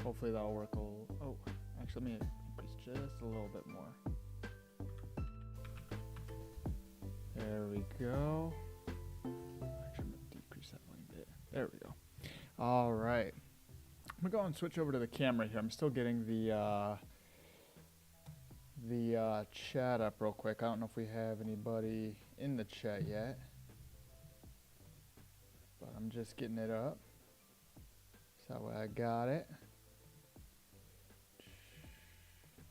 Hopefully that'll work a little. Oh, actually, let me increase just a little bit more. There we go. Actually, I'm gonna decrease that one a bit. There we go. All right. I'm gonna go and switch over to the camera here. I'm still getting the chat up real quick. I don't know if we have anybody in the chat yet, but I'm just getting it up. So that way I got it.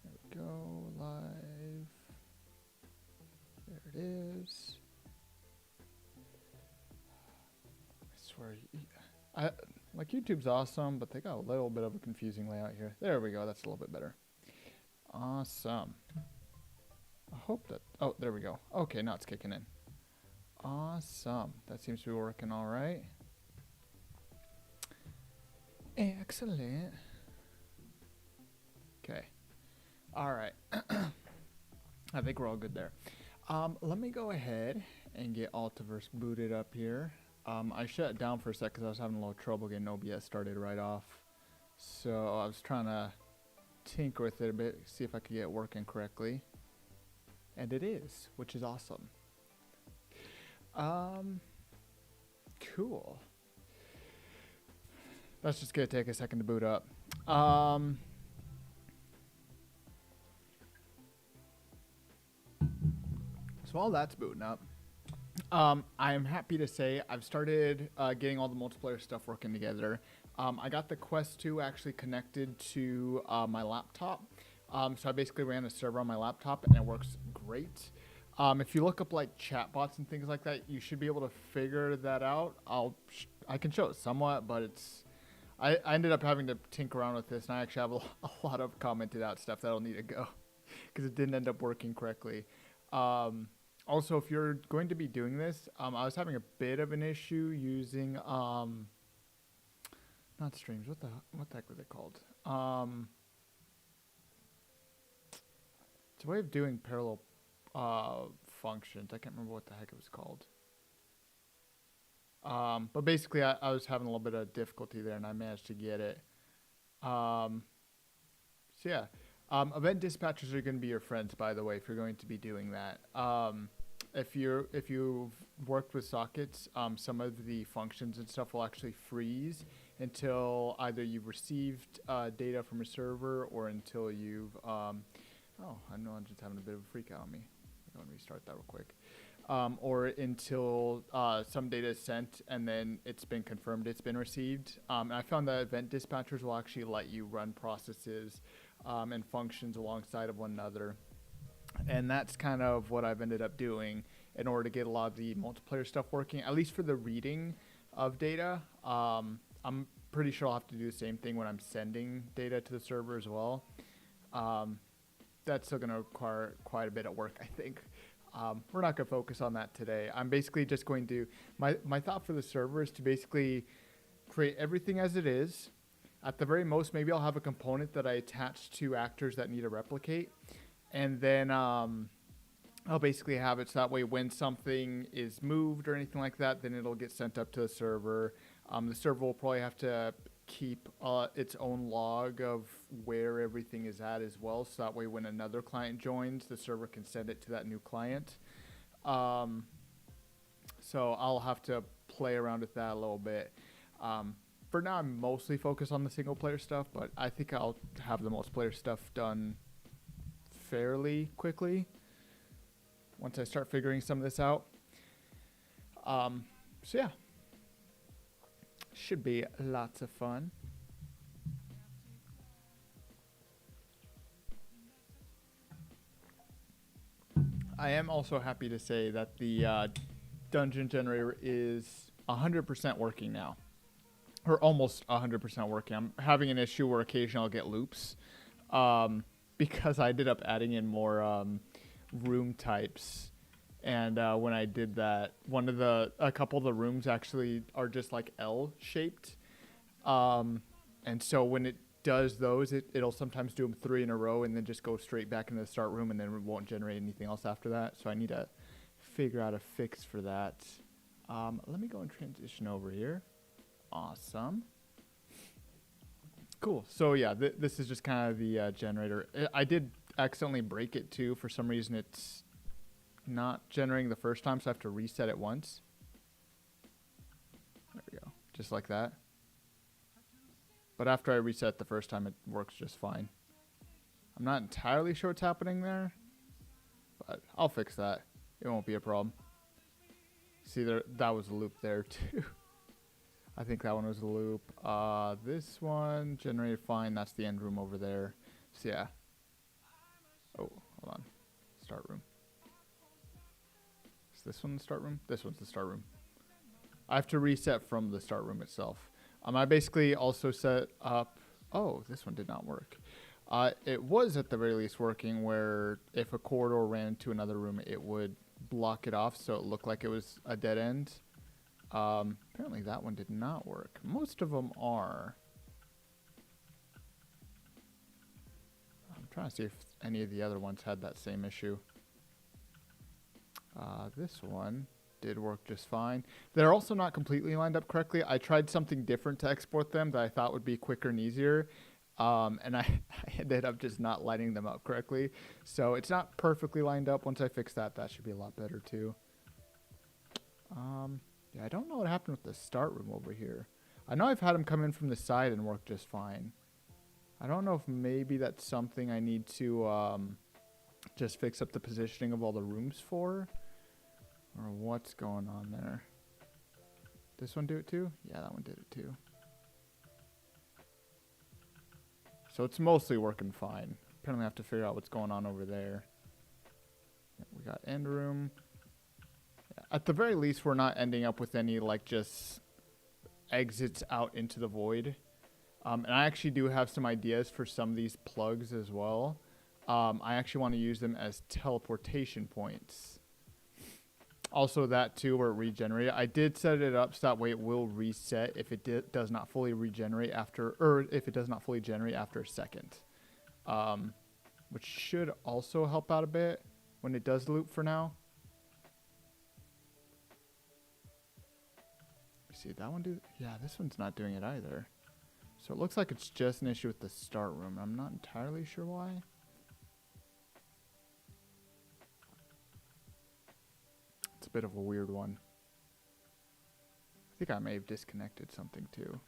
There we go, live. There it is. I swear, like YouTube's awesome, but they got a little bit of a confusing layout here. There we go, that's a little bit better. Awesome. I hope that, oh, there we go. Okay, now it's kicking in. Awesome. That seems to be working all right. Excellent. Okay. All right. I think we're all good there. Let me go ahead and get Altiverse booted up here. I shut it down for a sec because I was having a little trouble getting OBS started right off. So I was trying to tinker with it a bit, see if I could get it working correctly. And it is, which is awesome. Cool. That's just gonna take a second to boot up. So while that's booting up, I'm happy to say I've started getting all the multiplayer stuff working together. I got the Quest 2 actually connected to my laptop. So I basically ran a server on my laptop and it works great. If you look up like chatbots and things like that, you should be able to figure that out. I can show it somewhat, but I ended up having to tinker around with this, and I actually have a lot of commented out stuff that'll need to go because it didn't end up working correctly. Also, if you're going to be doing this, I was having a bit of an issue using not streams. What the heck were they called? It's a way of doing parallel functions. I can't remember what the heck it was called. But basically, I was having a little bit of difficulty there, and I managed to get it. So yeah, event dispatchers are going to be your friends, by the way, if you're going to be doing that. If you've worked with sockets, some of the functions and stuff will actually freeze until either you've received data from a server or until you've oh, I know I'm just having a bit of a freak out on me. I'm going to restart that real quick. Or until some data is sent and then it's been confirmed it's been received. And I found that event dispatchers will actually let you run processes and functions alongside of one another. And that's kind of what I've ended up doing in order to get a lot of the multiplayer stuff working, at least for the reading of data. I'm pretty sure I'll have to do the same thing when I'm sending data to the server as well. That's still going to require quite a bit of work, I think. We're not going to focus on that today. I'm basically just going to, my thought for the server is to basically create everything as it is. At the very most, maybe I'll have a component that I attach to actors that need to replicate. And then I'll basically have it so that way when something is moved or anything like that, then it'll get sent up to the server. The server will probably have to keep its own log of where everything is at as well, so that way when another client joins, the server can send it to that new client. So I'll have to play around with that a little bit. For now, I'm mostly focused on the single player stuff, but I think I'll have the multiplayer stuff done fairly quickly once I start figuring some of this out. So yeah. Should be lots of fun. I am also happy to say that the dungeon generator is 100% working now. Or almost 100% working. I'm having an issue where occasionally I'll get loops. Because I ended up adding in more room types. And when I did that, a couple of the rooms actually are just like L-shaped. And so when it does those, it'll sometimes do them 3 in a row and then just go straight back into the start room and then it won't generate anything else after that. So I need to figure out a fix for that. Let me go and transition over here. Awesome. Cool. So yeah, this is just kind of the generator. I did accidentally break it too. For some reason, it's not generating the first time, so I have to reset it once. There we go. Just like that. But after I reset the first time, it works just fine. I'm not entirely sure what's happening there, but I'll fix that. It won't be a problem. See, that was a loop there too. I think that one was a loop. This one generated fine. That's the end room over there. So yeah. Oh, hold on. Start room. Is this one the start room? This one's the start room. I have to reset from the start room itself. I basically also set up... Oh, this one did not work. It was at the very least working where if a corridor ran into another room, it would block it off so it looked like it was a dead end. Apparently that one did not work. Most of them are. I'm trying to see if any of the other ones had that same issue. This one did work just fine. They're also not completely lined up correctly. I tried something different to export them that I thought would be quicker and easier. And I ended up just not lining them up correctly. So it's not perfectly lined up. Once I fix that, that should be a lot better too. Yeah, I don't know what happened with the start room over here. I know I've had them come in from the side and work just fine. I don't know if maybe that's something I need to just fix up the positioning of all the rooms for. Or what's going on there. This one do it too? Yeah, that one did it too. So it's mostly working fine. Apparently I have to figure out what's going on over there. Yeah, we got end room. Yeah, at the very least, we're not ending up with any like just exits out into the void. And I actually do have some ideas for some of these plugs as well. I actually want to use them as teleportation points. Also that too, where it regenerated. I did set it up so that way it will reset if it does not fully regenerate after, or if it does not fully generate after a second. Which should also help out a bit when it does loop for now. See, that one do? Yeah, this one's not doing it either. So it looks like it's just an issue with the start room. I'm not entirely sure why. It's a bit of a weird one. I think I may have disconnected something too.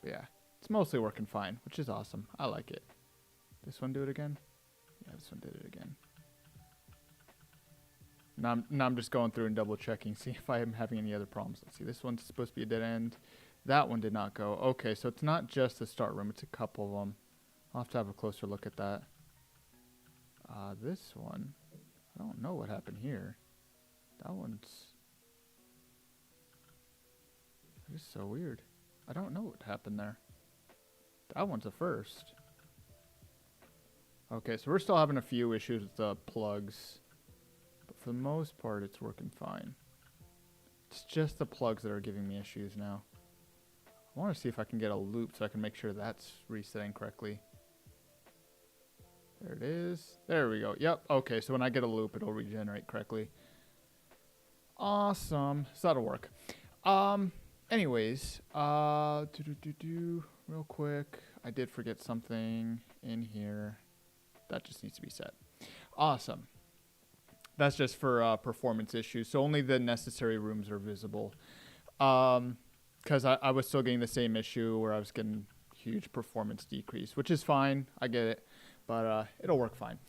But yeah, it's mostly working fine, which is awesome. I like it. This one do it again? Yeah, this one did it again. Now I'm just going through and double checking, see if I am having any other problems. Let's see, this one's supposed to be a dead end. That one did not go. Okay, so it's not just the start room, it's a couple of them. I'll have to have a closer look at that. This one, I don't know what happened here. That one's... That is so weird. I don't know what happened there. That one's a first. Okay, so we're still having a few issues with the plugs. But for the most part, it's working fine. It's just the plugs that are giving me issues now. I want to see if I can get a loop so I can make sure that's resetting correctly. There it is. There we go. Yep. Okay, so when I get a loop, it'll regenerate correctly. Awesome. So that'll work. Anyways, real quick. I did forget something in here. That just needs to be set. Awesome. That's just for performance issues. So only the necessary rooms are visible. Because I was still getting the same issue where I was getting huge performance decrease, which is fine. I get it. But it'll work fine.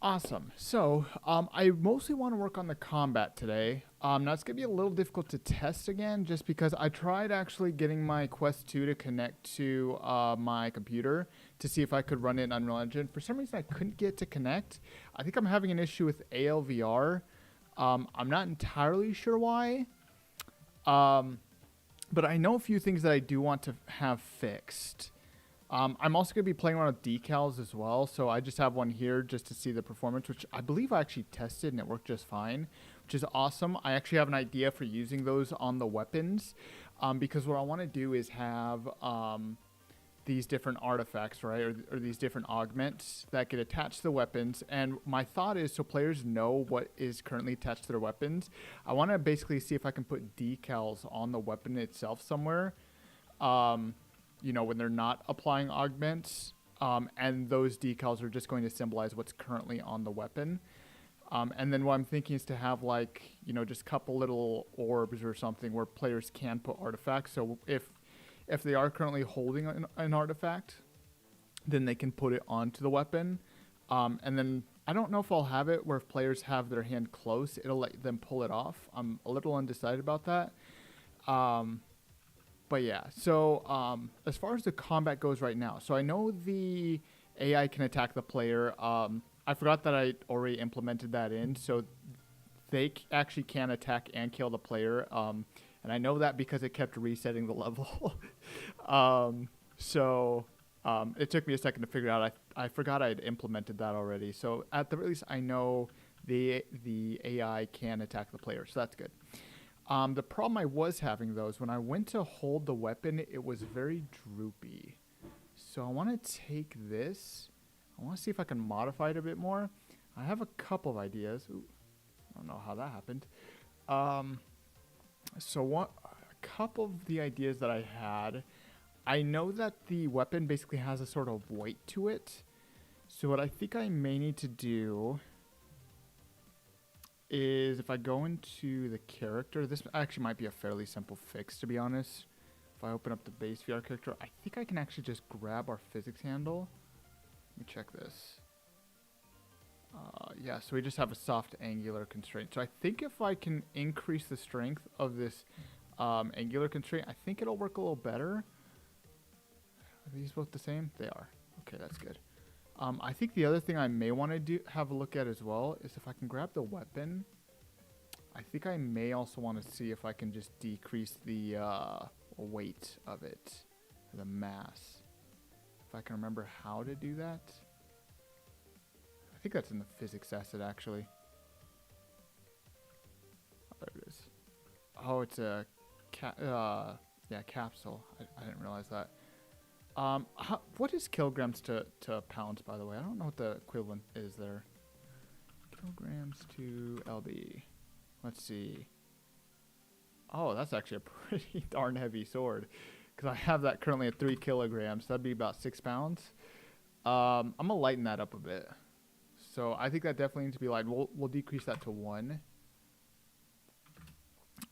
Awesome. So I mostly want to work on the combat today. Now it's going to be a little difficult to test again just because I tried actually getting my Quest 2 to connect to my computer to see if I could run it in Unreal Engine. For some reason, I couldn't get it to connect. I think I'm having an issue with ALVR. I'm not entirely sure why. But I know a few things that I do want to have fixed. I'm also going to be playing around with decals as well, so I just have one here just to see the performance, which I believe I actually tested and it worked just fine, which is awesome. I actually have an idea for using those on the weapons, because what I want to do is have these different artifacts, right, or these different augments that get attached to the weapons, and my thought is so players know what is currently attached to their weapons. I want to basically see if I can put decals on the weapon itself somewhere. you know, when they're not applying augments. And those decals are just going to symbolize what's currently on the weapon. And then what I'm thinking is to have like, you know, just a couple little orbs or something where players can put artifacts. So if they are currently holding an artifact, then they can put it onto the weapon. And then I don't know if I'll have it where if players have their hand close, it'll let them pull it off. I'm a little undecided about that. But yeah, so as far as the combat goes right now, so I know the AI can attack the player. I forgot that I already implemented that in, so they actually can attack and kill the player. And I know that because it kept resetting the level. It took me a second to figure out. I forgot I'd implemented that already. So at the very least, I know the AI can attack the player, so that's good. The problem I was having, though, is when I went to hold the weapon, it was very droopy. So I want to take this. I want to see if I can modify it a bit more. I have a couple of ideas. Ooh, I don't know how that happened. A couple of the ideas that I had, I know that the weapon basically has a sort of weight to it. So what I think I may need to do is if I go into the character, this actually might be a fairly simple fix, to be honest. If I open up the base VR character, I think I can actually just grab our physics handle. Let me check this. Yeah, so we just have a soft angular constraint. So I think if I can increase the strength of this angular constraint, I think it'll work a little better. Are these both the same? They are. Okay, that's good. I think the other thing I may want to have a look at as well is if I can grab the weapon. I think I may also want to see if I can just decrease the weight of it, the mass. If I can remember how to do that. I think that's in the physics asset, actually. Oh, there it is. Oh, it's a capsule. I didn't realize that. What is kilograms to pounds, by the way? I don't know what the equivalent is there. Kilograms to lb. Let's see. Oh, that's actually a pretty darn heavy sword. Because I have that currently at 3 kilograms. That'd be about 6 pounds. I'm going to lighten that up a bit. So I think that definitely needs to be lightened. We'll decrease that to 1.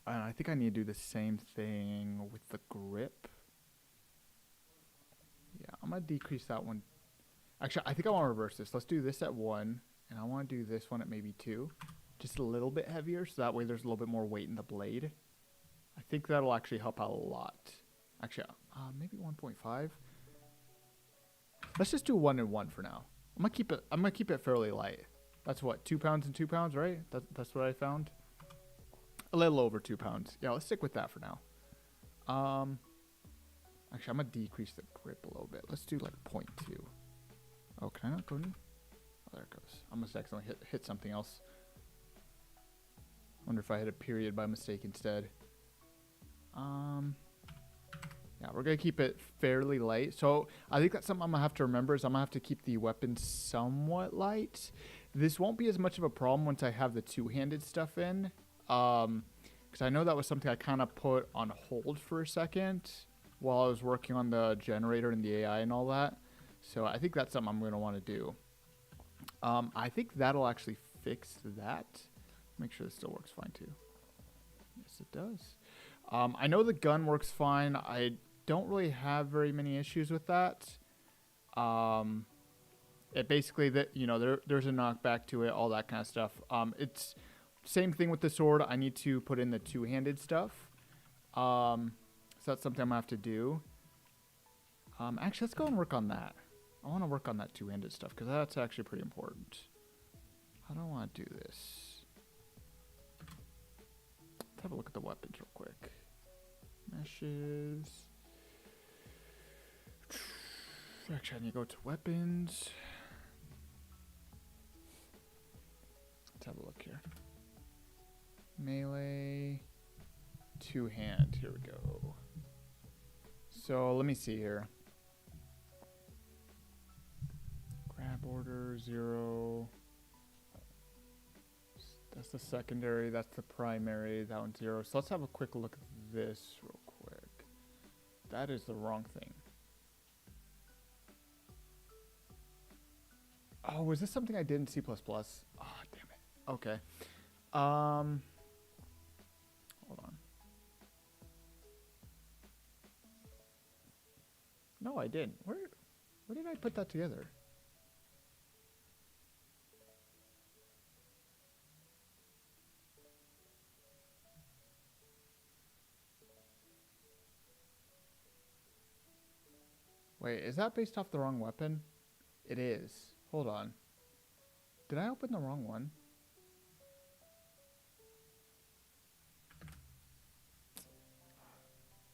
And I think I need to do the same thing with the grip. Yeah, I'm going to decrease that one. Actually, I think I want to reverse this. Let's do this at 1, and I want to do this one at maybe 2. Just a little bit heavier, so that way there's a little bit more weight in the blade. I think that'll actually help out a lot. Actually, maybe 1.5. Let's just do 1 and 1 for now. I'm gonna keep it fairly light. That's what, 2 pounds and 2 pounds, right? That's what I found. A little over 2 pounds. Yeah, let's stick with that for now. Actually, I'm going to decrease the grip a little bit. Let's do like 0.2. Oh, can I not go in? Oh, there it goes. I must accidentally hit something else. Wonder if I hit a period by mistake instead. Yeah, we're going to keep it fairly light. So I think that's something I'm going to have to remember is I'm going to have to keep the weapon somewhat light. This won't be as much of a problem once I have the two-handed stuff in. Because I know that was something I kind of put on hold for a second while I was working on the generator and the AI and all that. So I think that's something I'm going to want to do. I think that'll actually fix that. Make sure this still works fine too. Yes, it does. I know the gun works fine. I don't really have very many issues with that. It basically, there's a knockback to it, all that kind of stuff. It's same thing with the sword. I need to put in the two-handed stuff. So that's something I'm going to have to do. Actually, let's go and work on that. I want to work on that two-handed stuff because that's actually pretty important. How do I want to do this? Let's have a look at the weapons real quick. Meshes. Actually, I need to go to weapons. Let's have a look here. Melee. Two-hand. Here we go. So let me see here. Grab order 0. That's the secondary. That's the primary. That one's 0. So let's have a quick look at this real quick. That is the wrong thing. Oh, was this something I did in C++? Oh, damn it. Okay. Hold on. No, I didn't. Where did I put that together? Wait, is that based off the wrong weapon? It is. Hold on. Did I open the wrong one?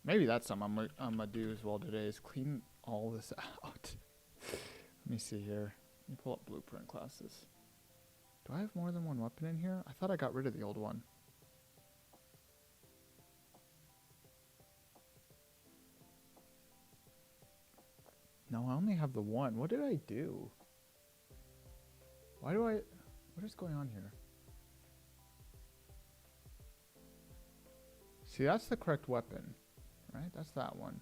Maybe that's something I'm gonna do as well today is clean all this out. Let me see here. Let me pull up blueprint classes. Do I have more than one weapon in here? I thought I got rid of the old one. No, I only have the one. What did I do? What is going on here? See, that's the correct weapon, right? That's that one.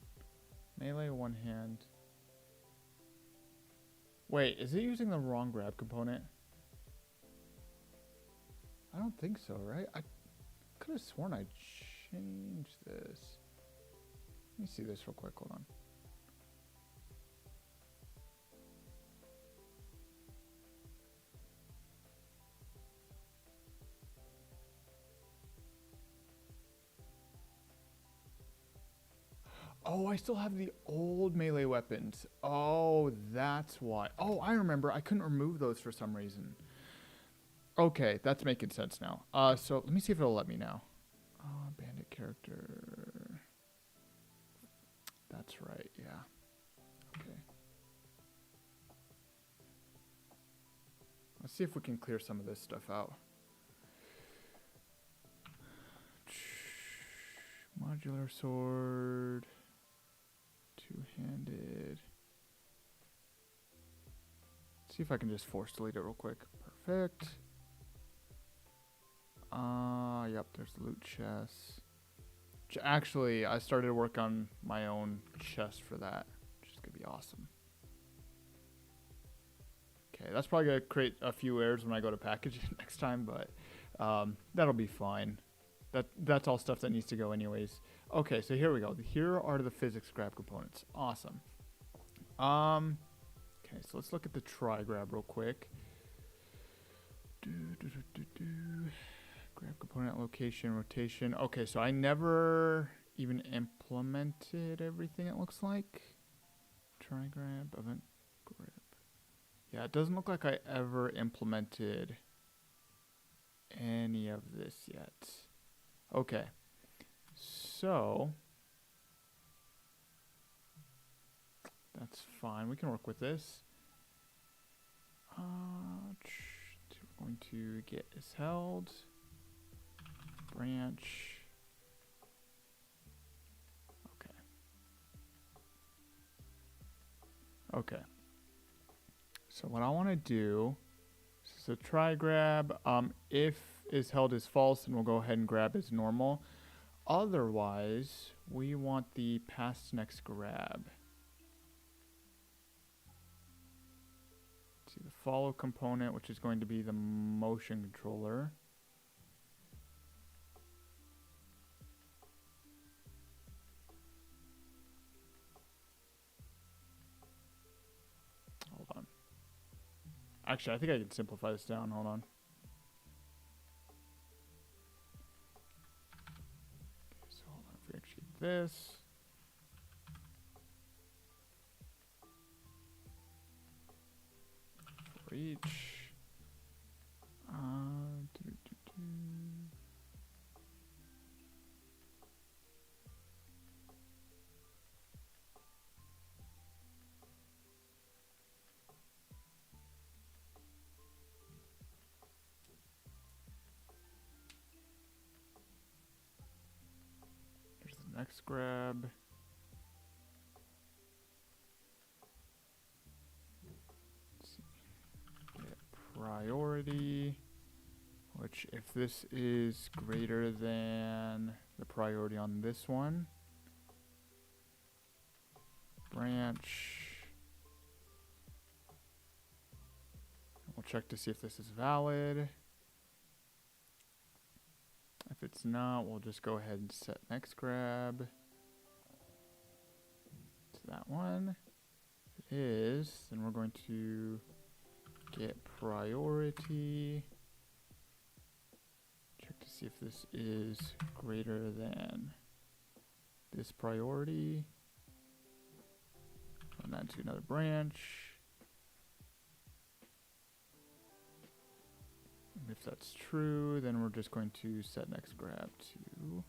Melee, one hand. Wait, is it using the wrong grab component? I don't think so, right? I could have sworn I changed this. Let me see this real quick. Hold on. Oh, I still have the old melee weapons. Oh, that's why. Oh, I remember. I couldn't remove those for some reason. Okay, that's making sense now. So let me see if it'll let me now. Bandit character. That's right, yeah. Okay. Let's see if we can clear some of this stuff out. Modular sword. Two-handed. See if I can just force delete it real quick. Perfect. Yep, there's loot chests. Actually, I started to work on my own chest for that, which is gonna be awesome. Okay, that's probably gonna create a few errors when I go to package it next time, but that'll be fine. That's all stuff that needs to go anyways. Okay, so here we go. Here are the physics grab components. Awesome. Okay, so let's look at the try grab real quick. Grab component location, rotation. Okay, so I never even implemented everything, it looks like. Try grab, event grip. Yeah, it doesn't look like I ever implemented any of this yet. Okay, so that's fine. We can work with this. We're going to get is held. Branch. Okay. Okay. So what I want to do is a try grab. If is held as false, then we'll go ahead and grab as normal. Otherwise, we want the pass next grab. See the follow component, which is going to be the motion controller. Hold on. Actually, I think I can simplify this down. Hold on. Okay, so hold on. If we actually get this. For each. Here's the next grab. Let's see. Get priority, which if this is greater than the priority on this one, branch. check to see if this is valid. If it's not, we'll just go ahead and set next grab to that one. If it is, then we're going to get priority. Check to see if this is greater than this priority. Run that to another branch. And if that's true, then we're just going to set next grab to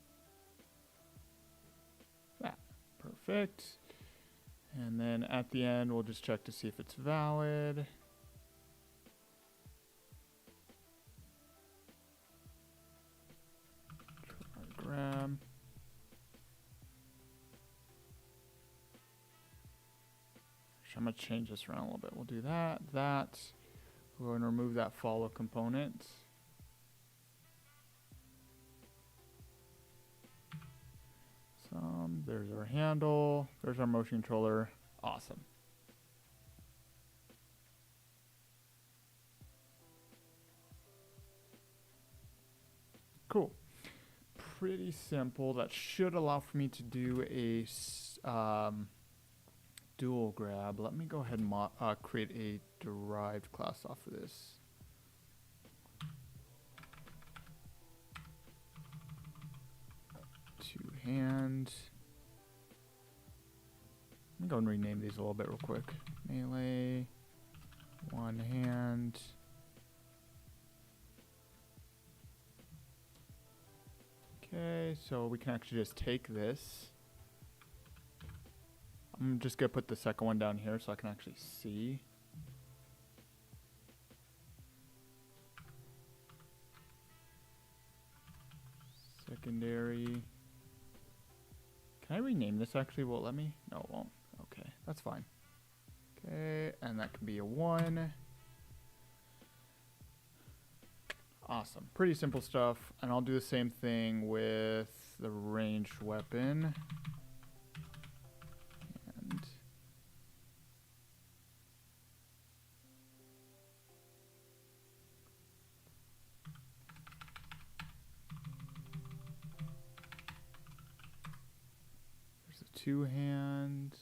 that. Perfect. And then at the end, we'll just check to see if it's valid. Grab. Actually, I'm going to change this around a little bit. We'll do that. We're going to remove that follow component. There's our handle. There's our motion controller. Awesome. Cool. Pretty simple. That should allow for me to do a dual grab. Let me go ahead and create a derived class off of this. Two hand. Let me go and rename these a little bit real quick. Melee, one hand. Okay, so we can actually just take this. I'm just going to put the second one down here so I can actually see. Secondary. Can I rename this actually? Will it let me? No, it won't. Okay, that's fine. Okay, and that can be a 1. Awesome. Pretty simple stuff. And I'll do the same thing with the ranged weapon. And there's a 2-hand.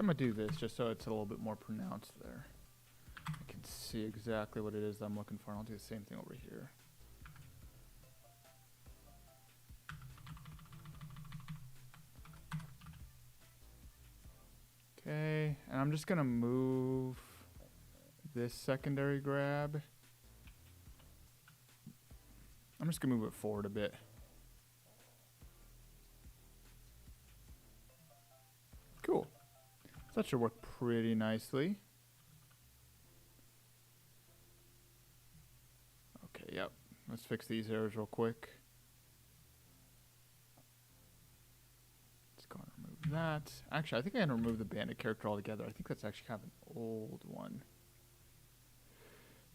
I'm going to do this just so it's a little bit more pronounced there. I can see exactly what it is that I'm looking for, and I'll do the same thing over here. Okay, and I'm just going to move this secondary grab. I'm just going to move it forward a bit. Cool. That should work pretty nicely. Okay, yep. Let's fix these errors real quick. Let's go and remove that. Actually, I think I'm going to remove the bandit character altogether. I think that's actually kind of an old one.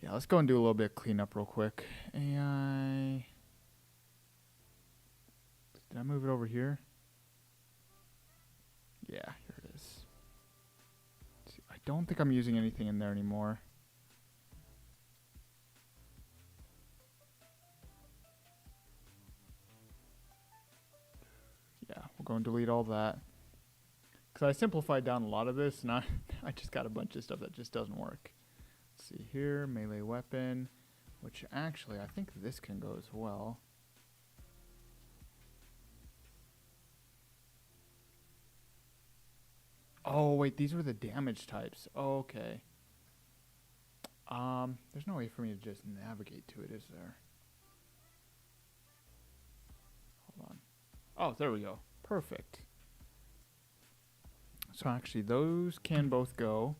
Yeah, let's go and do a little bit of cleanup real quick. AI. Did I move it over here? Yeah, here it is. I don't think I'm using anything in there anymore. Yeah, we'll go and delete all that. Because I simplified down a lot of this, and I just got a bunch of stuff that just doesn't work. Let's see here, melee weapon, which actually I think this can go as well. Oh, wait, these were the damage types. Oh, okay. There's no way for me to just navigate to it, is there? Hold on. Oh, there we go. Perfect. So actually, those can both go,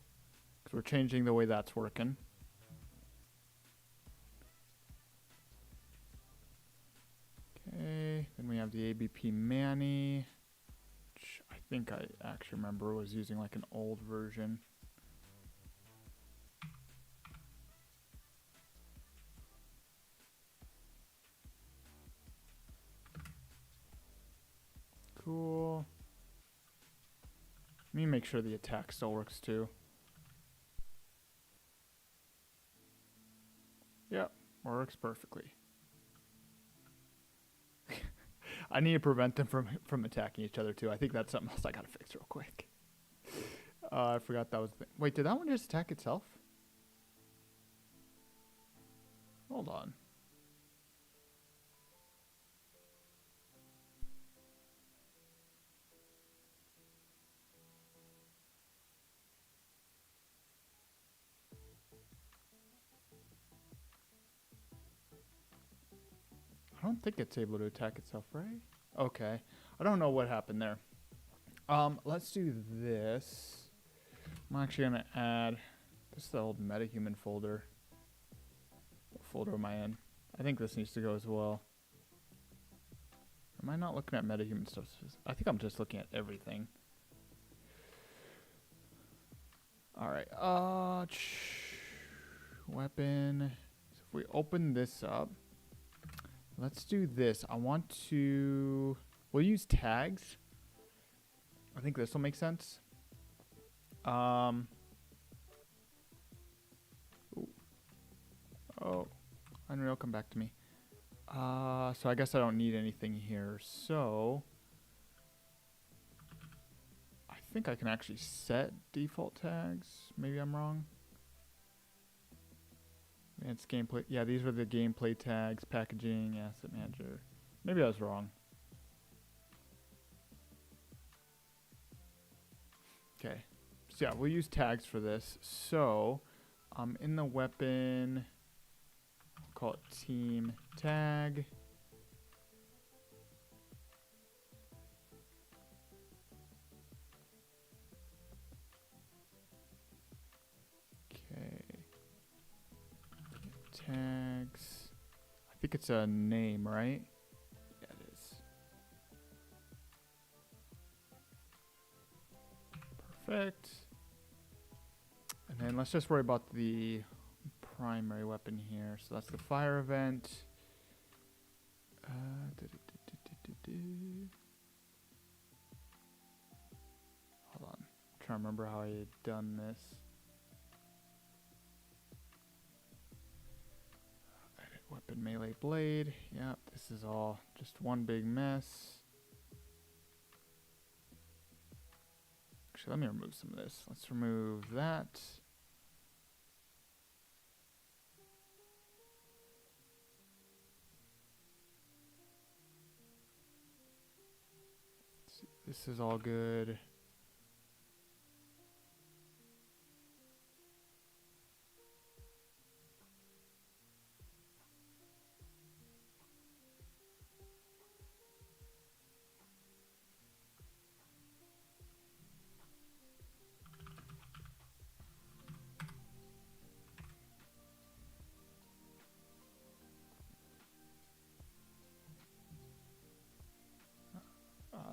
because we're changing the way that's working. Okay, then we have the ABP Manny. I think I actually remember was using like an old version. Let me make sure the attack still works too. Yep, works perfectly. I need to prevent them from attacking each other too. I think that's something else I gotta fix real quick. I forgot that was the thing. Wait, did that one just attack itself? Hold on. I don't think it's able to attack itself, right? Okay. I don't know what happened there. Let's do this. I'm actually gonna add this is the old metahuman folder. What folder am I in? I think this needs to go as well. Am I not looking at metahuman stuff? I think I'm just looking at everything. Alright, weapon. So if we open this up, let's do this. We'll use tags. I think this will make sense. Ooh. Oh, Unreal, come back to me. So I guess I don't need anything here. So I think I can actually set default tags. Maybe I'm wrong. Advanced gameplay. Yeah, these were the gameplay tags, packaging, asset manager. Maybe I was wrong. Okay. So yeah, we'll use tags for this. So in the weapon, I'll call it team tag. Okay. Tags. I think it's a name, right? Yeah, it is. Perfect. And then let's just worry about the primary weapon here. So that's the fire event. Hold on. I'm trying to remember how I had done this. Edit weapon melee blade. Yep, this is all just one big mess. Actually, let me remove some of this. Let's remove that. This is all good.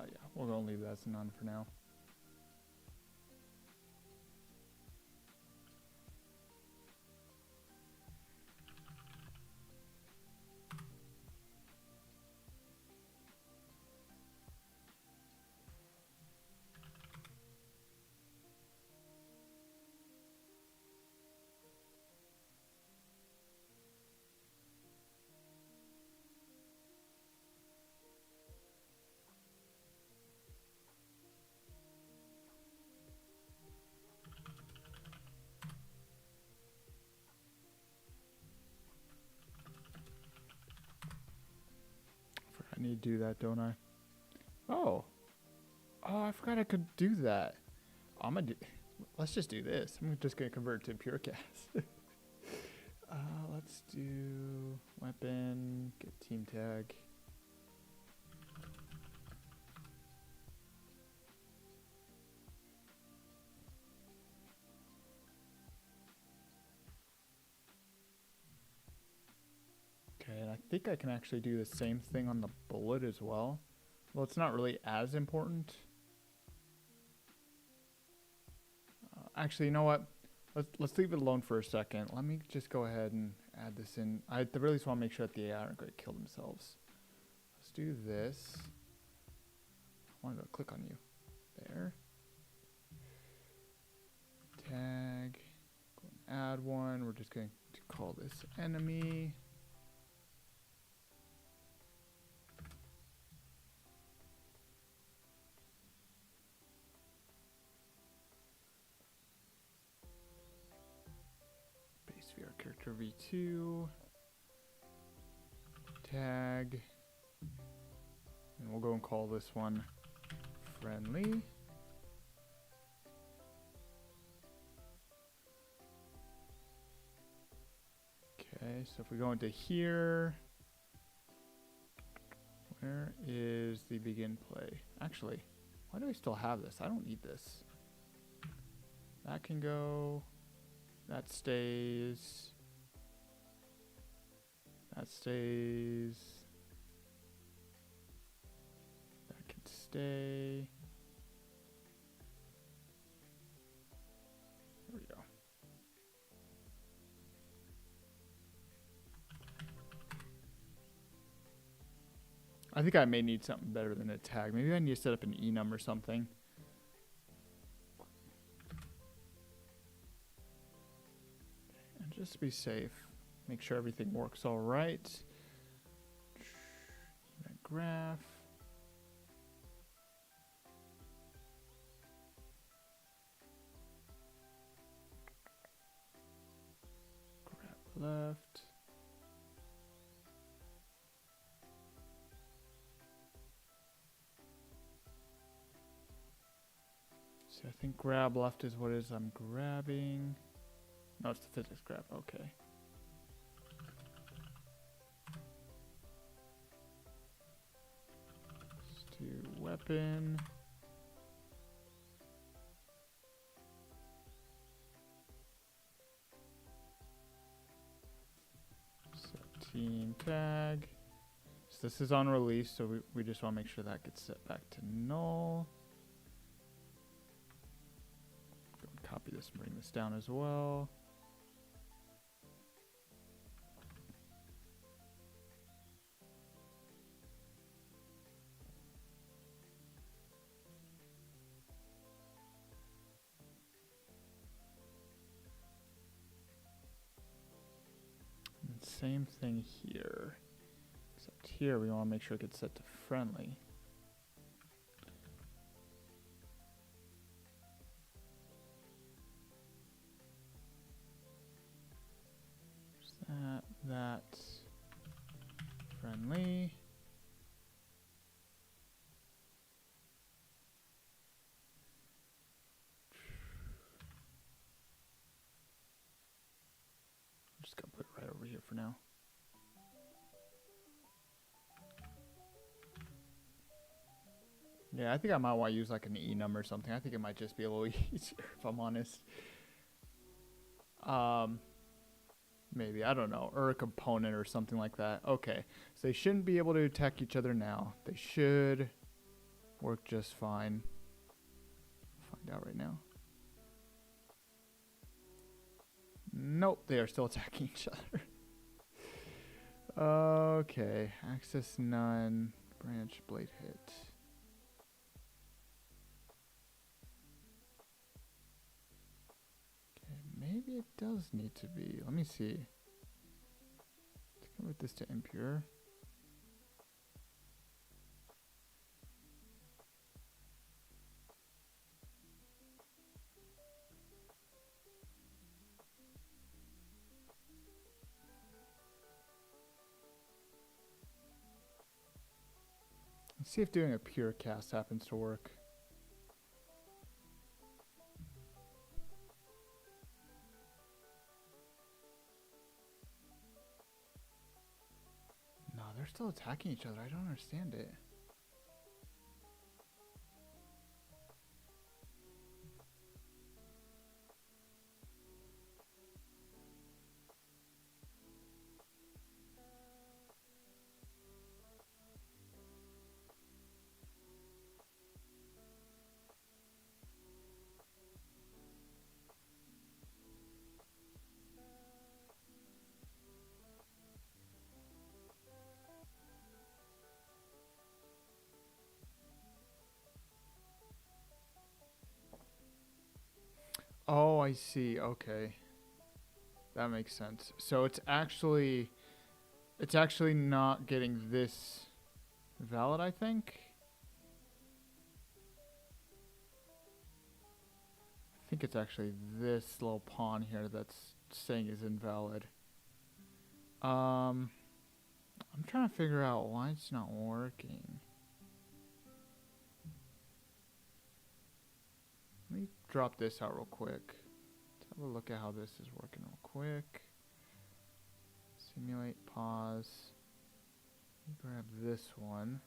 Yeah, we're gonna leave that as none for now. I need to do that, don't I? Oh. Oh, I forgot I could do that. Let's just do this. I'm just gonna convert it to pure cast. Let's do weapon, get team tag. Okay, and I think I can actually do the same thing on the bullet as well. Well, it's not really as important. Actually, you know what? Let's leave it alone for a second. Let me just go ahead and add this in. I at the very least want to make sure that the AI aren't going to kill themselves. Let's do this. I wanted to click on you. There. Tag, add one. We're just going to call this enemy. Base VR character v2. Tag. And we'll go and call this one friendly. Okay, so if we go into here, where is the begin play? Actually, why do I still have this? I don't need this. That can go. That stays. That stays. That can stay. There we go. I think I may need something better than a tag. Maybe I need to set up an enum or something. And just to be safe, make sure everything works all right. That graph. Grab left. So I think grab left is what it is I'm grabbing. No, it's the physics grab. Okay. Let's do weapon. Set team tag. So this is on release, so we just want to make sure that gets set back to null. Go and copy this and bring this down as well. Same thing here, except here we want to make sure it gets set to friendly. That, friendly. I'm just gonna put it right over here for now. Yeah, I think I might want to use like an enum or something. I think it might just be a little easier if I'm honest. Maybe, I don't know, or a component or something like that. Okay, so they shouldn't be able to attack each other now. They should work just fine. Find out right now. Nope, they are still attacking each other. Okay, access none, branch blade hit. Maybe it does need to be. Let me see. Let's convert this to impure. Let's see if doing a pure cast happens to work. They're still attacking each other. I don't understand it. Oh, I see. Okay. That makes sense. So it's actually not getting this valid, I think. I think it's actually this little pawn here that's saying is invalid. I'm trying to figure out why it's not working. Let me drop this out real quick. Let's have a look at how this is working real quick. Simulate, pause. Let me grab this one.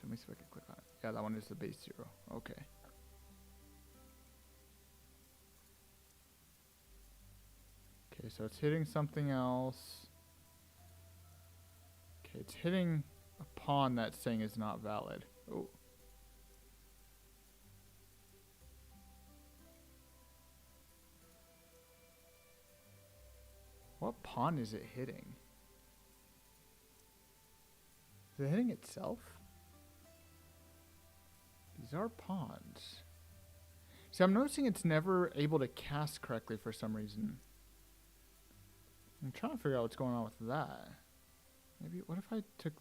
Let me see if I can click on it. Yeah, that one is the base 0. Okay. Okay, so it's hitting something else. Okay, it's hitting a pawn that's saying is not valid. Oh. What pawn is it hitting? Is it hitting itself? These are pawns. See, I'm noticing it's never able to cast correctly for some reason. I'm trying to figure out what's going on with that. Maybe, what if I took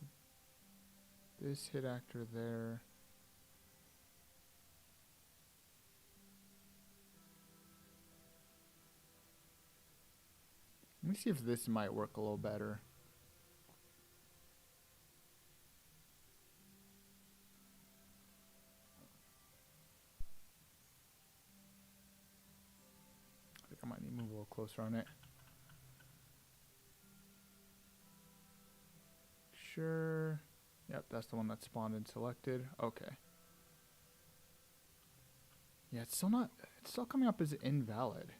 this hit actor there? Let me see if this might work a little better. I think I might need to move a little closer on it. Sure. Yep, that's the one that spawned and selected. Okay. Yeah, it's still coming up as invalid.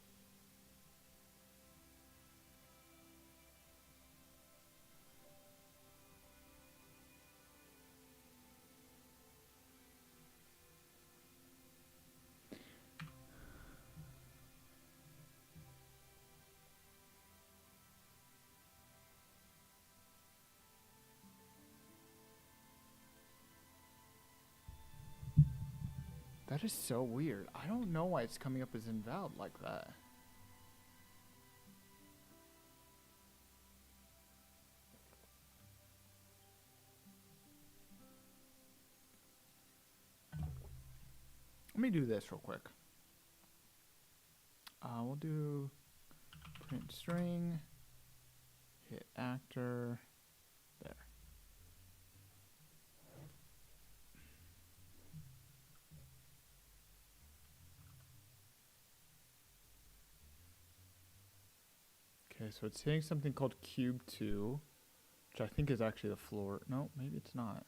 That is so weird. I don't know why it's coming up as invalid like that. Let me do this real quick. We'll do print string, hit actor, there. Okay, so it's hitting something called cube 2, which I think is actually the floor. No, maybe it's not.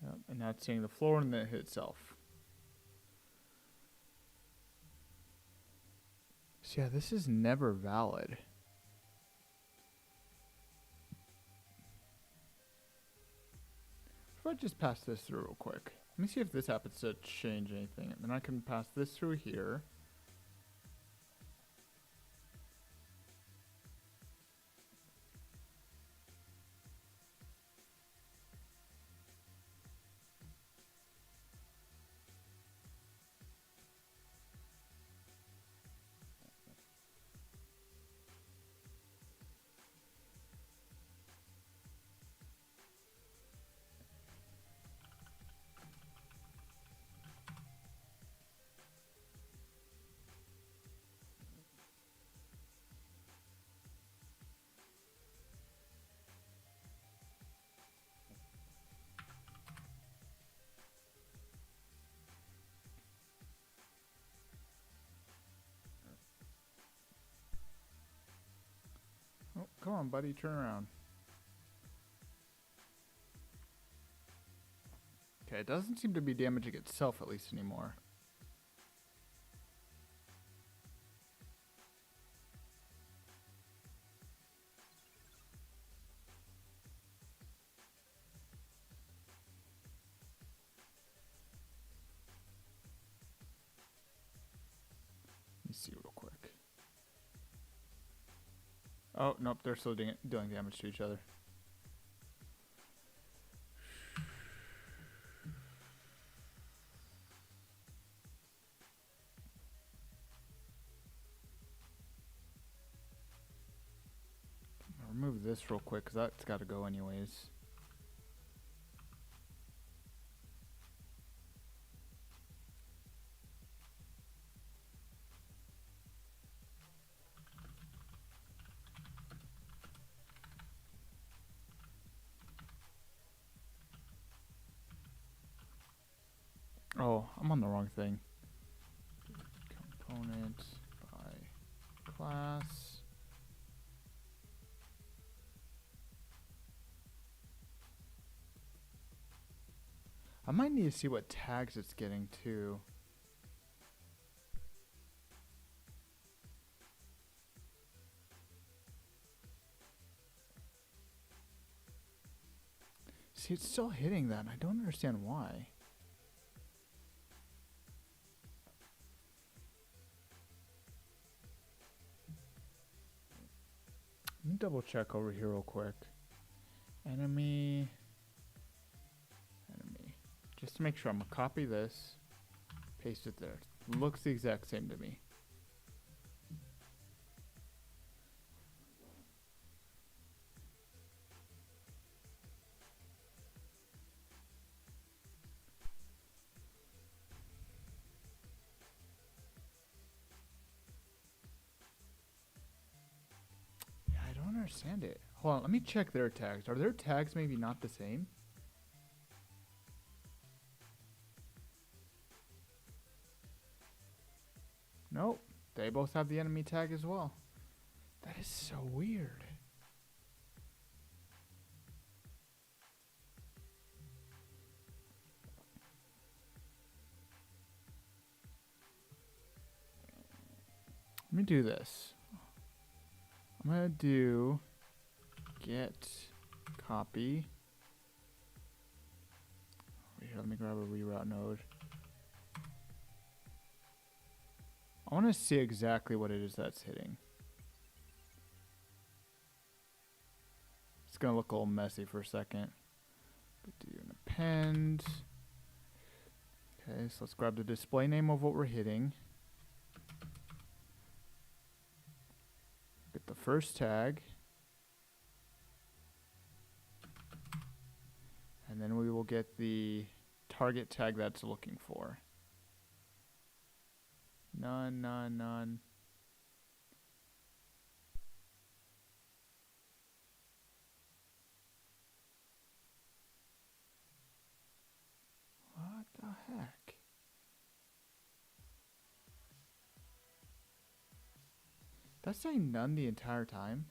Yep, and now it's seeing the floor and then it hit itself. So yeah, this is never valid. If I just pass this through real quick. Let me see if this happens to change anything. And then I can pass this through here. Oh, come on, buddy, turn around. Okay, it doesn't seem to be damaging itself at least anymore. Let me see real quick. Oh, nope, they're still doing damage to each other. this real quick because that's got to go anyways. Oh, I'm on the wrong thing. Component by class. I might need to see what tags it's getting too. See, it's still hitting that, and I don't understand why. Let me double check over here real quick. Enemy. Just to make sure, I'm gonna copy this, paste it there. Looks the exact same to me. Yeah, I don't understand it. Hold on, let me check their tags. Are their tags maybe not the same? Nope, they both have the enemy tag as well. That is so weird. Let me do this. I'm gonna do get copy. Over here, let me grab a reroute node. I want to see exactly what it is that's hitting. It's going to look a little messy for a second. Do an append. Okay, so let's grab the display name of what we're hitting. Get the first tag. And then we will get the target tag that's looking for. None, none, none. What the heck? That's saying none the entire time?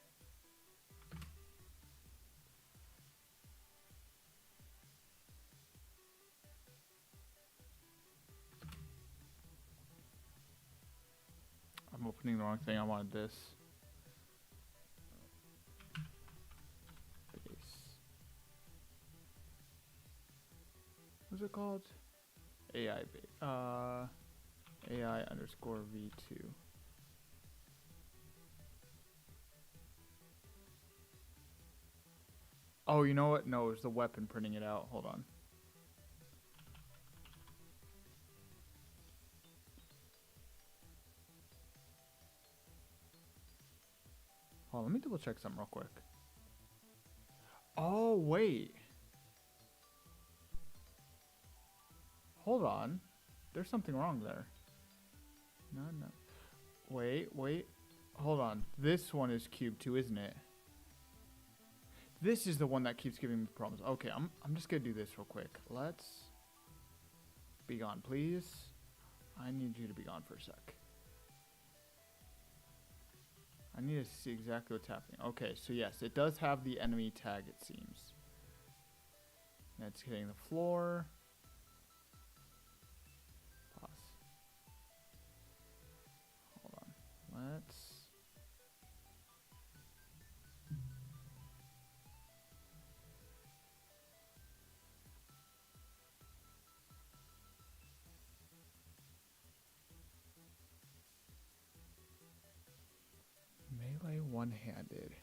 I'm opening the wrong thing. I wanted this. Base. What's it called? AI AI underscore v2. Oh, you know what? No, it's the weapon printing it out. Hold on. Hold on, let me double check something real quick. Oh, wait. Hold on. There's something wrong there. No, no. Wait. Hold on. This one is cube 2, isn't it? This is the one that keeps giving me problems. Okay, I'm just gonna do this real quick. Let's be gone, please. I need you to be gone for a sec. I need to see exactly what's happening. Okay, so yes, it does have the enemy tag, it seems. And it's hitting the floor. Pause. Hold on. Let's... Melee one-handed.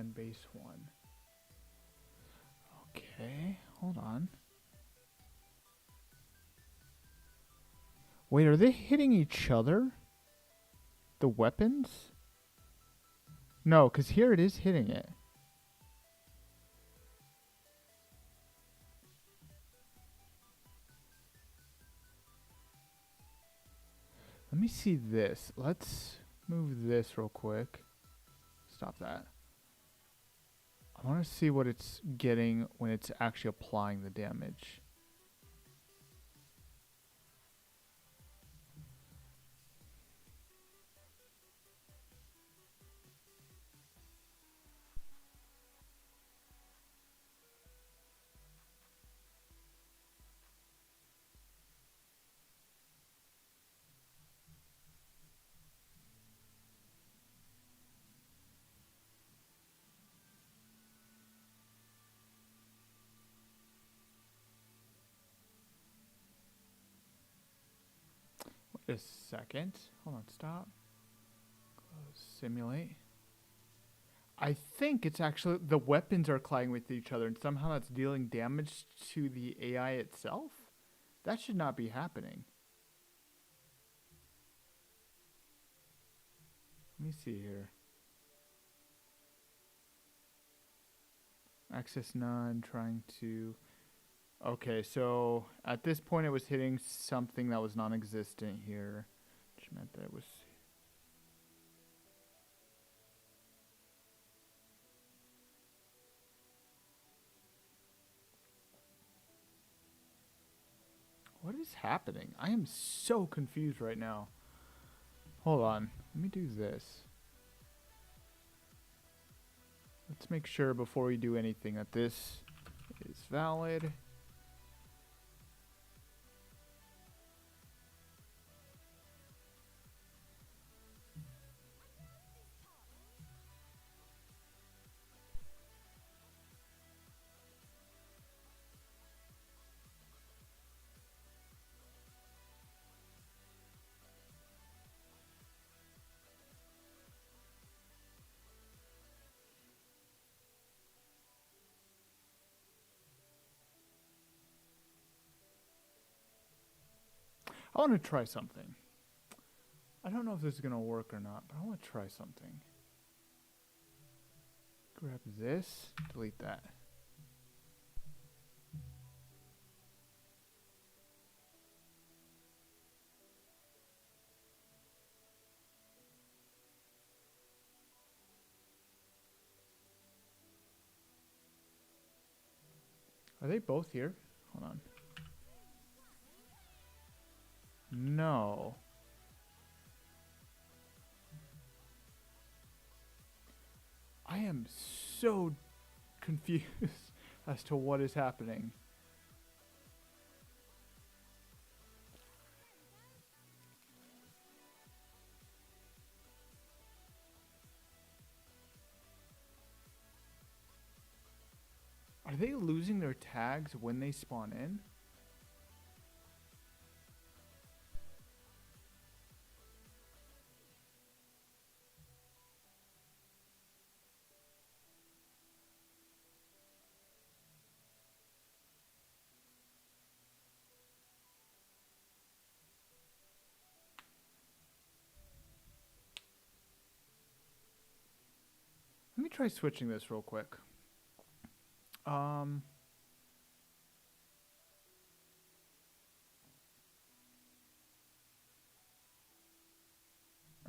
and base 1. Okay, hold on. Wait, are they hitting each other? The weapons? No, because here it is hitting it. Let me see this. Let's move this real quick. Stop that. I want to see what it's getting when it's actually applying the damage. Wait a second. Hold on, stop. Close, simulate. I think it's actually the weapons are colliding with each other and somehow that's dealing damage to the AI itself? That should not be happening. Let me see here. Access none, trying to... Okay, so at this point it was hitting something that was non-existent here, which meant that it was... What is happening? I am so confused right now. Hold on. Let me do this. Let's make sure before we do anything that this is valid. I want to try something. I don't know if this is going to work or not, but I want to try something. Grab this, delete that. Are they both here? Hold on. No. I am so confused as to what is happening. Are they losing their tags when they spawn in? Let me try switching this real quick. Or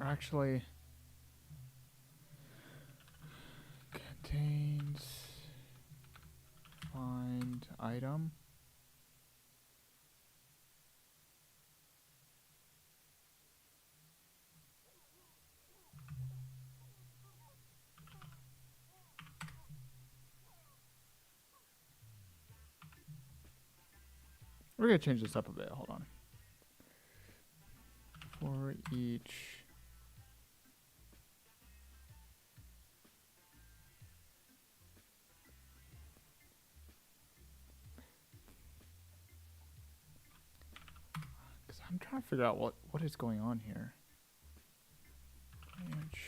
actually, contains find item. We're going to change this up a bit. Hold on. For each because I'm trying to figure out what is going on here. Branch.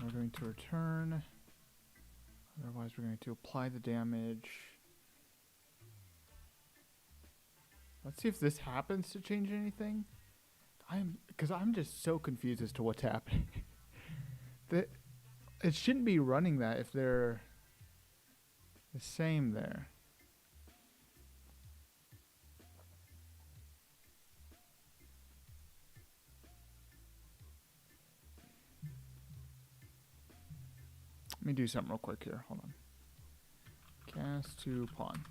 we're going to return. Otherwise, we're going to apply the damage. Let's see if this happens to change anything. Because I'm just so confused as to what's happening. It shouldn't be running that if they're the same there. Let me do something real quick here. Hold on. Cast to pawn.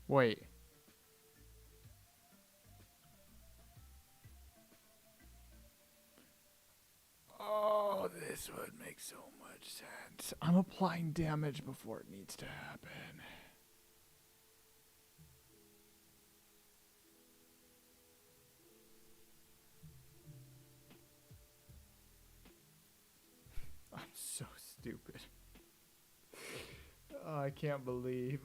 Wait. Oh, this would make so much sense. I'm applying damage before it needs to happen. I'm so stupid. Oh, I can't believe.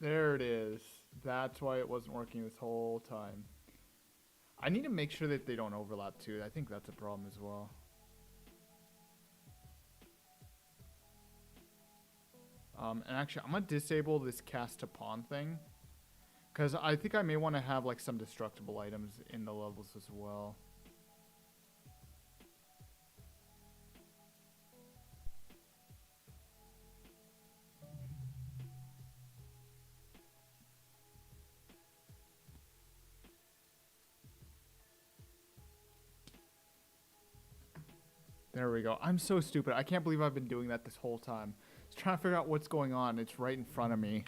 There it is. That's why it wasn't working this whole time. I need to make sure that they don't overlap too. I think that's a problem as well. And actually, I'm going to disable this cast to pawn thing. Because I think I may want to have like some destructible items in the levels as well. There we go. I'm so stupid. I can't believe I've been doing that this whole time. I was trying to figure out what's going on. It's right in front of me.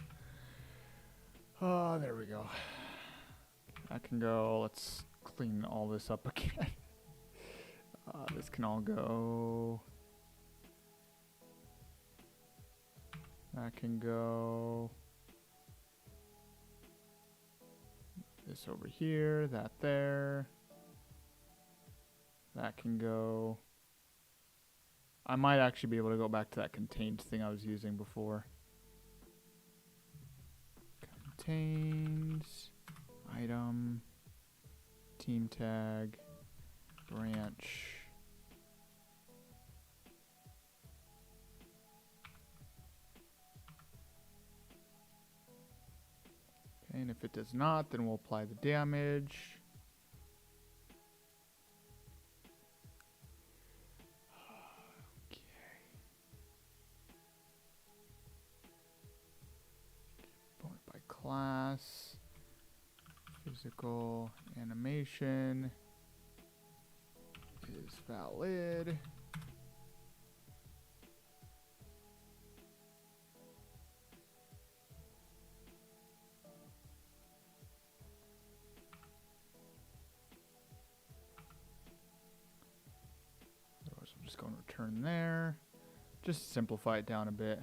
Oh, there we go. That can go. Let's clean all this up again. This can all go. That can go. This over here. That there. That can go. I might actually be able to go back to that contained thing I was using before. Contains, item, team tag, branch. Okay, and if it does not, then we'll apply the damage. Class, physical animation is valid. Otherwise, I'm just going to return there. Just simplify it down a bit.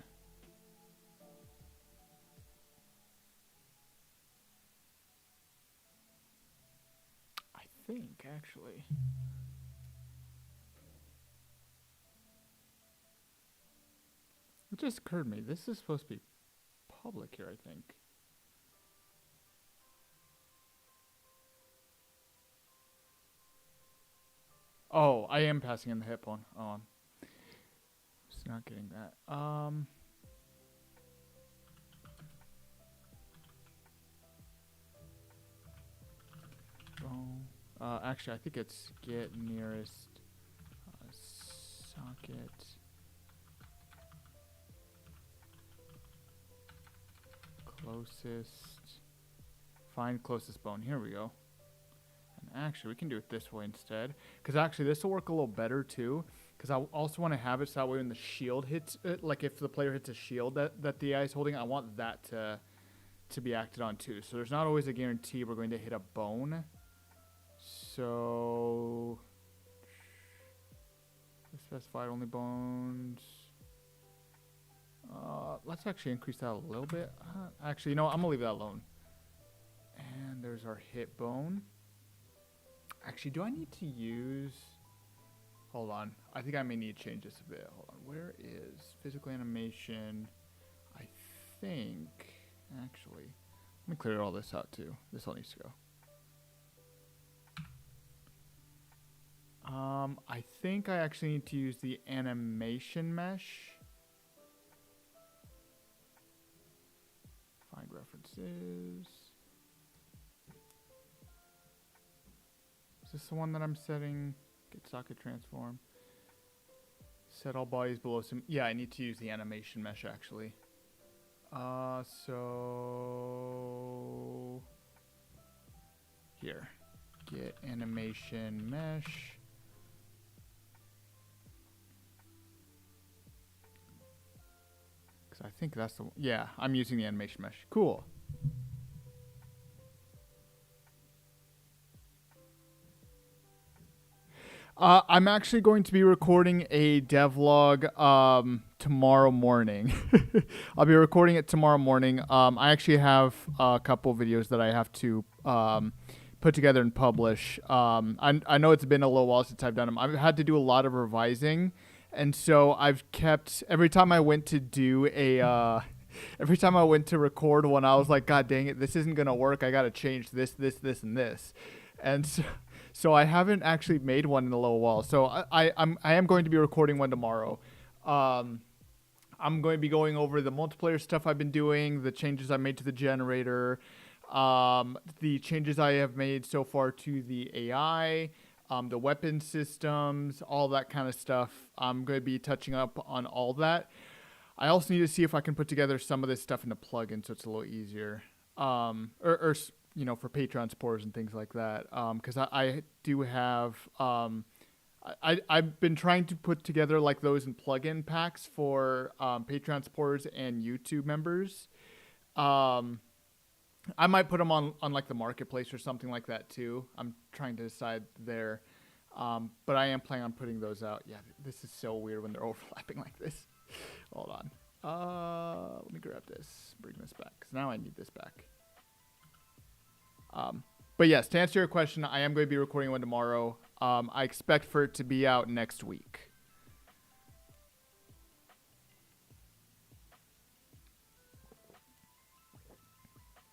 Actually, it just occurred to me, this is supposed to be public here, I think. Oh, I am passing in the hit one. Oh, I'm just not getting that. Actually, I think it's get nearest socket. Closest. Find closest bone. Here we go. And actually, we can do it this way instead. Because actually, this will work a little better too. Because I also want to have it so that way when the shield hits it, like if the player hits a shield that the AI is holding, I want that to be acted on too. So there's not always a guarantee we're going to hit a bone. So, specified only bones. Let's actually increase that a little bit. Actually, you know what? I'm going to leave that alone. And there's our hit bone. Actually, do I need to use... Hold on. I think I may need to change this a bit. Hold on. Where is physical animation? I think, actually, Let me clear all this out too. This all needs to go. I think I actually need to use the animation mesh. Find references. Is this the one that I'm setting? Get socket transform. Set all bodies below some. Yeah, I need to use the animation mesh actually. So here, get animation mesh. Because I think that's the one. Yeah, I'm using the animation mesh. Cool. I'm actually going to be recording a devlog tomorrow morning. I'll be recording it tomorrow morning. I actually have a couple videos that I have to put together and publish. I know it's been a little while since I've done them. I've had to do a lot of revising, and so I've kept every time I went to do a. Every time I went to record one, I was like, God dang it, this isn't gonna work. I gotta change this, and this, and so I haven't actually made one in a little while. So I am going to be recording one tomorrow. I'm going to be going over the multiplayer stuff I've been doing, the changes I made to the generator, the changes I have made so far to the AI, the weapon systems, all that kind of stuff. I'm going to be touching up on all that. I also need to see if I can put together some of this stuff in a plugin so it's a little easier. Or you know, for Patreon supporters and things like that. Because I do have, I've been trying to put together like those in plugin packs for Patreon supporters and YouTube members. I might put them on like the marketplace or something like that too. I'm trying to decide there. But I am planning on putting those out. Yeah, this is so weird when they're overlapping like this. Hold on. Let me grab this, bring this back, because now I need this back. But yes, to answer your question, I am going to be recording one tomorrow. I expect for it to be out next week.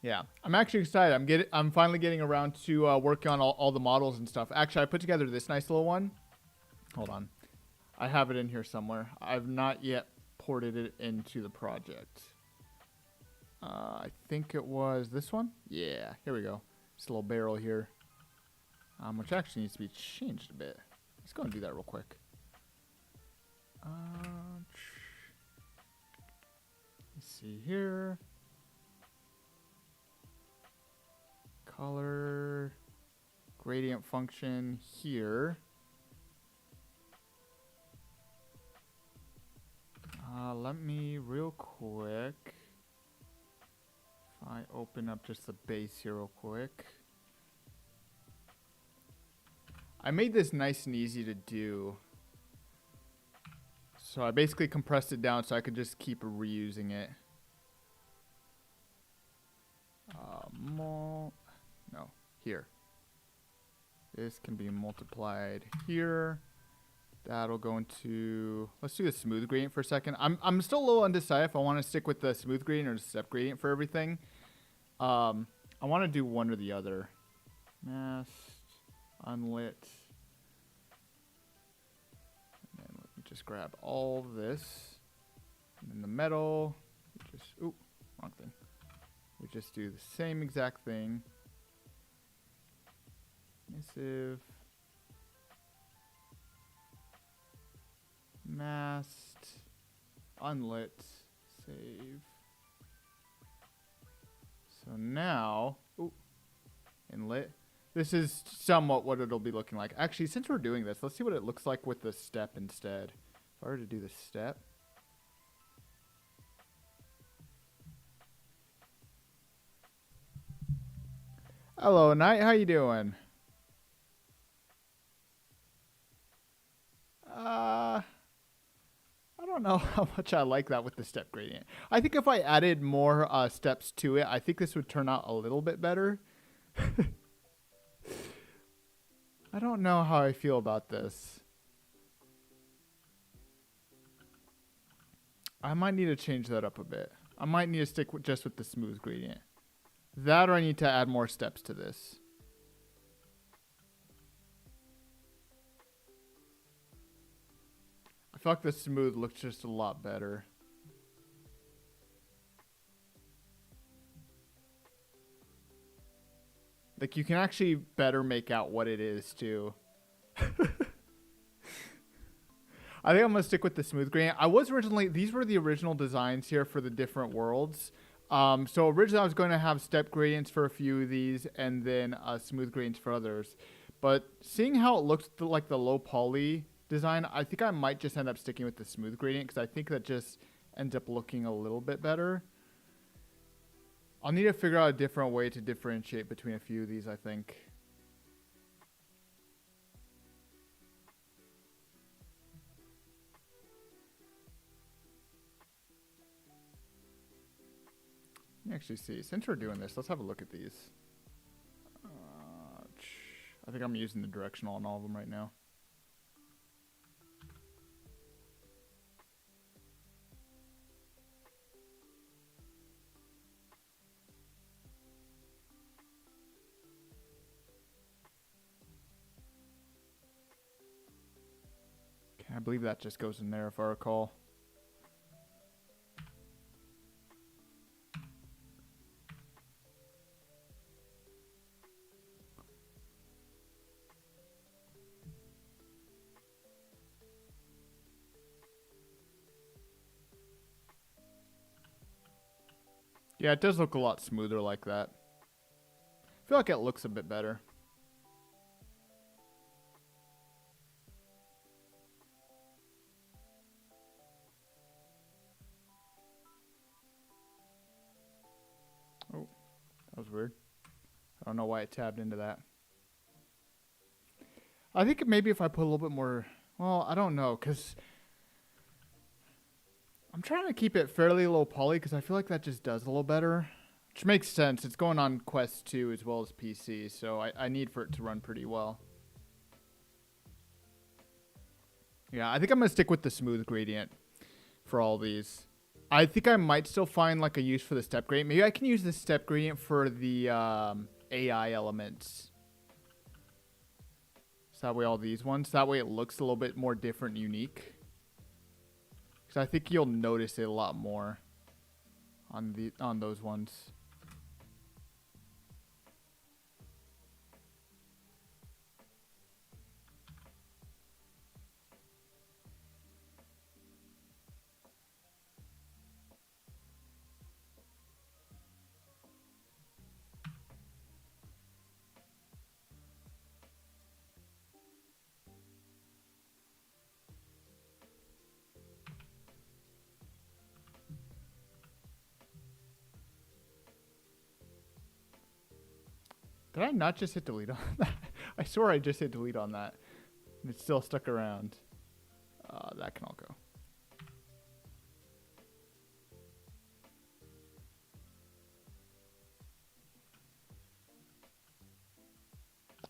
Yeah, I'm actually excited. I'm finally getting around to working on all the models and stuff. Actually, I put together this nice little one. Hold on. I have it in here somewhere. I've not yet ported it into the project. I think it was this one. Yeah, here we go. Just a little barrel here, which actually needs to be changed a bit. Let's go and do that real quick. Let's see here. Color, gradient function here. Let me real quick. I open up just the base here real quick. I made this nice and easy to do. So I basically compressed it down so I could just keep reusing it. No, here. This can be multiplied here. That'll go into, let's do the smooth gradient for a second. I'm still a little undecided if I want to stick with the smooth gradient or the step gradient for everything. I want to do one or the other. Masked, unlit. And then let me just grab all of this. And then the metal, we just, ooh, wrong thing. We just do the same exact thing. Emissive. Masked, unlit, save. So now, ooh, inlit. This is somewhat what it'll be looking like. Actually, since we're doing this, let's see what it looks like with the step instead. If I were to do the step. Hello, Knight. How you doing? I don't know how much I like that with the step gradient. I think if I added more steps to it, I think this would turn out a little bit better. I don't know how I feel about this. I might need to change that up a bit. I might need to stick just with the smooth gradient. That or I need to add more steps to this. I feel like the smooth looks just a lot better. Like you can actually better make out what it is too. I think I'm gonna stick with the smooth gradient. I was originally, these were the original designs here for the different worlds. So originally I was going to have step gradients for a few of these and then smooth gradients for others. But seeing how it looks like the low poly design, I think I might just end up sticking with the smooth gradient because I think that just ends up looking a little bit better. I'll need to figure out a different way to differentiate between a few of these, I think. Let me actually see. Since we're doing this, let's have a look at these. I think I'm using the directional on all of them right now. Okay, I believe that just goes in there if I recall. Yeah, it does look a lot smoother like that. I feel like it looks a bit better. Oh, that was weird. I don't know why it tabbed into that. I think maybe if I put a little bit more... Well, I don't know, because... I'm trying to keep it fairly low poly because I feel like that just does a little better. Which makes sense. It's going on Quest 2 as well as PC, so I need for it to run pretty well. Yeah, I think I'm going to stick with the smooth gradient for all these. I think I might still find like a use for the step gradient. Maybe I can use the step gradient for the AI elements. So that way all these ones, that way it looks a little bit more different and unique. Because I think you'll notice it a lot more on those ones. Did I not just hit delete on that? I swear I just hit delete on that. And it's still stuck around. That can all go.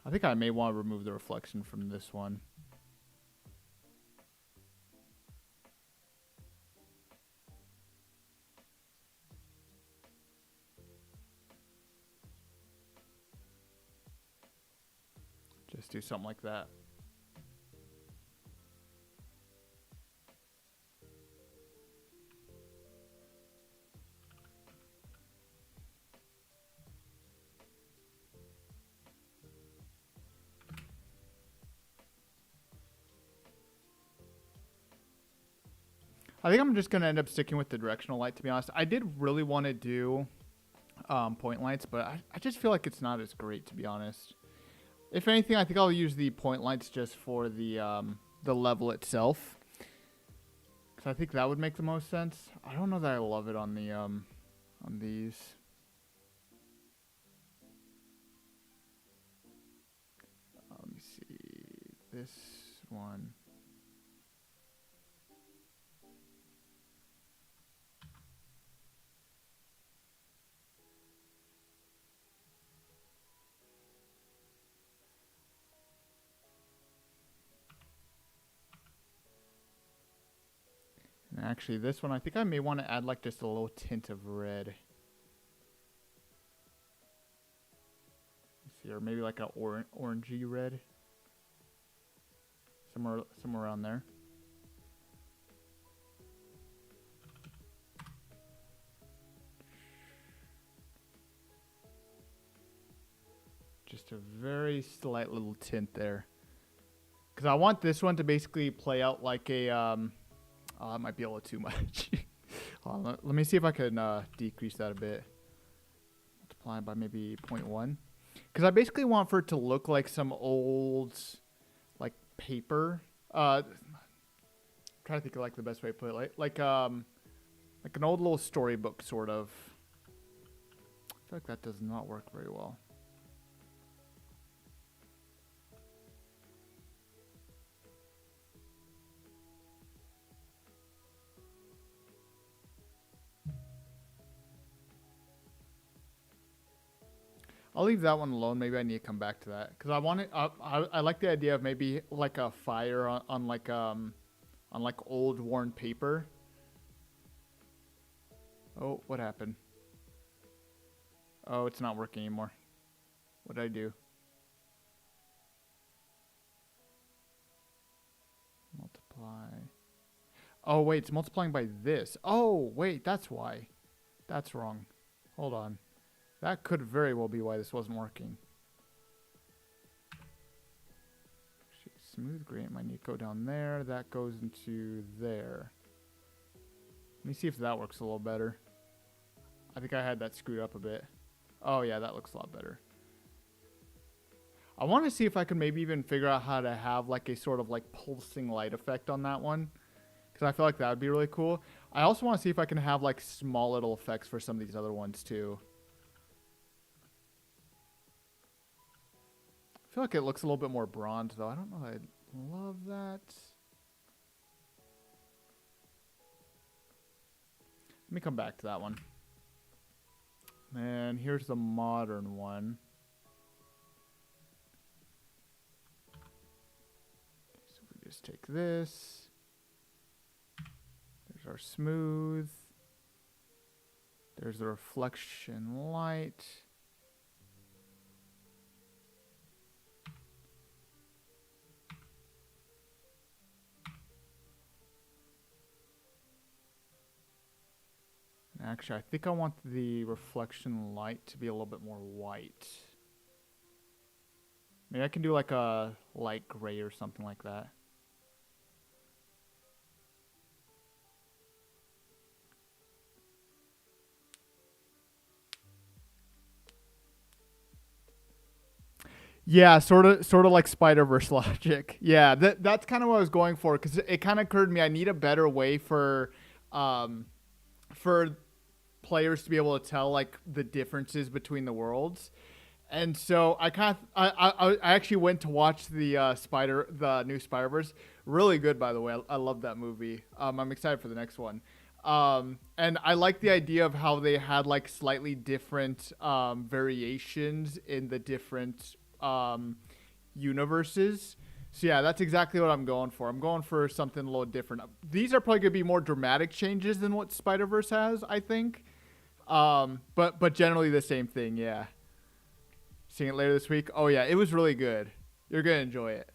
I think I may want to remove the reflection from this one. Just do something like that. I think I'm just going to end up sticking with the directional light, to be honest. I did really want to do point lights, but I just feel like it's not as great, to be honest. If anything, I think I'll use the point lights just for the level itself. Because I think that would make the most sense. I don't know that I love it on the on these. Let me see. This one. And actually, this one, I think I may want to add like just a little tint of red. see, or maybe like a orangey red, somewhere around there. Just a very slight little tint there. Because I want this one to basically play out like a, oh, that might be a little too much. Let me see if I can decrease that a bit. Multiply by maybe 0.1. Because I basically want for it to look like some old, like, paper. I'm trying to think of like the best way to put it. Like an old little storybook, sort of. I feel like that does not work very well. I'll leave that one alone. Maybe I need to come back to that because I want it. I like the idea of maybe like a fire on like old worn paper. Oh, what happened? Oh, it's not working anymore. What did I do? Multiply. Oh wait, it's multiplying by this. Oh wait, that's why. That's wrong. Hold on. That could very well be why this wasn't working. Smooth gradient might need to go down there. That goes into there. Let me see if that works a little better. I think I had that screwed up a bit. Oh yeah, that looks a lot better. I want to see if I can maybe even figure out how to have like a sort of like pulsing light effect on that one. Because I feel like that would be really cool. I also want to see if I can have like small little effects for some of these other ones too. I feel like it looks a little bit more bronze though. I don't know if I love that. Let me come back to that one. And here's the modern one. So we just take this. There's our smooth. There's the reflection light. Actually, I think I want the reflection light to be a little bit more white. Maybe I can do like a light gray or something like that. Yeah, sort of like Spider-Verse logic. Yeah, that's kind of what I was going for because it kind of occurred to me I need a better way for players to be able to tell like the differences between the worlds. And so I actually went to watch the new Spider-Verse. Really good, by the way. I love that movie. I'm excited for the next one. And I like the idea of how they had like slightly different variations in the different universes. So yeah, that's exactly what I'm going for. I'm going for something a little different. These are probably going to be more dramatic changes than what Spider-Verse has, I think. But generally the same thing, yeah. Seeing it later this week. Oh yeah, it was really good. You're going to enjoy it.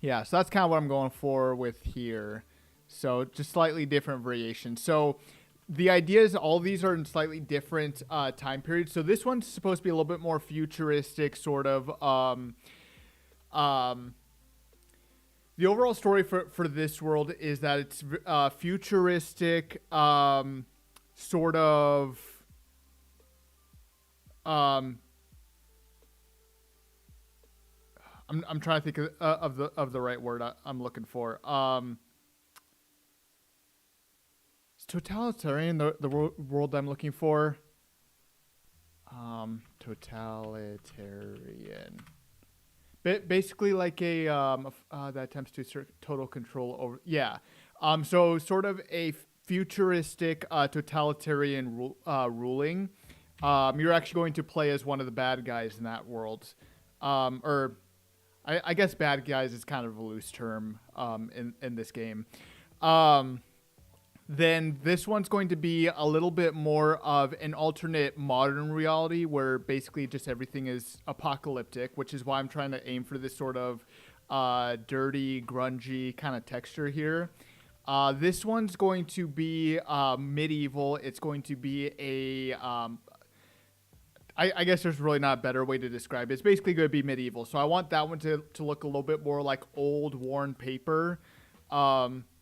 Yeah, so that's kind of what I'm going for with here. So just slightly different variations. So the idea is all these are in slightly different time periods. So this one's supposed to be a little bit more futuristic, sort of. The overall story for this world is that it's futuristic, sort of. I'm trying to think of the right word I'm looking for. Is totalitarian the world I'm looking for? Totalitarian. Basically like a that attempts to assert total control over. Yeah. So sort of a futuristic totalitarian ruling. You're actually going to play as one of the bad guys in that world. Or I guess bad guys is kind of a loose term in this game. Um, then this one's going to be a little bit more of an alternate modern reality where basically just everything is apocalyptic, which is why I'm trying to aim for this sort of dirty, grungy kind of texture here. This one's going to be medieval. It's going to be a I guess there's really not a better way to describe it. It's basically going to be medieval. So I want that one to look a little bit more like old worn paper.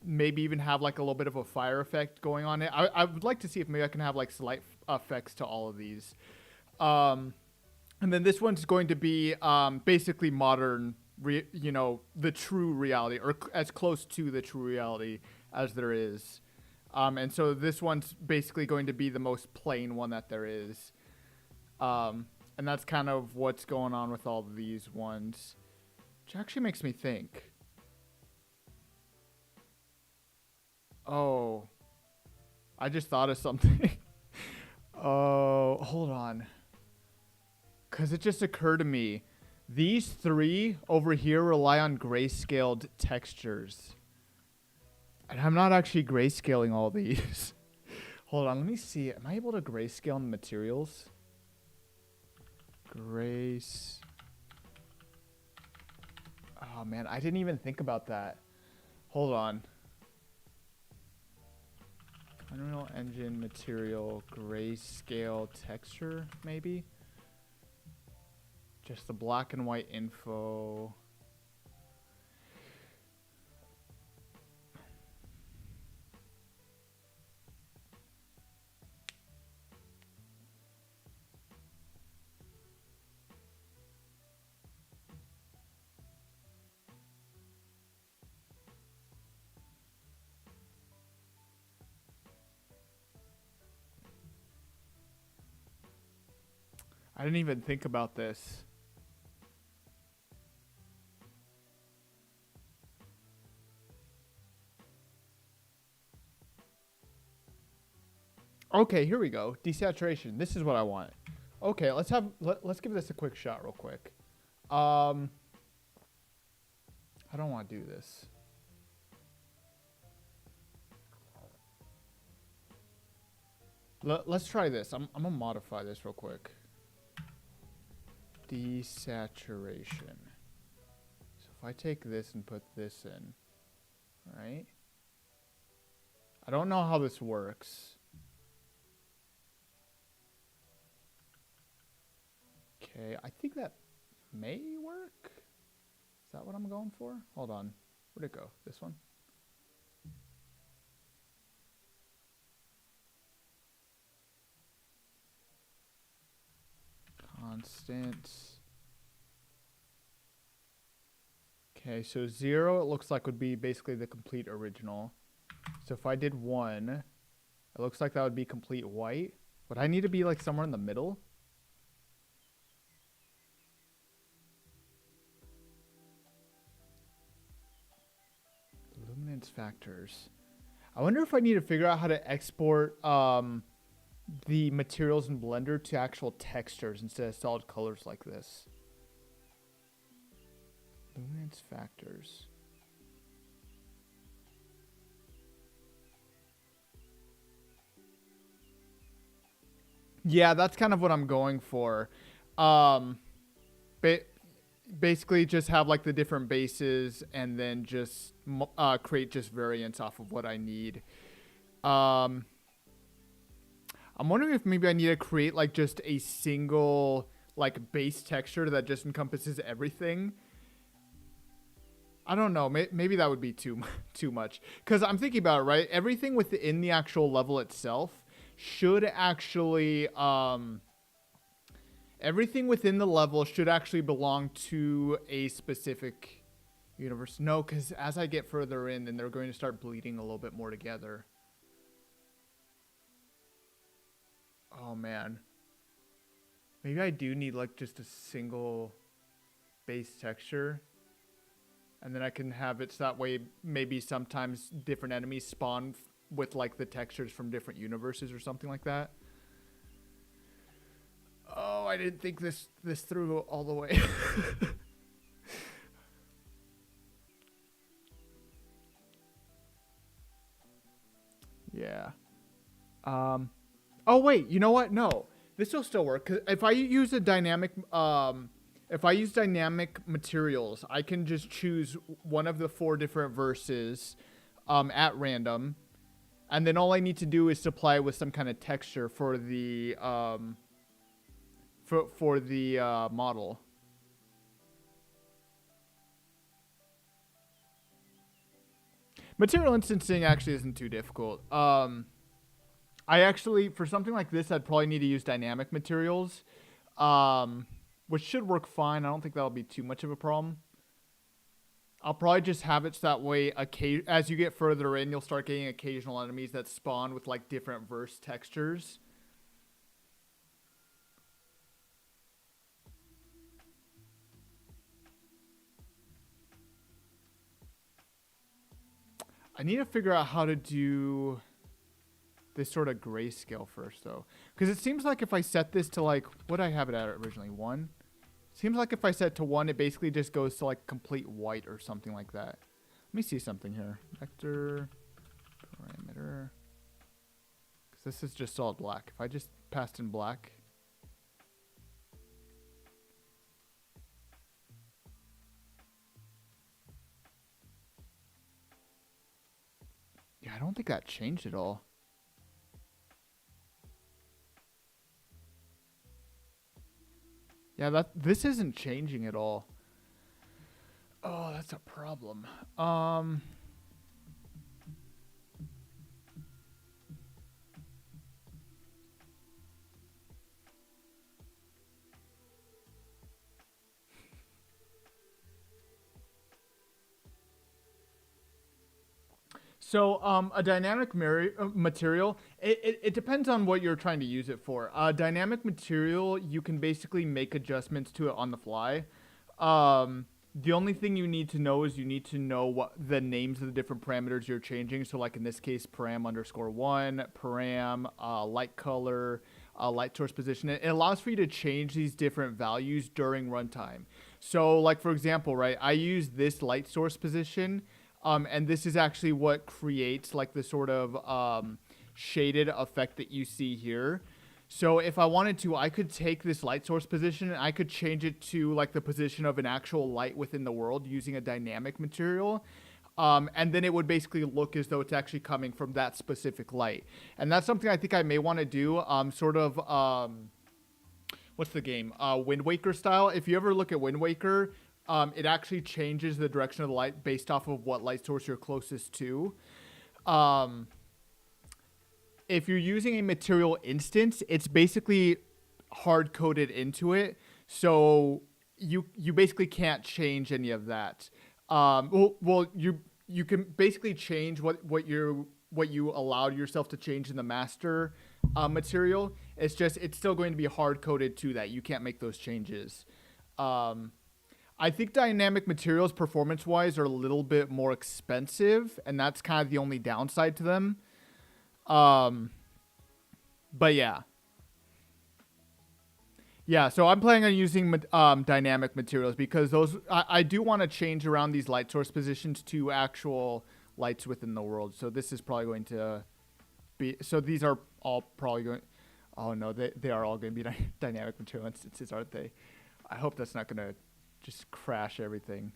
Maybe even have like a little bit of a fire effect going on it. I would like to see if maybe I can have like slight effects to all of these. And then this one's going to be basically modern, the true reality, or as close to the true reality as there is. And so this one's basically going to be the most plain one that there is. And that's kind of what's going on with all of these ones, which actually makes me think. Oh, I just thought of something. Oh, hold on. Because it just occurred to me. These three over here rely on grayscaled textures. And I'm not actually grayscaling all these. Hold on, let me see. Am I able to grayscale the materials? Grace. Oh, man, I didn't even think about that. Hold on. Unreal Engine material grayscale texture, maybe? Just the black and white info. I didn't even think about this. Okay, here we go. Desaturation. This is what I want. Okay, let's give this a quick shot real quick. I don't want to do this. Let's try this. I'm going to modify this real quick. Desaturation. So if I take this and put this in, right? I don't know how this works. Okay, I think that may work. Is that what I'm going for? Hold on. Where'd it go? This one? Constant. Okay, so 0 it looks like would be basically the complete original. So if I did 1, it looks like that would be complete white. Would I need to be like somewhere in the middle? Luminance factors. I wonder if I need to figure out how to export the materials in Blender to actual textures instead of solid colors like this. Luminance factors. Yeah, that's kind of what I'm going for. Basically just have like the different bases and then just create just variants off of what I need. I'm wondering if maybe I need to create like just a single like base texture that just encompasses everything. I don't know. Maybe that would be too much. Because I'm thinking about it, right? Everything within the actual level itself should actually... everything within the level should actually belong to a specific universe. No, because as I get further in, then they're going to start bleeding a little bit more together. Oh, man. Maybe I do need, like, just a single base texture. And then I can have it so that way maybe sometimes different enemies spawn with, like, the textures from different universes or something like that. Oh, I didn't think this through all the way. Yeah. Oh wait, you know what? No, this will still work. 'Cause if I use a dynamic, if I use dynamic materials, I can just choose one of the 4 different verses, at random, and then all I need to do is supply with some kind of texture for the model. Material instancing actually isn't too difficult. I actually, for something like this, I'd probably need to use dynamic materials, which should work fine. I don't think that'll be too much of a problem. I'll probably just have it so that way, as you get further in, you'll start getting occasional enemies that spawn with like different verse textures. I need to figure out how to do this sort of grayscale first, though. Because it seems like if I set this to, like, what did I have it at originally? 1? Seems like if I set it to 1, it basically just goes to, like, complete white or something like that. Let me see something here. Vector, parameter. Because this is just solid black. If I just passed in black. Yeah, I don't think that changed at all. Yeah, this isn't changing at all. Oh, that's a problem. So, a dynamic material, it depends on what you're trying to use it for. A dynamic material, you can basically make adjustments to it on the fly. The only thing you need to know is you need to know what the names of the different parameters you're changing. So, like in this case, param_1, param, light color, light source position. It allows for you to change these different values during runtime. So, like for example, right, I use this light source position. And this is actually what creates like the sort of shaded effect that you see here. So if I wanted to, I could take this light source position and I could change it to like the position of an actual light within the world using a dynamic material. And then it would basically look as though it's actually coming from that specific light. And that's something I think I may want to do, what's the game? Wind Waker style. If you ever look at Wind Waker, it actually changes the direction of the light based off of what light source you're closest to. If you're using a material instance, it's basically hard-coded into it, so you basically can't change any of that. You can basically change what you allowed yourself to change in the master material. It's still going to be hard-coded to that. You can't make those changes. I think dynamic materials, performance-wise, are a little bit more expensive, and that's kind of the only downside to them. But yeah. Yeah, so I'm planning on using dynamic materials because I do want to change around these light source positions to actual lights within the world. So this is probably going to be... So these are all probably going... Oh, no, they are all going to be dynamic material instances, aren't they? I hope that's not going to just crash everything.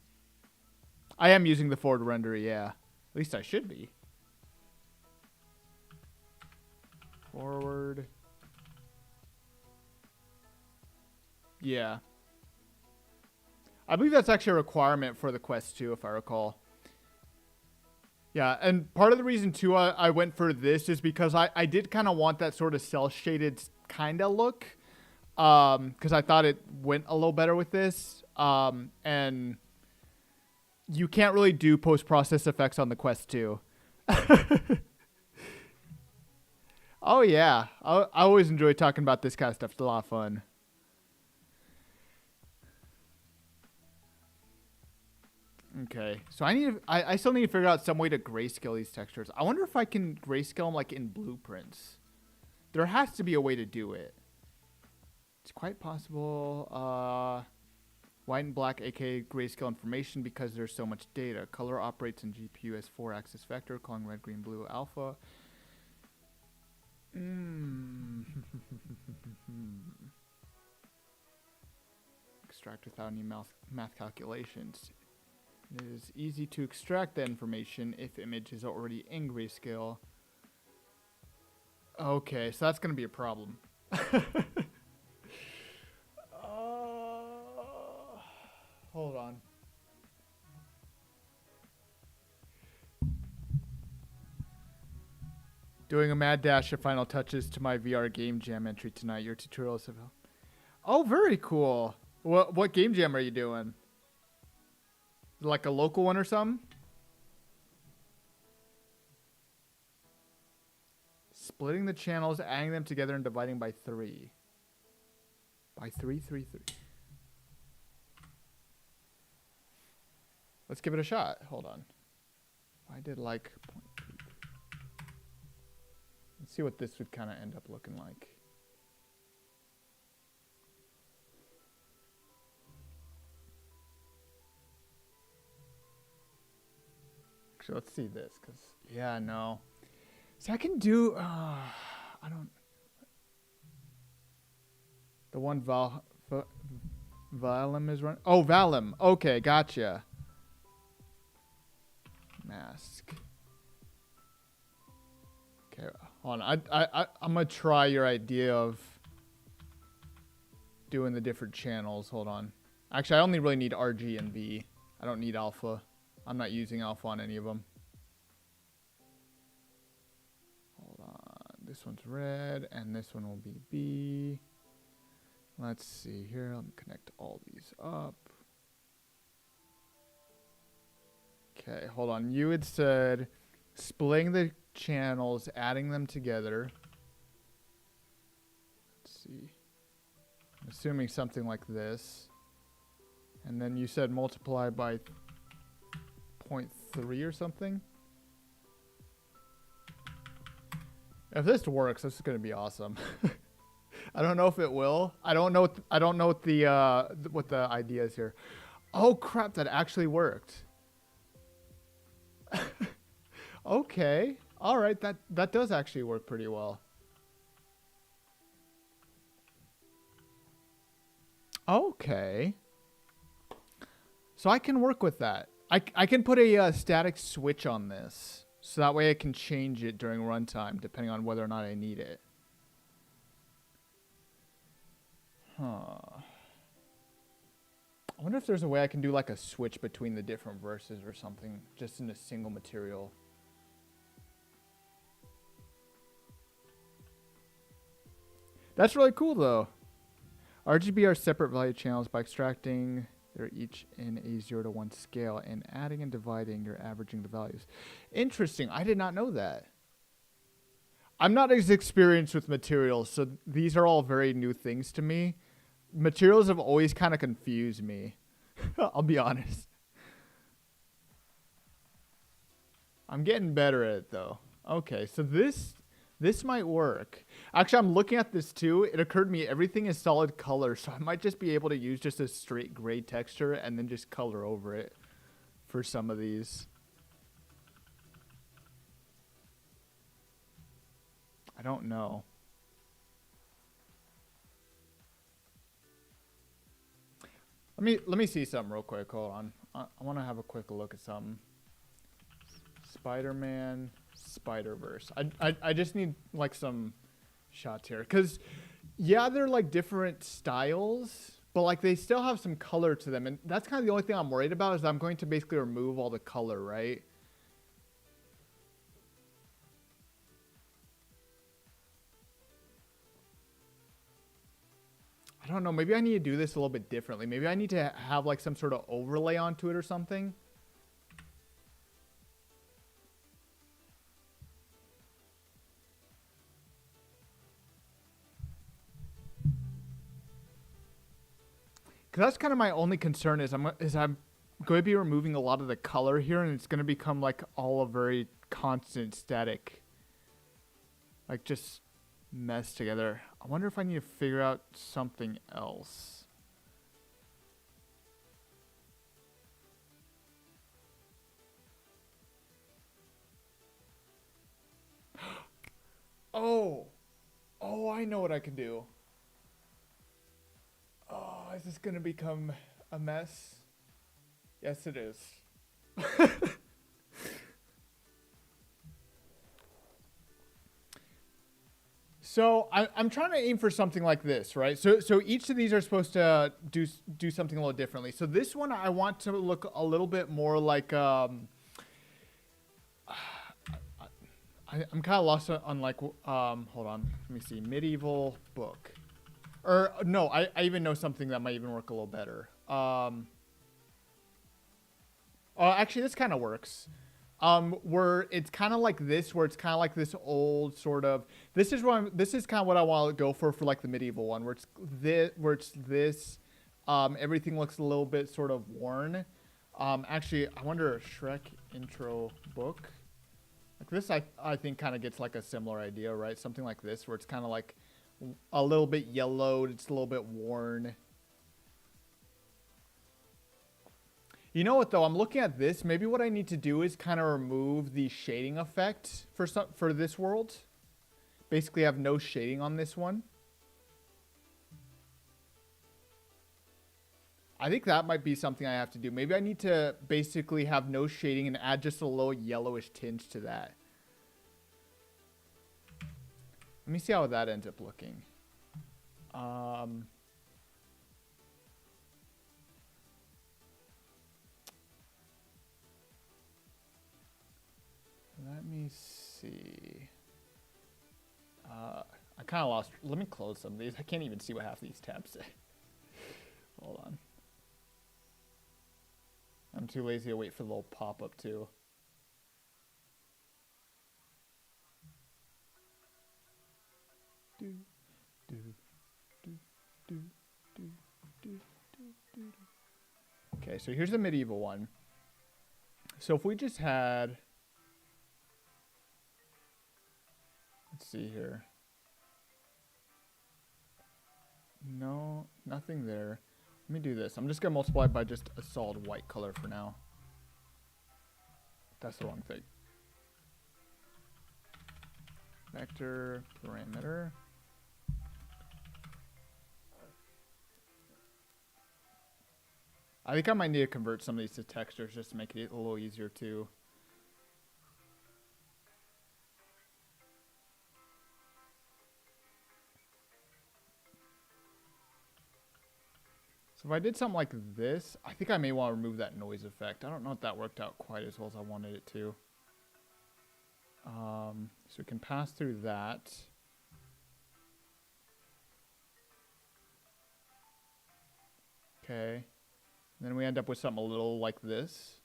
I am using the forward renderer, yeah. At least I should be. Forward. Yeah. I believe that's actually a requirement for the Quest 2, if I recall. Yeah, and part of the reason, too, I went for this is because I did kind of want that sort of cel-shaded kind of look. Because I thought it went a little better with this. And you can't really do post-process effects on the Quest 2. Oh, yeah. I always enjoy talking about this kind of stuff. It's a lot of fun. Okay. So I still need to figure out some way to grayscale these textures. I wonder if I can grayscale them like in blueprints. There has to be a way to do it. It's quite possible. White and black, aka grayscale information, because there's so much data. Color operates in GPU as 4-axis vector, calling red, green, blue, alpha. Extract without any math calculations. It is easy to extract the information if image is already in grayscale. Okay, so that's going to be a problem. Hold on. Doing a mad dash of final touches to my VR game jam entry tonight. Your tutorials have helped. Oh, very cool. What game jam are you doing? Like a local one or something? Splitting the channels, adding them together, and dividing by 3. By 3, 3, 3. Let's give it a shot. Hold on. I did like 0.3. Let's see what this would kind of end up looking like. Actually, let's see this, because, yeah, no. See, I can do, I don't. The one Valum is running. Oh, Valum. Okay, gotcha. Mask. Okay, hold on. I'm gonna try your idea of doing the different channels. Hold on. Actually, I only really need RG and V. I don't need alpha. I'm not using alpha on any of them. Hold on. This one's red, and this one will be B. Let's see here. Let me connect all these up. Okay, hold on. You had said splitting the channels, adding them together. Let's see. I'm assuming something like this. And then you said multiply by 0.3 or something. If this works, this is going to be awesome. I don't know if it will. I don't know what the idea is here. Oh crap, that actually worked. Okay. All right, that does actually work pretty well. Okay. So I can work with that. I can put a static switch on this, so that way I can change it during runtime depending on whether or not I need it. Huh. I wonder if there's a way I can do like a switch between the different verses or something, just in a single material. That's really cool though. RGB are separate value channels. By extracting, they're each in a 0 to 1 scale, and adding and dividing, you're averaging the values. Interesting. I did not know that. I'm not as experienced with materials, so these are all very new things to me. Materials have always kind of confused me. I'll be honest. I'm getting better at it though. Okay, so this might work. Actually, I'm looking at this too. It occurred to me everything is solid color, so I might just be able to use just a straight gray texture and then just color over it for some of these. I don't know. Let me see something real quick. Hold on. I want to have a quick look at something. Spider-Man, Spider-Verse. I just need like some shots here, because yeah, they're like different styles, but like they still have some color to them, and that's kind of the only thing I'm worried about, is I'm going to basically remove all the color, right? I don't know. Maybe I need to do this a little bit differently. Maybe I need to have like some sort of overlay onto it or something. Because that's kind of my only concern is I'm going to be removing a lot of the color here, and it's going to become like all a very constant static, like just mess together. I wonder if I need to figure out something else. Oh, oh, I know what I can do. Oh, is this gonna become a mess? Yes, it is. So I'm trying to aim for something like this, right? So each of these are supposed to do something a little differently. So this one I want to look a little bit more like I'm kind of lost on like hold on, let me see, medieval book, or no, I even know something that might even work a little better. Oh, actually, this kind of works. Where it's kind of like this, where it's kind of like this old sort of. This is kind of what I want to go for like the medieval one, where it's this. Everything looks a little bit sort of worn. Actually, I wonder Shrek intro book. Like this, I think kind of gets like a similar idea, right? Something like this, where it's kind of like a little bit yellowed. It's a little bit worn. You know what though? I'm looking at this. Maybe what I need to do is kind of remove the shading effect for this world. Basically, have no shading on this one. I think that might be something I have to do. Maybe I need to basically have no shading and add just a little yellowish tinge to that. Let me see how that ends up looking. Let me see. I kind of lost. Let me close some of these. I can't even see what half these tabs say. Hold on. I'm too lazy to wait for the little pop-up too. Okay, so here's the medieval one. So if we just had, let's see here. No, nothing there. Let me do this. I'm just going to multiply by just a solid white color for now. That's the wrong thing. Vector parameter. I think I might need to convert some of these to textures just to make it a little easier too. So if I did something like this, I think I may want to remove that noise effect. I don't know if that worked out quite as well as I wanted it to. So we can pass through that. Okay. And then we end up with something a little like this.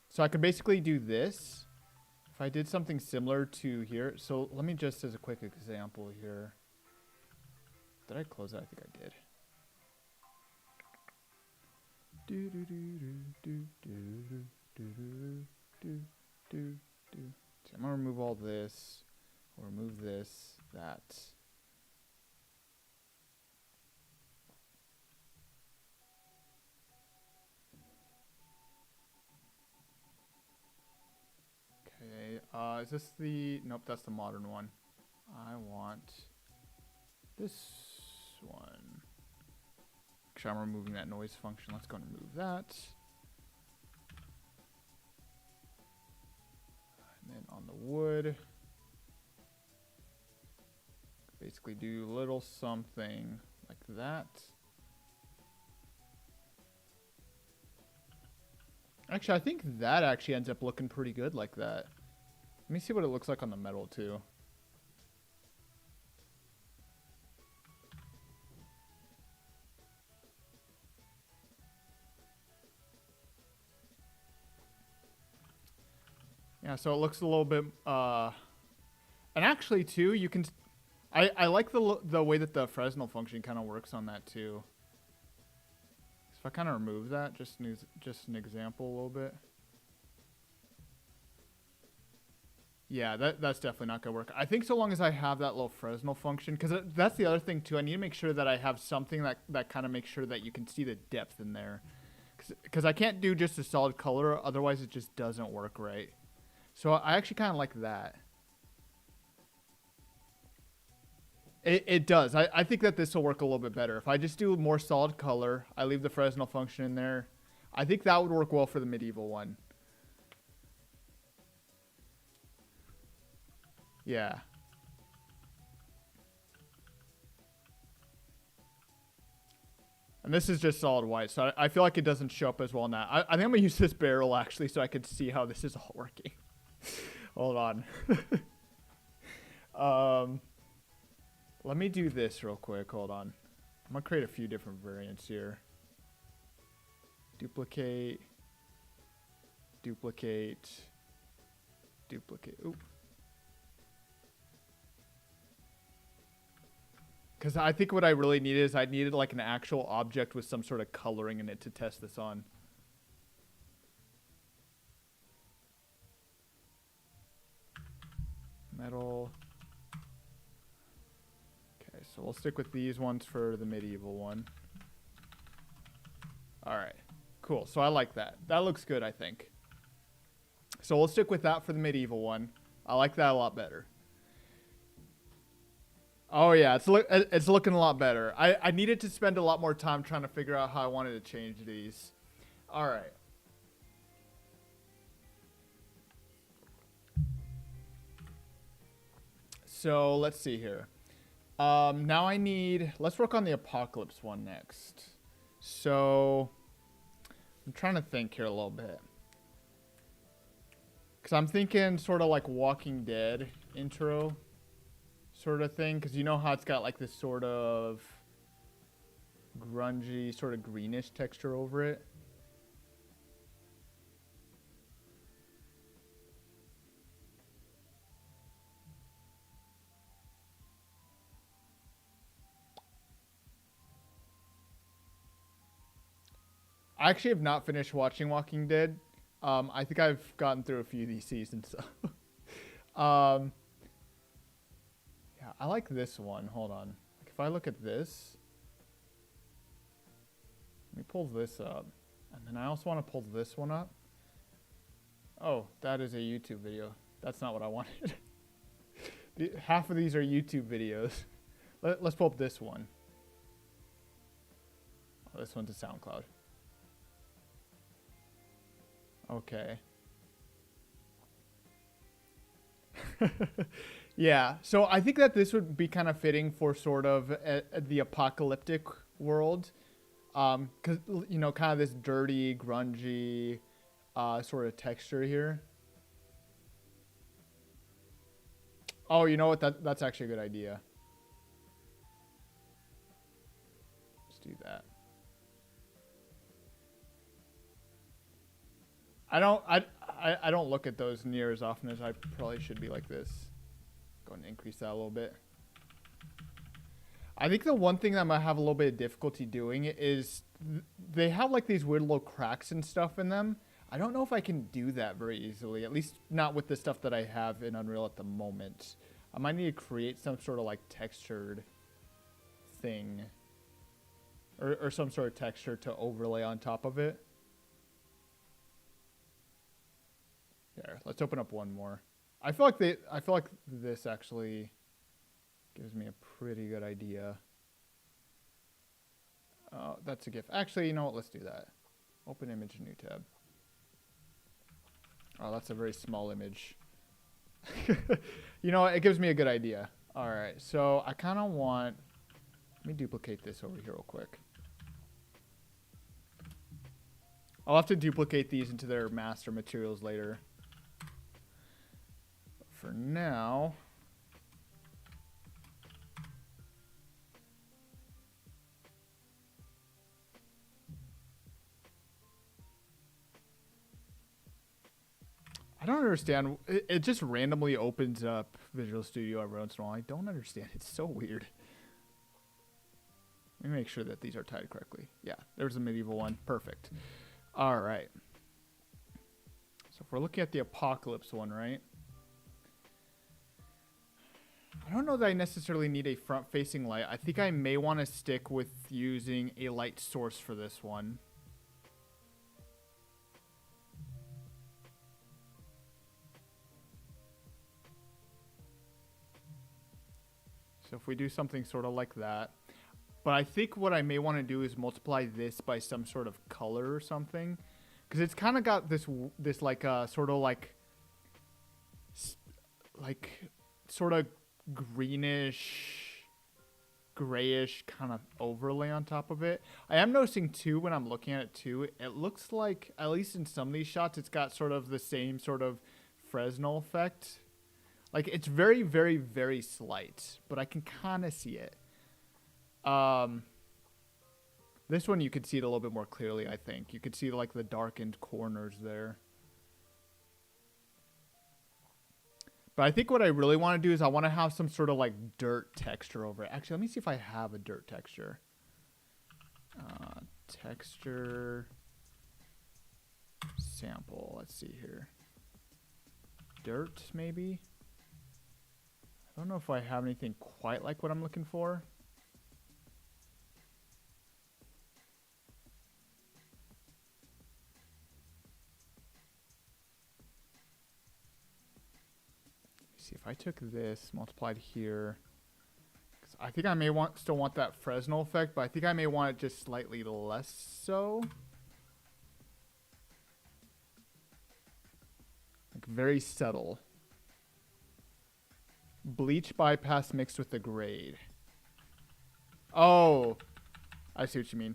So I could basically do this. If I did something similar to here. So let me just, as a quick example here. Did I close that? I think I did. So I'm gonna remove all this, or remove this, that. Okay, is this the, nope, that's the modern one. I want this one. Actually, I'm removing that noise function. Let's go and remove that. And then on the wood, basically do a little something like that. Actually, I think that actually ends up looking pretty good like that. Let me see what it looks like on the metal too. Yeah, so it looks a little bit, and actually too, you can, I like the way that the Fresnel function kind of works on that too. So if I kind of remove that, just an example a little bit. Yeah, that's definitely not gonna work. I think so long as I have that little Fresnel function, because that's the other thing too. I need to make sure that I have something that kind of makes sure that you can see the depth in there, because I can't do just a solid color, otherwise it just doesn't work right. So I actually kind of like that. It does. I think that this will work a little bit better. If I just do more solid color, I leave the Fresnel function in there. I think that would work well for the medieval one. Yeah. And this is just solid white, so I feel like it doesn't show up as well now. I think I'm going to use this barrel, actually, so I can see how this is all working. Hold on. Let me do this real quick. Hold on. I'm going to create a few different variants here. Duplicate. Duplicate. Duplicate. Oop. Because I think what I really needed is I needed like an actual object with some sort of coloring in it to test this on. Metal. Okay, so we'll stick with these ones for the medieval one. All right, cool. So I like that. That looks good, I think. So we'll stick with that for the medieval one. I like that a lot better. Oh yeah, it's looking a lot better. I needed to spend a lot more time trying to figure out how I wanted to change these. All right. So let's see here. Now let's work on the Apocalypse one next. So I'm trying to think here a little bit. Because I'm thinking sort of like Walking Dead intro sort of thing, because you know how it's got like this sort of grungy, sort of greenish texture over it. I actually have not finished watching Walking Dead. I think I've gotten through a few of these seasons. So. Yeah, I like this one. Hold on. Like if I look at this, let me pull this up. And then I also want to pull this one up. Oh, that is a YouTube video. That's not what I wanted. Half of these are YouTube videos. Let's pull up this one. Oh, this one's a SoundCloud. Okay. Yeah, so I think that this would be kind of fitting for sort of the apocalyptic world. Because, you know, kind of this dirty, grungy sort of texture here. Oh, you know what? That's actually a good idea. Let's do that. I don't look at those near as often as I probably should be like this. Go and increase that a little bit. I think the one thing that I might have a little bit of difficulty doing is they have like these weird little cracks and stuff in them. I don't know if I can do that very easily, at least not with the stuff that I have in Unreal at the moment. I might need to create some sort of like textured thing or some sort of texture to overlay on top of it. There, let's open up one more. I feel like this actually gives me a pretty good idea. Oh, that's a GIF. Actually, you know what? Let's do that. Open image, new tab. Oh, that's a very small image. You know what? It gives me a good idea. All right, so I kind of want... Let me duplicate this over here real quick. I'll have to duplicate these into their master materials later. For now, I don't understand. It just randomly opens up Visual Studio every once in a while. I don't understand. It's so weird. Let me make sure that these are tied correctly. Yeah, there's a medieval one. Perfect. All right. So if we're looking at the Apocalypse one, right? know that I necessarily need a front-facing light. I think I may want to stick with using a light source for this one. So if we do something sort of like that. But I think what I may want to do is multiply this by some sort of color or something. Because it's kind of got this like sort of like sort of greenish, grayish kind of overlay on top of it. I am noticing too when I'm looking at it too, it looks like, at least in some of these shots, it's got sort of the same sort of Fresnel effect. Like, it's very, very, very slight, but I can kind of see it. This one you could see it a little bit more clearly, I think. You could see, like, the darkened corners there. But I think what I really want to do is I want to have some sort of, like, dirt texture over it. Actually, let me see if I have a dirt texture. Texture. Sample. Let's see here. Dirt, maybe? I don't know if I have anything quite like what I'm looking for. See if I took this, multiplied here. 'Cause I think I may still want that Fresnel effect, but I think I may want it just slightly less so. Like very subtle. Bleach bypass mixed with the grade. Oh, I see what you mean.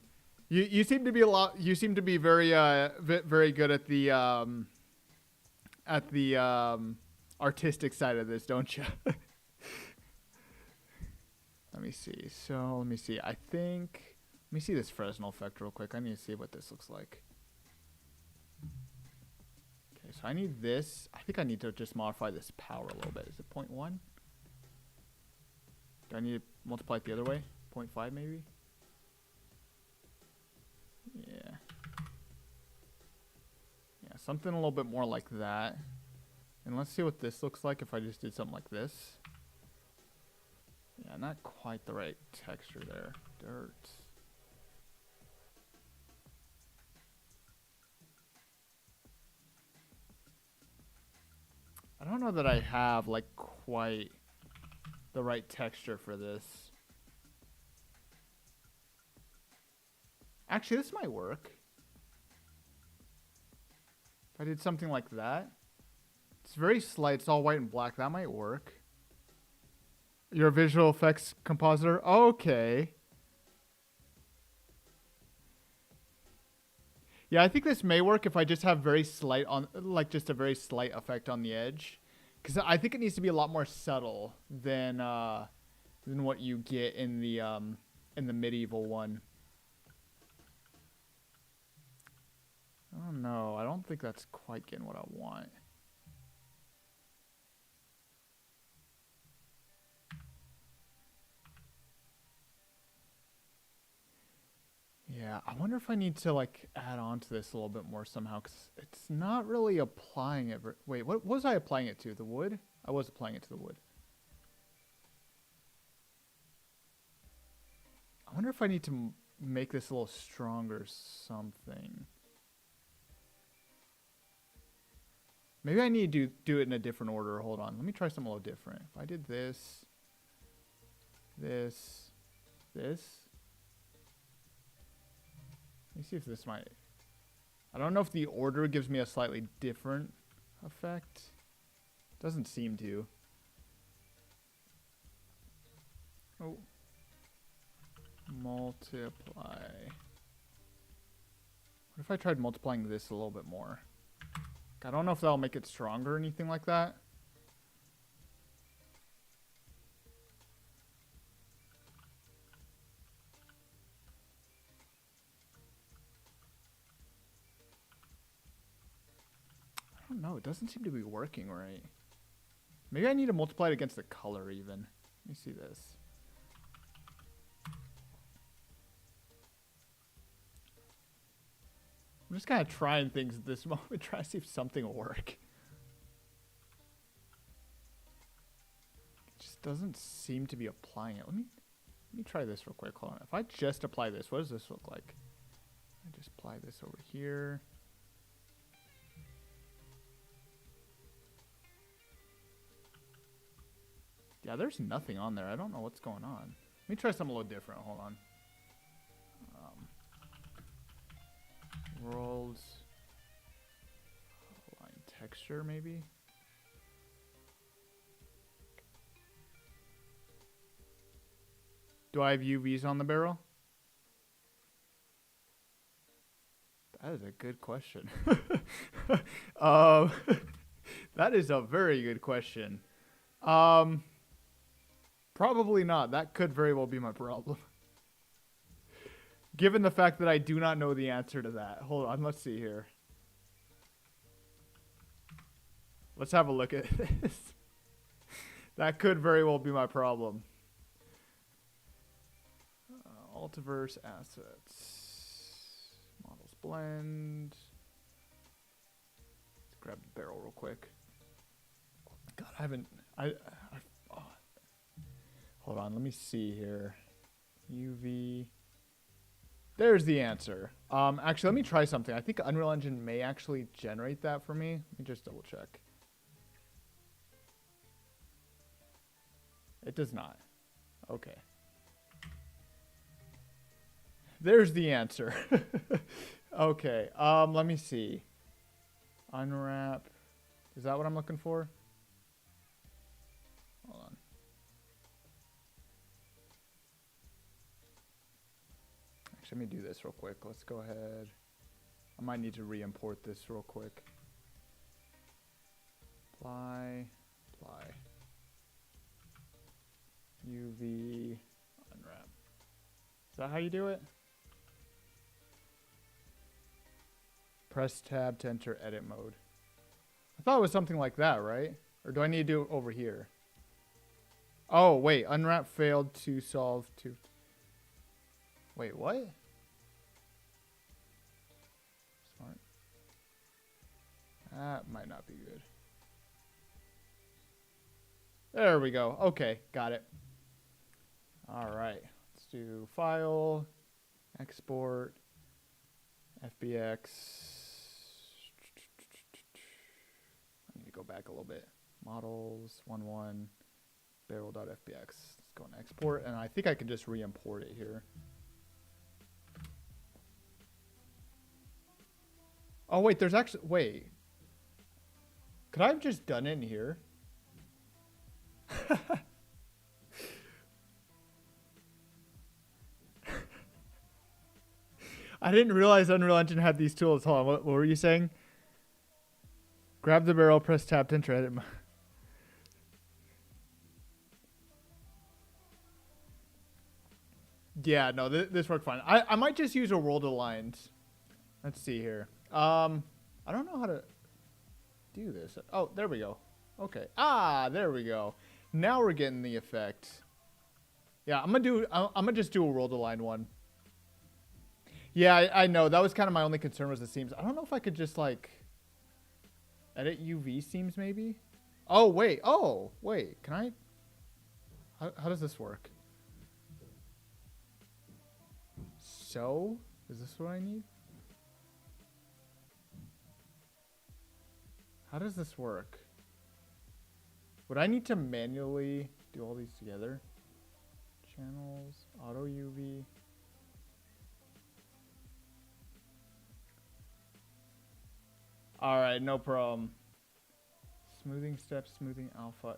You seem to be very very good at the artistic side of this, don't you? Let me see. So let me see. Let me see this Fresnel effect real quick. I need to see what this looks like. Okay, so I need this. I think I need to just modify this power a little bit. Is it 0.1? Do I need to multiply it the other way? 0.5 maybe? Yeah. Yeah, something a little bit more like that. And let's see what this looks like if I just did something like this. Yeah, not quite the right texture there. Dirt. I don't know that I have like quite the right texture for this. Actually, this might work. If I did something like that. It's very slight. It's all white and black. That might work. You're a visual effects compositor? Okay. Yeah, I think this may work if I just have very slight on, like just a very slight effect on the edge. Because I think it needs to be a lot more subtle than what you get in the medieval one. Oh no, I don't think that's quite getting what I want. Yeah, I wonder if I need to like add on to this a little bit more somehow, because it's not really applying it. Wait, what was I applying it to? The wood? I was applying it to the wood. I wonder if I need to make this a little stronger or something. Maybe I need to do it in a different order. Hold on. Let me try something a little different. If I did this, this. Let me see if this might... I don't know if the order gives me a slightly different effect. Doesn't seem to. Oh. Multiply. What if I tried multiplying this a little bit more? I don't know if that'll make it stronger or anything like that. I don't know. It doesn't seem to be working right. Maybe I need to multiply it against the color even. Let me see this. I'm just kind of trying things at this moment, trying to see if something will work. Just doesn't seem to be applying it. Let me try this real quick. Hold on. If I just apply this, what does this look like? I just apply this over here. Yeah, there's nothing on there. I don't know what's going on. Let me try something a little different. Hold on. Worlds. Line texture, maybe? Do I have UVs on the barrel? That is a good question. That is a very good question. Probably not. That could very well be my problem. Given the fact that I do not know the answer to that. Hold on, let's see here. Let's have a look at this. That could very well be my problem. Altiverse assets. Models blend. Let's grab the barrel real quick. God, I haven't... oh. Hold on, let me see here. UV... There's the answer. Actually, let me try something. I think Unreal Engine may actually generate that for me. Let me just double check. It does not. Okay. There's the answer. Okay. Let me see. Unwrap. Is that what I'm looking for? Hold on. Actually, let me do this real quick. Let's go ahead. I might need to re-import this real quick. Apply. UV. Unwrap. Is that how you do it? Press tab to enter edit mode. I thought it was something like that, right? Or do I need to do it over here? Oh, wait. Unwrap failed to solve to... Wait, what? Smart. That might not be good. There we go. Okay, got it. All right. Let's do file, export, FBX. I need to go back a little bit. Models, 1.1, barrel.fbx. Let's go and export, and I think I can just re-import it here. Oh, wait, there's actually... Wait. Could I have just done it in here? I didn't realize Unreal Engine had these tools. Hold on, what were you saying? Grab the barrel, press tab to enter edit. Yeah, no, this worked fine. I might just use a world aligned. Let's see here. I don't know how to do this. Oh, there we go. Okay. Ah, there we go. Now we're getting the effect. Yeah, I'm gonna just do a world aligned one. Yeah, I know. That was kind of my only concern was the seams. I don't know if I could just like edit UV seams maybe. Oh wait. Can I? How does this work? So, is this what I need? How does this work? Would I need to manually do all these together? Channels, auto UV. All right, no problem. Smoothing steps, smoothing alpha.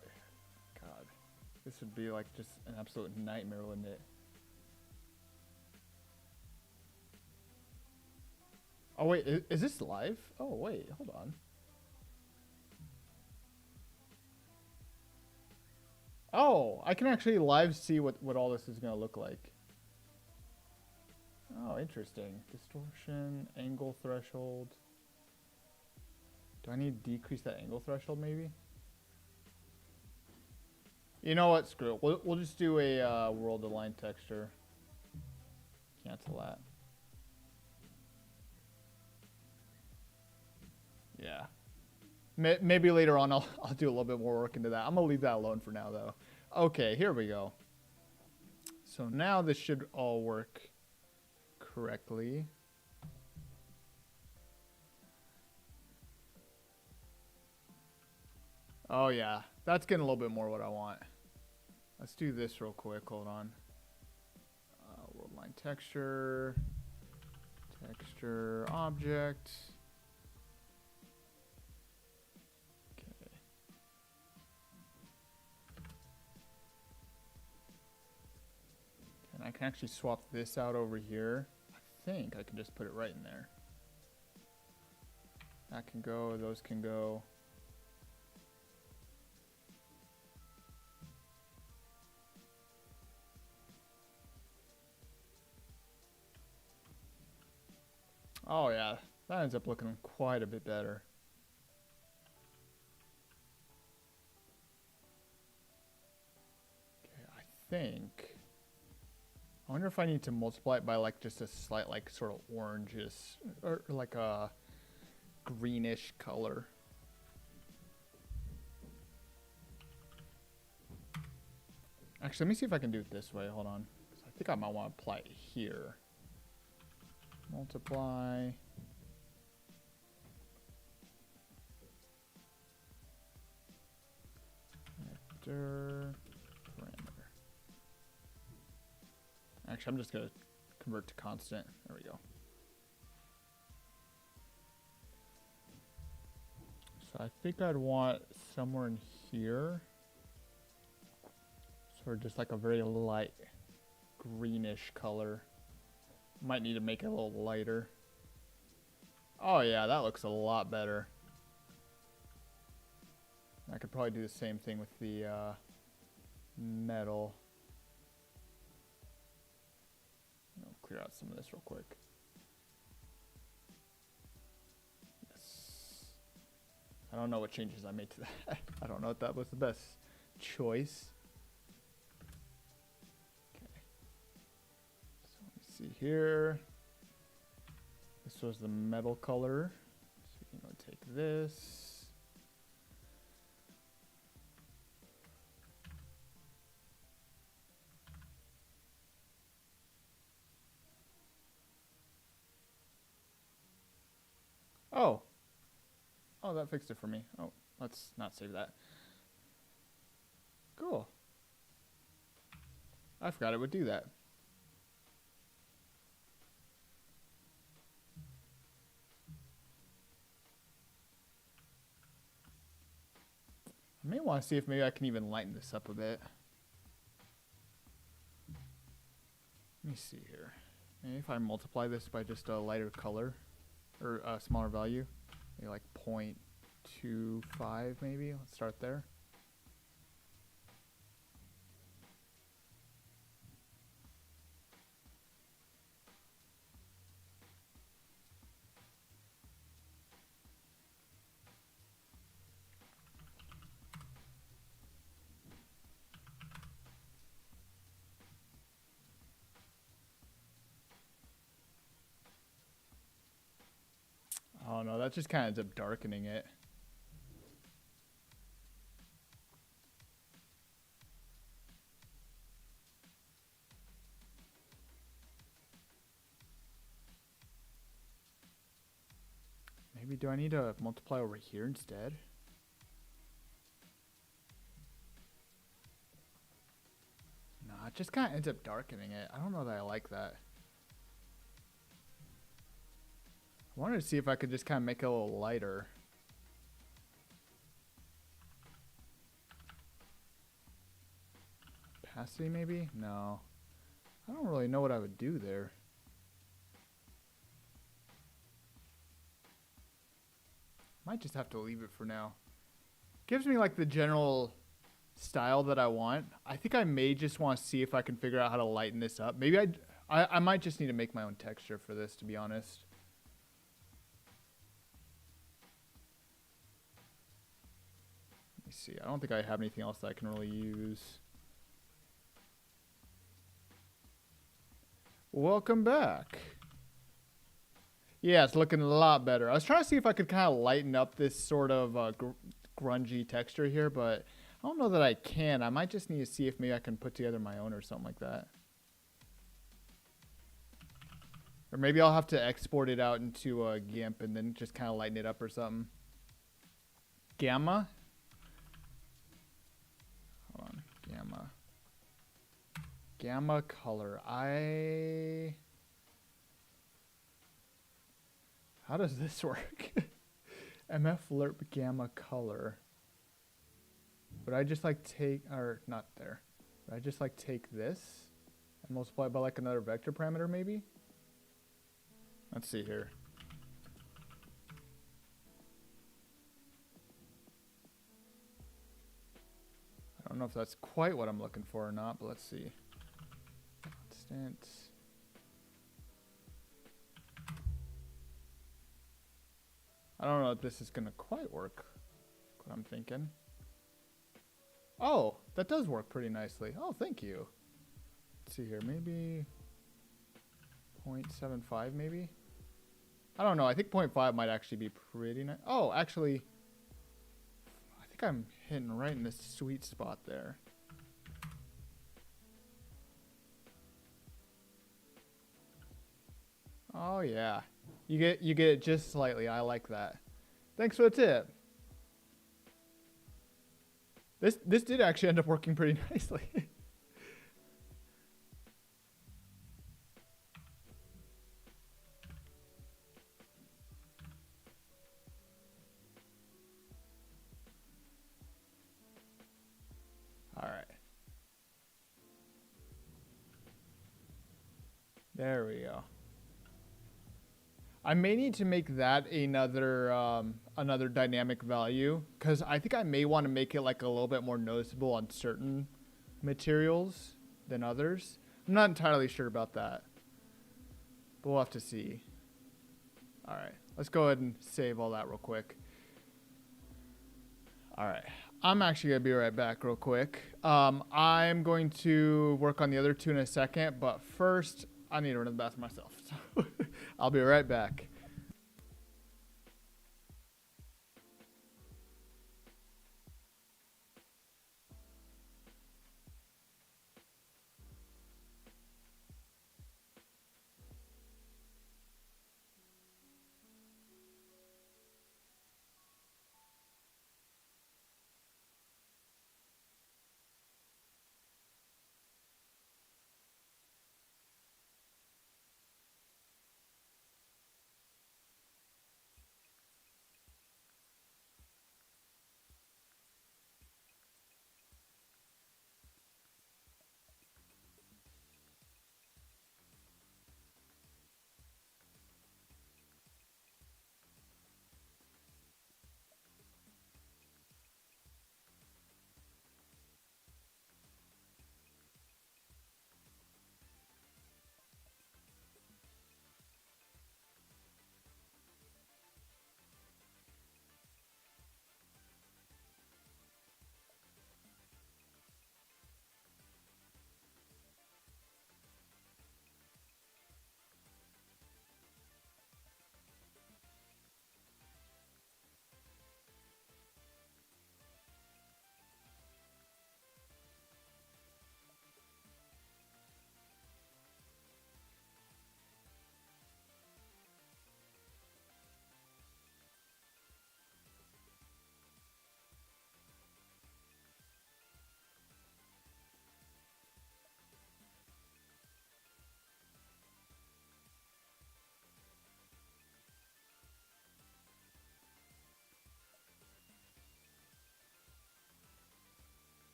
God, this would be like just an absolute nightmare, wouldn't it? Oh wait, is this live? Oh wait, hold on. Oh, I can actually live see what all this is going to look like. Oh, interesting. Distortion, angle threshold. Do I need to decrease that angle threshold maybe? You know what? Screw it. We'll just do a world aligned texture. Cancel that. Yeah. Maybe later on I'll do a little bit more work into that. I'm going to leave that alone for now though. Okay, here we go. So now this should all work correctly. Oh yeah, that's getting a little bit more what I want. Let's do this real quick. Hold on. World line texture, texture object. Okay. And I can actually swap this out over here. I think I can just put it right in there. That can go, those can go. Oh yeah, that ends up looking quite a bit better. Okay, I think. I wonder if I need to multiply it by like just a slight like sort of oranges or like a greenish color. Actually, let me see if I can do it this way. Hold on. 'Cause I think I might want to apply it here. Multiply. Vector. Parameter. Actually, I'm just going to convert to constant. There we go. So I think I'd want somewhere in here. Sort of just like a very light greenish color. Might need to make it a little lighter. Oh yeah, that looks a lot better. I could probably do the same thing with the metal. I'll clear out some of this real quick. Yes. I don't know what changes I made to that. I don't know if that was the best choice. See here, this was the metal color, so we can go take this. Oh, that fixed it for me. Oh, let's not save that. Cool. I forgot it would do that. I may want to see if maybe I can even lighten this up a bit. Let me see here. Maybe if I multiply this by just a lighter color, or a smaller value, maybe like 0.25 maybe. Let's start there. Oh no, that just kind of ends up darkening it. Maybe do I need to multiply over here instead? No, it just kind of ends up darkening it. I don't know that I like that. I wanted to see if I could just kind of make it a little lighter. Opacity maybe? No. I don't really know what I would do there. Might just have to leave it for now. Gives me like the general style that I want. I think I may just want to see if I can figure out how to lighten this up. Maybe I might just need to make my own texture for this, to be honest. Let me see. I don't think I have anything else that I can really use. Welcome back. Yeah, it's looking a lot better. I was trying to see if I could kind of lighten up this sort of grungy texture here, but I don't know that I can. I might just need to see if maybe I can put together my own or something like that. Or maybe I'll have to export it out into a GIMP and then just kind of lighten it up or something. Gamma? Hold on. Gamma. Gamma color. How does this work? MF lerp gamma color. Would I just like take, or not there. Would I just like take this and multiply it by like another vector parameter maybe? Let's see here. I don't know if that's quite what I'm looking for or not, but let's see. Constant. I don't know if this is gonna quite work. What I'm thinking. Oh, that does work pretty nicely. Oh, thank you. Let's see here, maybe 0.75 maybe? I don't know, I think 0.5 might actually be pretty nice. Oh, actually, I think I'm hitting right in this sweet spot there. Oh yeah. You get it just slightly. I like that. Thanks for the tip. This did actually end up working pretty nicely. All right. There we go. I may need to make that another dynamic value because I think I may want to make it like a little bit more noticeable on certain materials than others. I'm not entirely sure about that, but we'll have to see. All right, let's go ahead and save all that real quick. All right, I'm actually gonna be right back real quick. I'm going to work on the other two in a second, but first I need to run to the bathroom myself. So I'll be right back.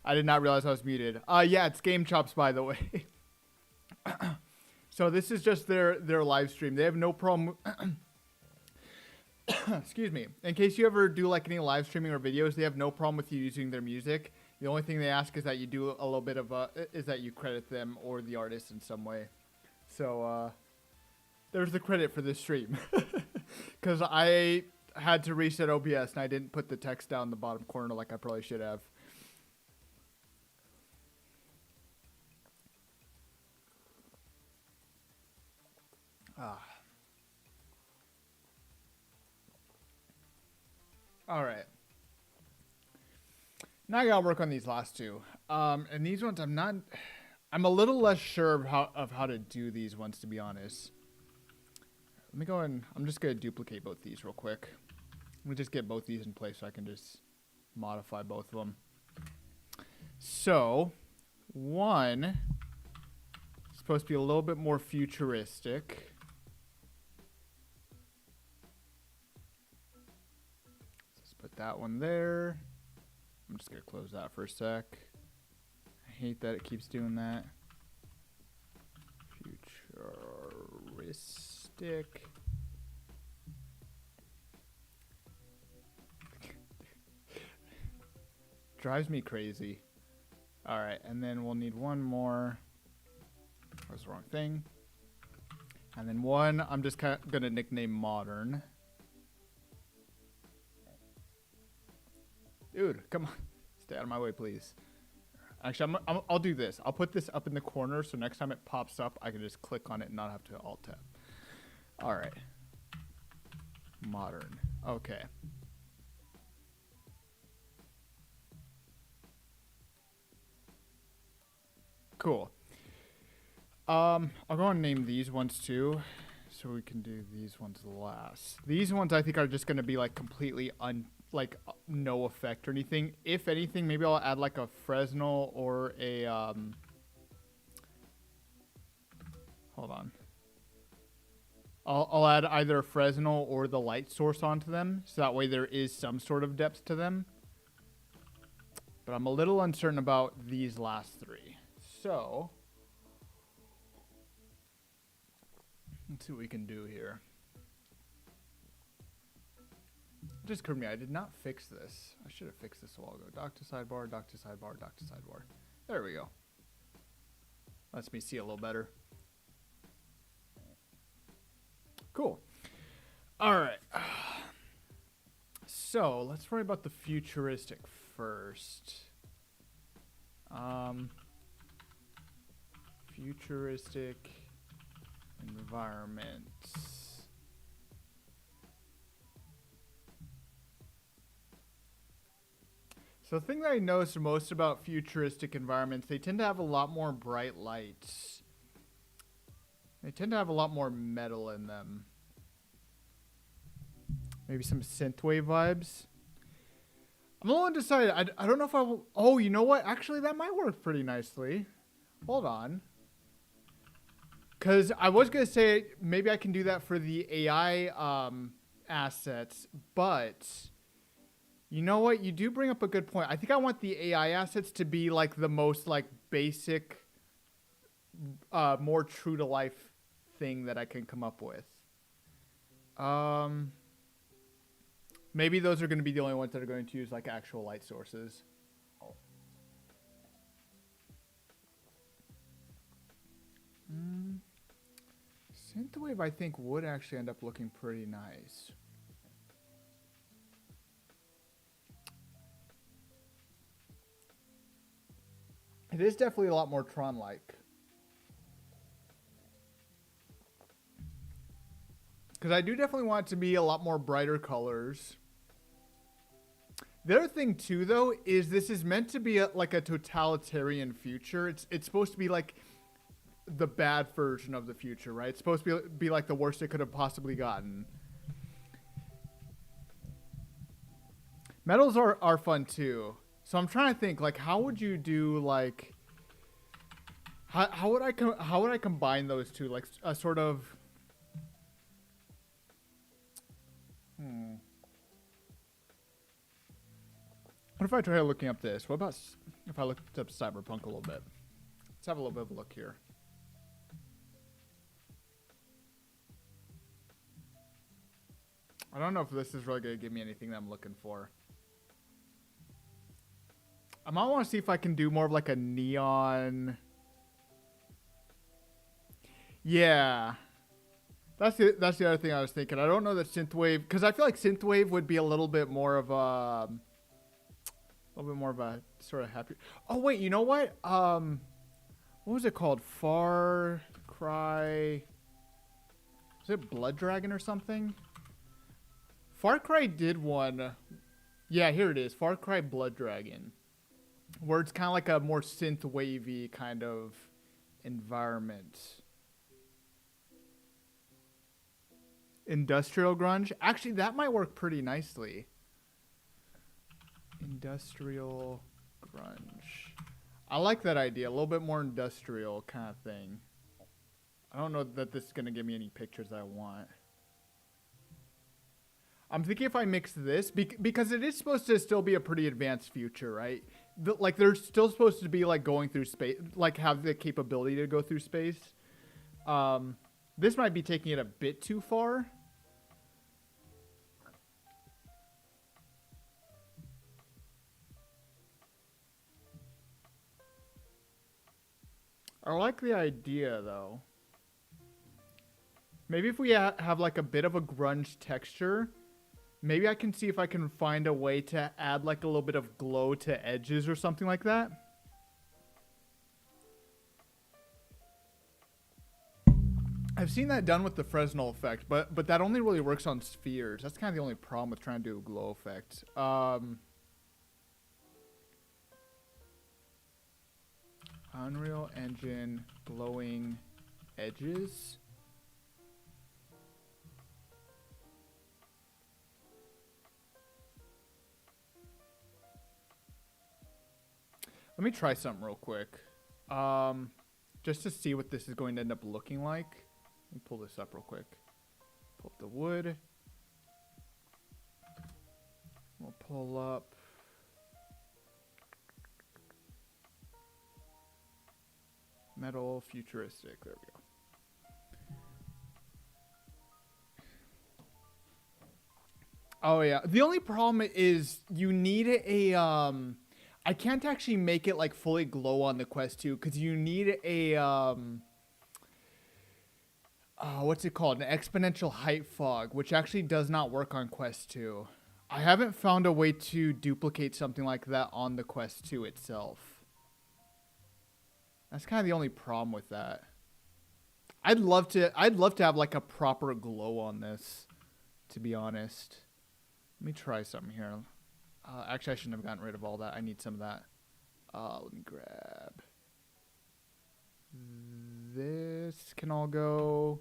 I did not realize I was muted. Yeah, it's Game Chops, by the way. So this is just their live stream. They have no problem. Excuse me. In case you ever do like any live streaming or videos, they have no problem with you using their music. The only thing they ask is that you do a little bit of is that you credit them or the artist in some way. So there's the credit for this stream, because I had to reset OBS and I didn't put the text down in the bottom corner like I probably should have. All right. Now I gotta work on these last two. And these ones I'm a little less sure of how to do these ones, to be honest. Let me go and I'm just gonna duplicate both these real quick. Let me just get both these in place so I can just modify both of them. So, one is supposed to be a little bit more futuristic. Let's put that one there. I'm just gonna close that for a sec. I hate that it keeps doing that. Futuristic. Drives me crazy. All right, and then we'll need one more. That was the wrong thing. And then one, I'm just gonna nickname modern. Dude, come on. Stay out of my way, please. Actually, I'll do this. I'll put this up in the corner so next time it pops up, I can just click on it and not have to alt-tab. All right. Modern. Okay. Cool. I'll go and name these ones too, so we can do these ones last. These ones I think are just going to be like completely no effect or anything. If anything, maybe I'll add like a Fresnel or a hold on. I'll add either a Fresnel or the light source onto them, so that way there is some sort of depth to them. But I'm a little uncertain about these last three. So let's see what we can do here. It just occurred to me, I did not fix this. I should have fixed this a while ago. Dock to sidebar, dock to sidebar, dock to sidebar. There we go. Lets me see a little better. Cool. All right. So let's worry about the futuristic first. Futuristic environments. So the thing that I notice most about futuristic environments, they tend to have a lot more bright lights. They tend to have a lot more metal in them. Maybe some synthwave vibes. I'm a little undecided. I don't know if I will. Oh, you know what? Actually, that might work pretty nicely. Hold on. Because I was going to say maybe I can do that for the AI assets. But you know what? You do bring up a good point. I think I want the AI assets to be like the most like basic, more true to life thing that I can come up with. Maybe those are going to be the only ones that are going to use like actual light sources. Synthwave, I think, would actually end up looking pretty nice. It is definitely a lot more Tron-like. Because I do definitely want it to be a lot more brighter colors. The other thing, too, though, is this is meant to be like a totalitarian future. It's supposed to be like the bad version of the future, right? It's supposed to be like the worst it could have possibly gotten. Metals are fun, too. So I'm trying to think, like, how would you do, like... How would I combine those two? Like, a sort of... What if I try looking up this? What about if I looked up Cyberpunk a little bit. Let's have a little bit of a look here. I don't know if this is really going to give me anything that I'm looking for. I might want to see if I can do more of like a neon. Yeah. That's the other thing I was thinking. I don't know that synthwave, because I feel like synthwave would be a little bit more of a sort of happy. Oh wait, you know what? What was it called? Far Cry. Was it Blood Dragon or something? Far Cry did one. Yeah, here it is. Far Cry Blood Dragon, where it's kind of like a more synth-wavy kind of environment. Industrial grunge. Actually, that might work pretty nicely. Industrial grunge. I like that idea. A little bit more industrial kind of thing. I don't know that this is going to give me any pictures I want. I'm thinking if I mix this, because it is supposed to still be a pretty advanced future, right? Like, they're still supposed to be, like, going through space, like, have the capability to go through space. This might be taking it a bit too far. I like the idea, though. Maybe if we have, like, a bit of a grunge texture, maybe I can see if I can find a way to add, like, a little bit of glow to edges or something like that. I've seen that done with the Fresnel effect, but that only really works on spheres. That's kind of the only problem with trying to do a glow effect. Unreal Engine glowing edges. Let me try something real quick. Just to see what this is going to end up looking like. Let me pull this up real quick. Pull up the wood. We'll pull up. Metal futuristic. There we go. Oh yeah. The only problem is you need a I can't actually make it like fully glow on the Quest 2 because you need a what's it called? An exponential height fog, which actually does not work on Quest 2. I haven't found a way to duplicate something like that on the Quest 2 itself. That's kind of the only problem with that. I'd love to have like a proper glow on this, to be honest. Let me try something here. Actually, I shouldn't have gotten rid of all that. I need some of that. Let me grab. This can all go.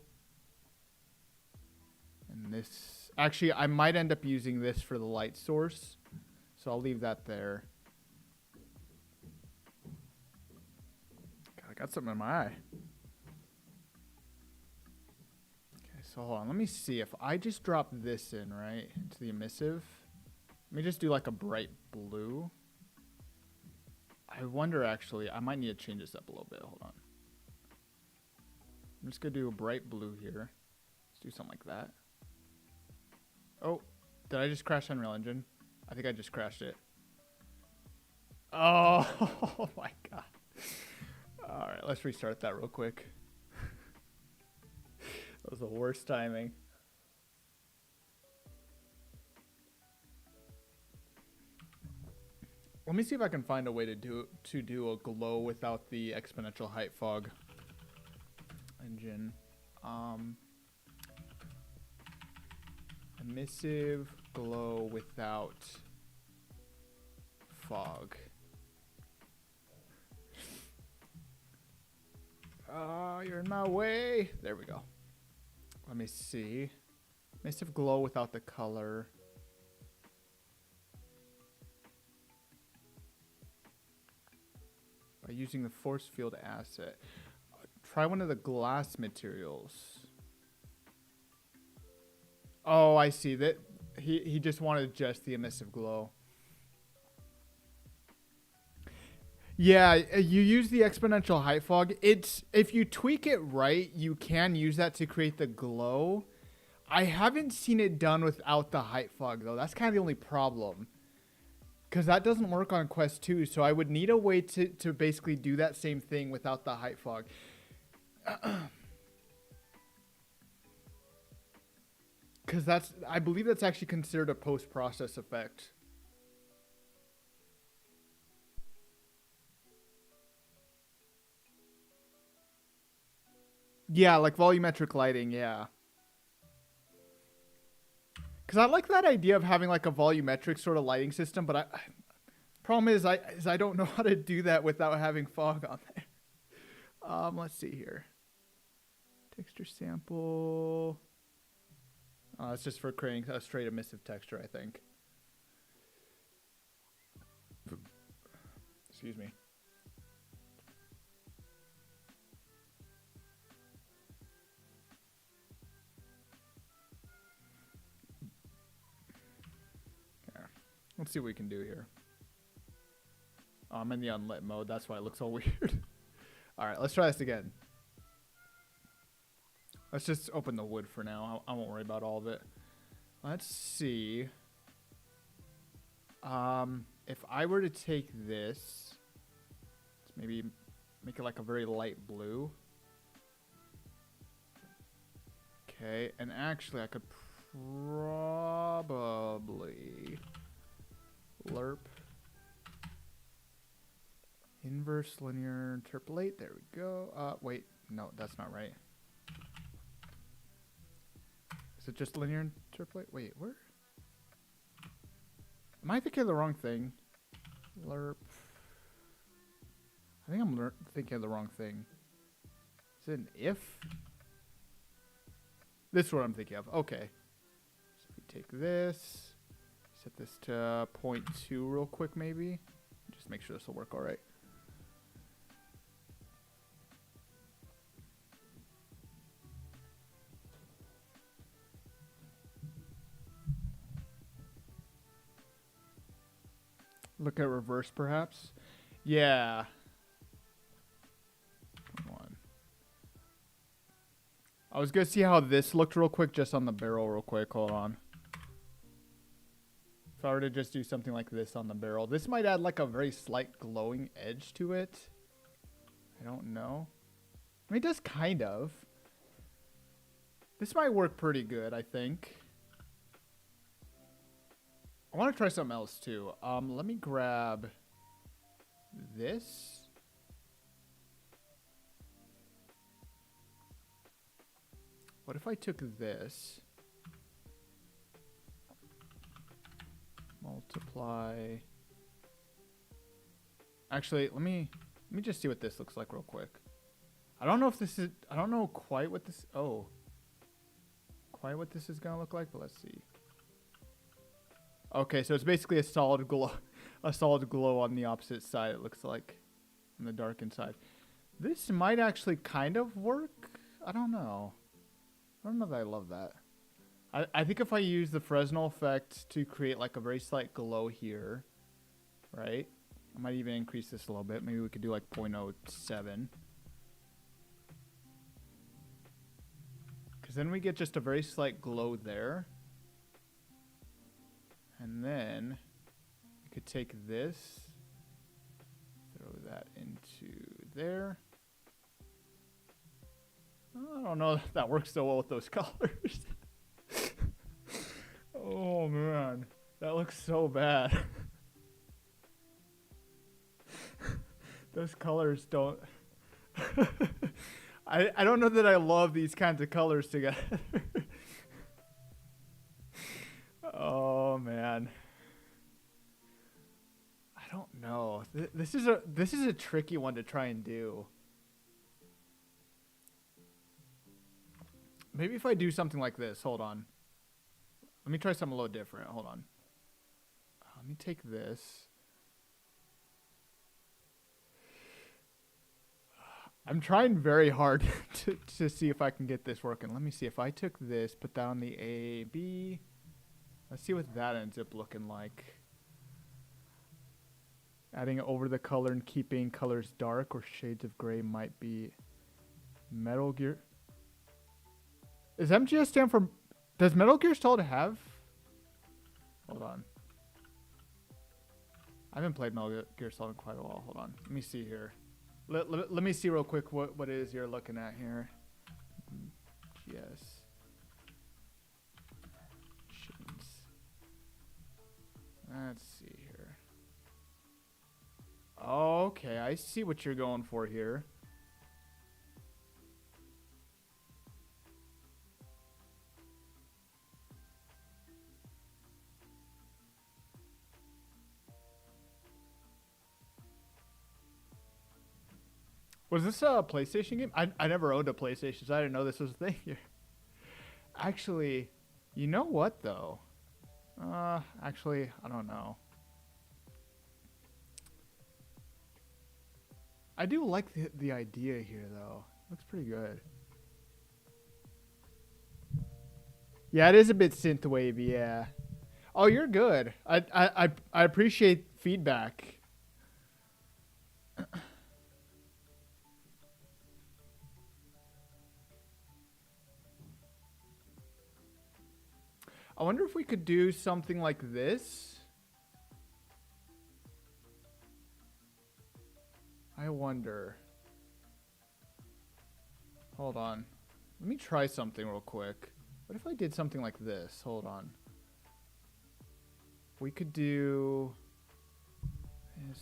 And this. Actually, I might end up using this for the light source. So I'll leave that there. God, I got something in my eye. Okay, so hold on. Let me see if I just drop this in, right? Into the emissive. Let me just do like a bright blue. I wonder actually, I might need to change this up a little bit. Hold on. I'm just going to do a bright blue here. Let's do something like that. Oh, did I just crash Unreal Engine? I think I just crashed it. Oh, oh my God. All right, let's restart that real quick. That was the worst timing. Let me see if I can find a way to do a glow without the exponential height fog engine. Emissive glow without fog. Oh, you're in my way. There we go. Let me see. Emissive glow without the color. By using the force field asset. Try one of the glass materials. Oh, I see. That he just wanted just the emissive glow. Yeah, you use the exponential height fog. It's if you tweak it right, you can use that to create the glow. I haven't seen it done without the height fog though. That's kind of the only problem. Because that doesn't work on Quest 2, so I would need a way to basically do that same thing without the height fog. Because I believe that's actually considered a post-process effect. Yeah, like volumetric lighting, yeah. Because I like that idea of having like a volumetric sort of lighting system, but problem is I don't know how to do that without having fog on there. Let's see here. Texture sample. It's just for creating a straight emissive texture, I think. Excuse me. Okay. Let's see what we can do here. Oh, I'm in the unlit mode. That's why it looks so weird. All right, let's try this again. Let's just open the wood for now. I won't worry about all of it. Let's see. If I were to take this, let's maybe make it like a very light blue. Okay, and actually I could probably lerp inverse linear interpolate. There we go. Wait, no, that's not right. Is it just linear interpolate? Wait, where? Am I thinking of the wrong thing? Lerp. I think I'm thinking of the wrong thing. Is it an if? This is what I'm thinking of. Okay. So we take this, set this to 0.2 real quick maybe. Just make sure this will work all right. Look at reverse, perhaps. Yeah. Come on. I was gonna see how this looked real quick, just on the barrel, real quick. Hold on. If I were to just do something like this on the barrel, this might add like a very slight glowing edge to it. I don't know. I mean, it does kind of. This might work pretty good, I think. I want to try something else too. Let me grab this. What if I took this, multiply? Actually, let me just see what this looks like real quick. I don't know if this is. I don't know quite what this. Oh, quite what this is gonna look like, but let's see. Okay, so it's basically a solid glow on the opposite side, it looks like, on the darkened side. This might actually kind of work. I don't know. I don't know that I love that. I think if I use the Fresnel effect to create like a very slight glow here, right? I might even increase this a little bit. Maybe we could do like 0.07. Because then we get just a very slight glow there. And then we could take this, throw that into there. Oh, I don't know if that works so well with those colors. Oh man, that looks so bad. Those colors don't. I don't know that I love these kinds of colors together. Oh man, I don't know. This is a tricky one to try and do. Maybe if I do something like this. Hold on. Let me try something a little different. Hold on. Let me take this. I'm trying very hard to see if I can get this working. Let me see if I took this, put that on the A, B. Let's see what that ends up looking like. Adding over the color and keeping colors dark or shades of gray might be Metal Gear. Does MGS stand for... Does Metal Gear Solid have... Hold on. I haven't played Metal Gear Solid in quite a while. Hold on. Let me see here. Let me see real quick what it is you're looking at here. Yes. Let's see here. Okay, I see what you're going for here. Was this a PlayStation game? I never owned a PlayStation, so I didn't know this was a thing here. Actually, you know what though? Actually, I don't know. I do like the idea here though. Looks pretty good. Yeah, it is a bit synthwavy, yeah. Oh, you're good. I appreciate feedback. I wonder if we could do something like this. I wonder. Hold on. Let me try something real quick. What if I did something like this? Hold on. We could do this,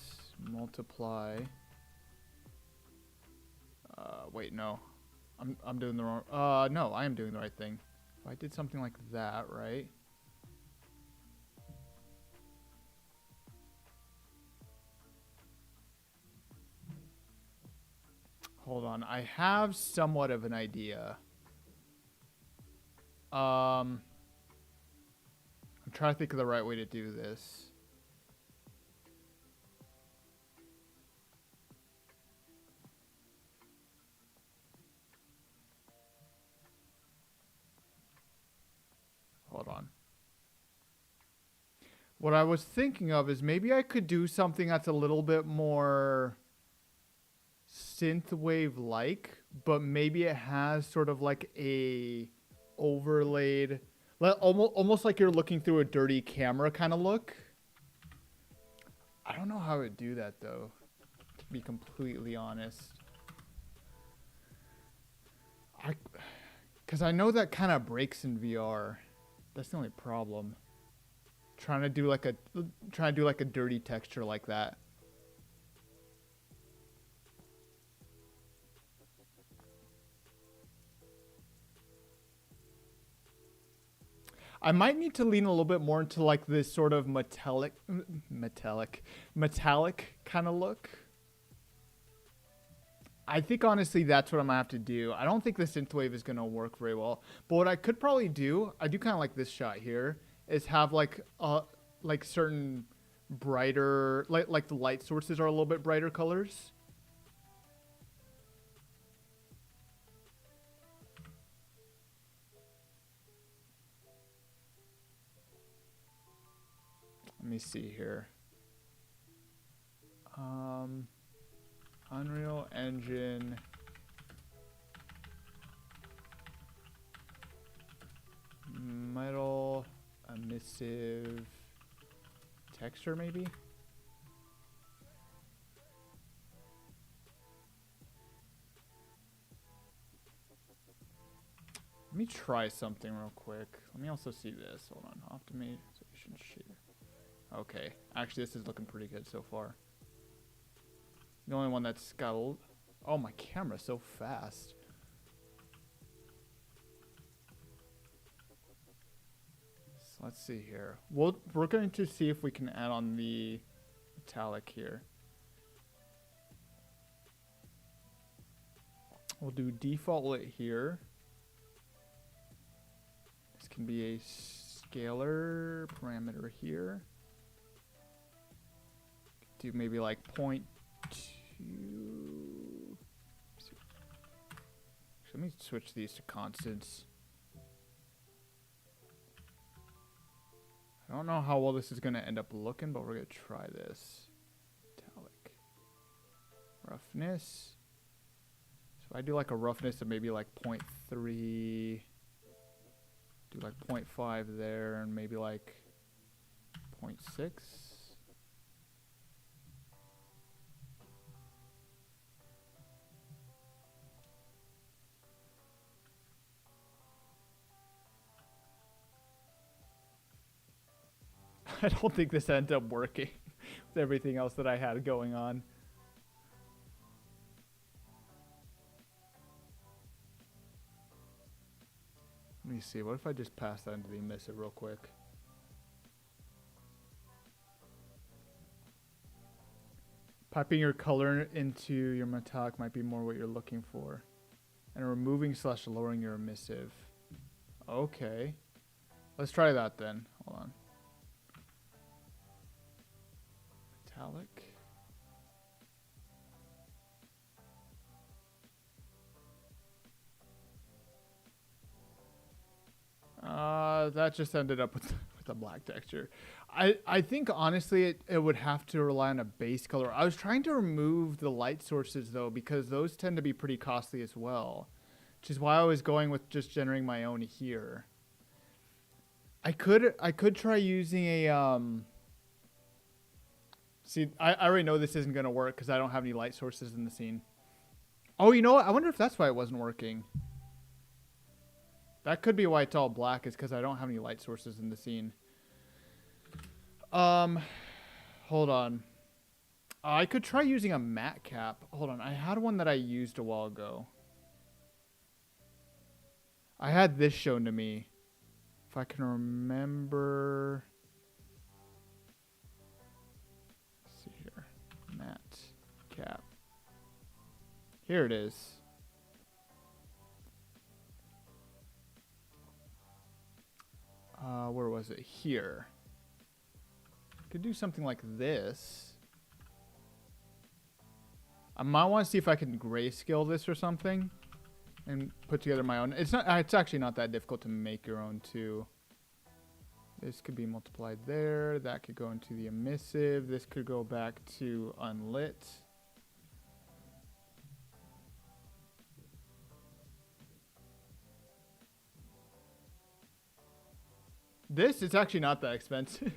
multiply. Wait, no. I'm doing the wrong. No, I am doing the right thing. If I did something like that, right? Hold on. I have somewhat of an idea. I'm trying to think of the right way to do this. Hold on. What I was thinking of is maybe I could do something that's a little bit more synthwave-like, but maybe it has sort of like a overlaid, almost like you're looking through a dirty camera kind of look. I don't know how I would do that though, to be completely honest. Because I know that kind of breaks in VR. That's the only problem. Trying to do like a dirty texture like that. I might need to lean a little bit more into like this sort of metallic kind of look. I think honestly that's what I'm gonna have to do. I don't think the synthwave is gonna work very well. But what I could probably do, I do kind of like this shot here, is have like certain brighter, like the light sources are a little bit brighter colors. Let me see here. Unreal Engine. Metal emissive texture maybe? Let me try something real quick. Let me also see this. Hold on. Optimization shader. Okay. Actually, this is looking pretty good so far. The only one that's got a... Oh, my camera's so fast. So let's see here. We're going to see if we can add on the metallic here. We'll do default lit here. This can be a scalar parameter here. Do maybe like 0.2. Let me switch these to constants. I don't know how well this is going to end up looking, but we're going to try this. Roughness. So I do like a roughness of maybe like 0.3. Do like 0.5 there and maybe like 0.6. I don't think this ended up working with everything else that I had going on. Let me see. What if I just pass that into the emissive real quick? Piping your color into your metallic might be more what you're looking for. And removing / lowering your emissive. Okay. Let's try that then. Hold on. Metallic. That just ended up with a black texture. I think honestly it would have to rely on a base color. I was trying to remove the light sources though because those tend to be pretty costly as well, which is why I was going with just generating my own here. I could try using a see, I already know this isn't gonna work because I don't have any light sources in the scene. Oh, you know what? I wonder if that's why it wasn't working. That could be why it's all black, is because I don't have any light sources in the scene. Hold on. I could try using a matte cap. Hold on. I had one that I used a while ago. I had this shown to me. If I can remember. Let's see here. Matte cap. Here it is. Where was it? Here. Could do something like this. I might want to see if I can grayscale this or something and put together my own. It's actually not that difficult to make your own too. This could be multiplied there. That could go into the emissive. This could go back to unlit. This is actually not that expensive,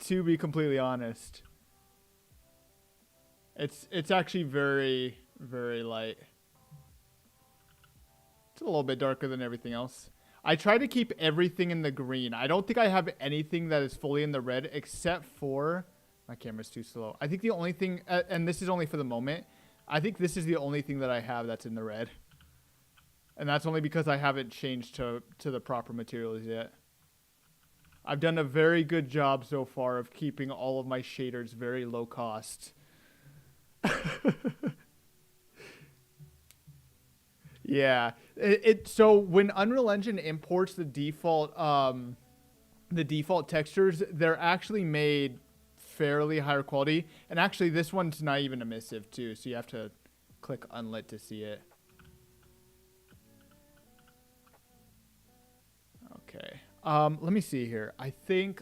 to be completely honest. It's actually very, very light. It's a little bit darker than everything else. I try to keep everything in the green. I don't think I have anything that is fully in the red except for... My camera's too slow. I think the only thing... and this is only for the moment. I think this is the only thing that I have that's in the red. And that's only because I haven't changed to the proper materials yet. I've done a very good job so far of keeping all of my shaders very low cost. Yeah. So when Unreal Engine imports the default textures, they're actually made fairly higher quality. And actually this one's not even emissive too, so you have to click unlit to see it. Okay. Let me see here.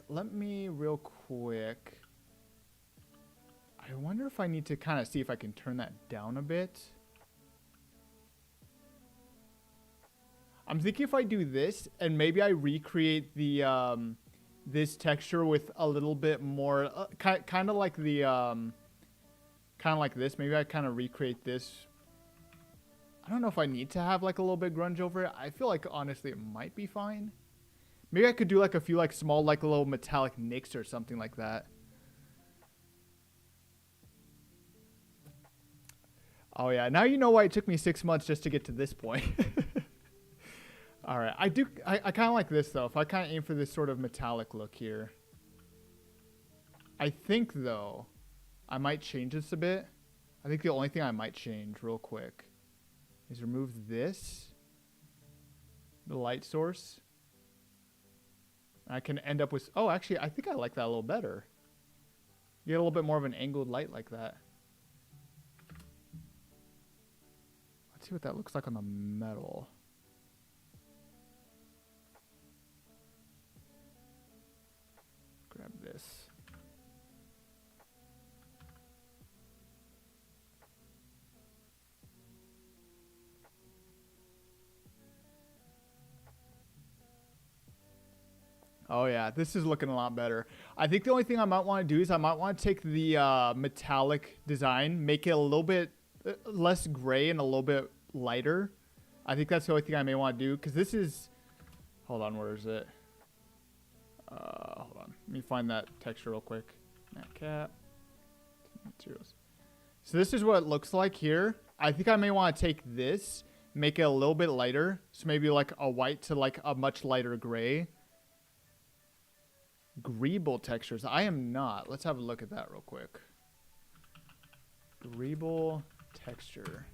Let me real quick. I wonder if I need to kind of see if I can turn that down a bit. I'm thinking if I do this and maybe I recreate the this texture with a little bit more kind of like the kind of like this. Maybe I kind of recreate this. I don't know if I need to have like a little bit grunge over it. I feel like honestly it might be fine. Maybe I could do like a few like small like little metallic nicks or something like that. Oh yeah, now you know why it took me 6 months just to get to this point. All right, I kind of like this though. If I kind of aim for this sort of metallic look here. I think though, I might change this a bit. I think the only thing I might change real quick is remove this, the light source. I can end up with, oh, actually, I think I like that a little better. You get a little bit more of an angled light like that. Let's see what that looks like on the metal. Grab this. Oh yeah, this is looking a lot better. I think the only thing I might want to do is I might want to take the metallic design, make it a little bit less gray and a little bit lighter. I think that's the only thing I may want to do because this is. Hold on, where is it? Hold on, let me find that texture real quick. Matte cap materials. So this is what it looks like here. I think I may want to take this, make it a little bit lighter, so maybe like a white to like a much lighter gray. Greeble textures. I am not. Let's have a look at that real quick. Greeble texture.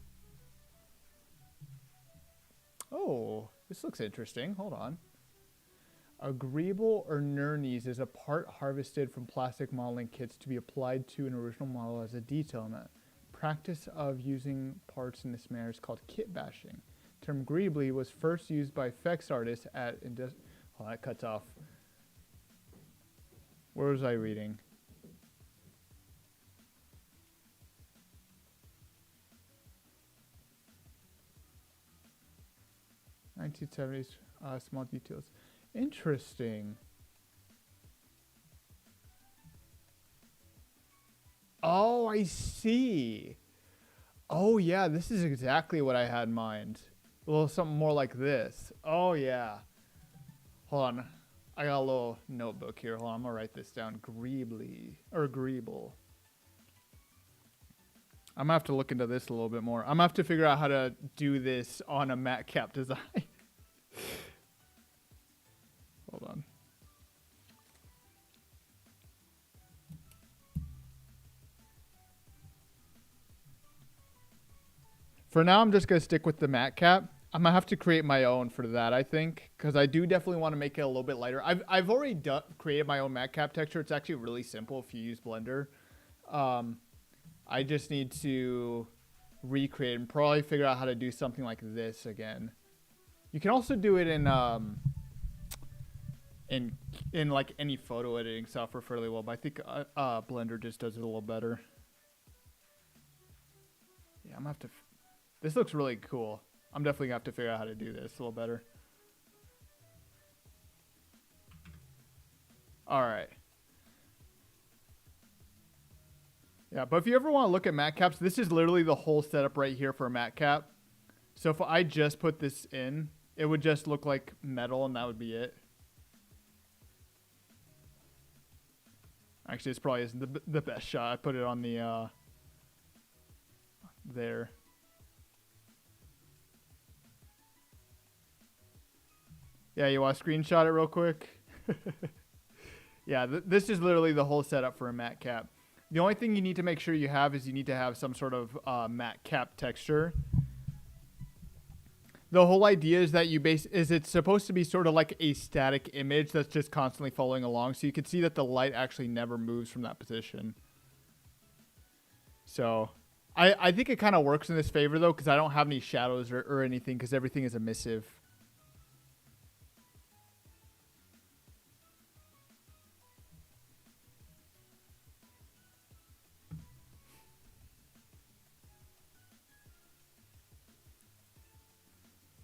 Oh, this looks interesting. Hold on. A greeble or nurnese is a part harvested from plastic modeling kits to be applied to an original model as a detail element. Practice of using parts in this manner is called kit bashing. The term greebly was first used by effects artists at oh, that cuts off. Where was I reading? (1970s) small details. Interesting. Oh, I see. Oh yeah, this is exactly what I had in mind. A little something more like this. Oh yeah. Hold on. I got a little notebook here. Hold on, I'm gonna write this down. Greebly or greeble. I'm gonna have to look into this a little bit more. I'm gonna have to figure out how to do this on a matte cap design. Hold on. For now, I'm just gonna stick with the matte cap. I'm gonna have to create my own for that, I think, because I do definitely want to make it a little bit lighter. I've already created my own matte cap texture. It's actually really simple if you use Blender. I just need to recreate and probably figure out how to do something like this again. You can also do it in like any photo editing software fairly well, but I think Blender just does it a little better. Yeah, I'm gonna have to. This looks really cool. I'm definitely gonna have to figure out how to do this a little better. All right. Yeah, but if you ever want to look at matte caps, this is literally the whole setup right here for a matte cap. So if I just put this in, it would just look like metal and that would be it. Actually, this probably isn't the best shot. I put it on the, there. Yeah, you want to screenshot it real quick? Yeah, this is literally the whole setup for a matte cap. The only thing you need to make sure you have is you need to have some sort of matte cap texture. The whole idea is that it's supposed to be sort of like a static image that's just constantly following along. So you can see that the light actually never moves from that position. So I think it kind of works in this favor though, because I don't have any shadows or anything because everything is emissive.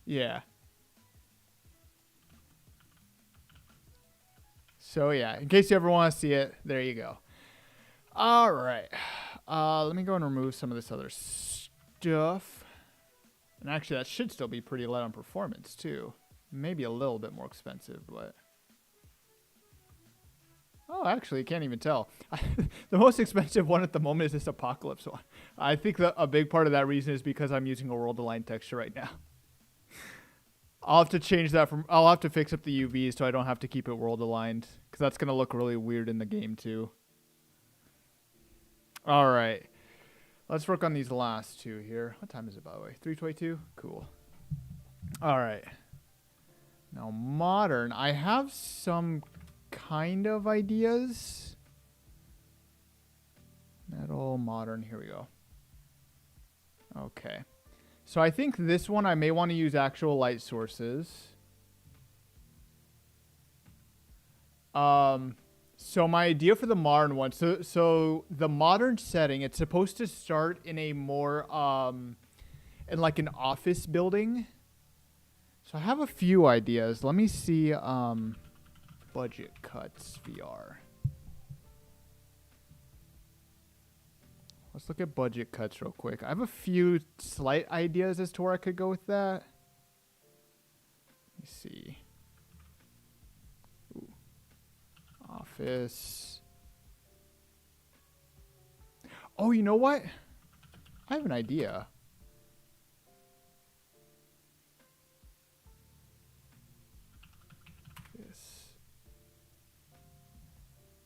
Yeah. So yeah, in case you ever want to see it, there you go. All right. Let me go and remove some of this other stuff. And actually, that should still be pretty light on performance too. Maybe a little bit more expensive, but... Oh, actually, you can't even tell. The most expensive one at the moment is this Apocalypse one. I think a big part of that reason is because I'm using a world aligned texture right now. I'll have to change that I'll have to fix up the UVs so I don't have to keep it world aligned, because that's going to look really weird in the game too. All right. Let's work on these last two here. What time is it, by the way? 3:22? Cool. All right. Now, modern. I have some kind of ideas. Metal, modern. Here we go. Okay. So I think this one I may want to use actual light sources. So my idea for the modern one, so the modern setting, it's supposed to start in a more in like an office building. So I have a few ideas. Let me see Budget cuts VR. Let's look at budget cuts real quick. I have a few slight ideas as to where I could go with that. Let me see. Ooh. Office. Oh, you know what? I have an idea.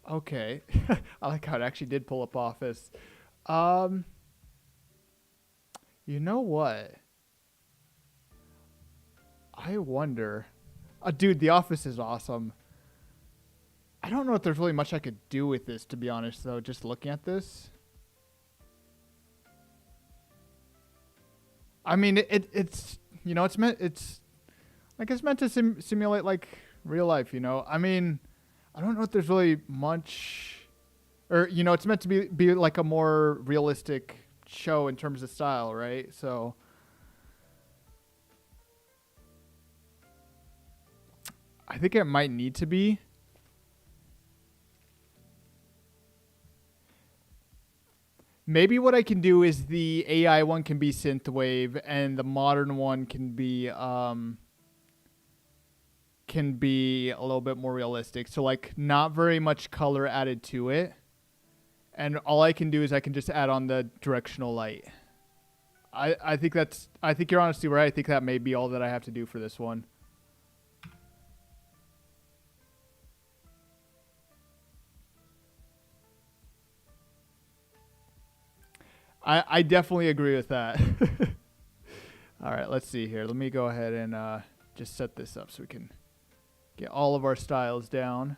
Okay. I like how it actually did pull up Office. You know what? I wonder. Dude, The Office is awesome. I don't know if there's really much I could do with this, to be honest, though, just looking at this. I mean, it's, you know, it's meant to simulate, like, real life, you know? I mean, I don't know if there's really much, or, you know, it's meant to be like a more realistic show in terms of style, right? So I think it might need to be. Maybe what I can do is the AI one can be synthwave and the modern one can be a little bit more realistic. So like not very much color added to it. And all I can do is I can just add on the directional light. I think you're honestly right. I think that may be all that I have to do for this one. I definitely agree with that. All right, let's see here. Let me go ahead and just set this up so we can get all of our styles down.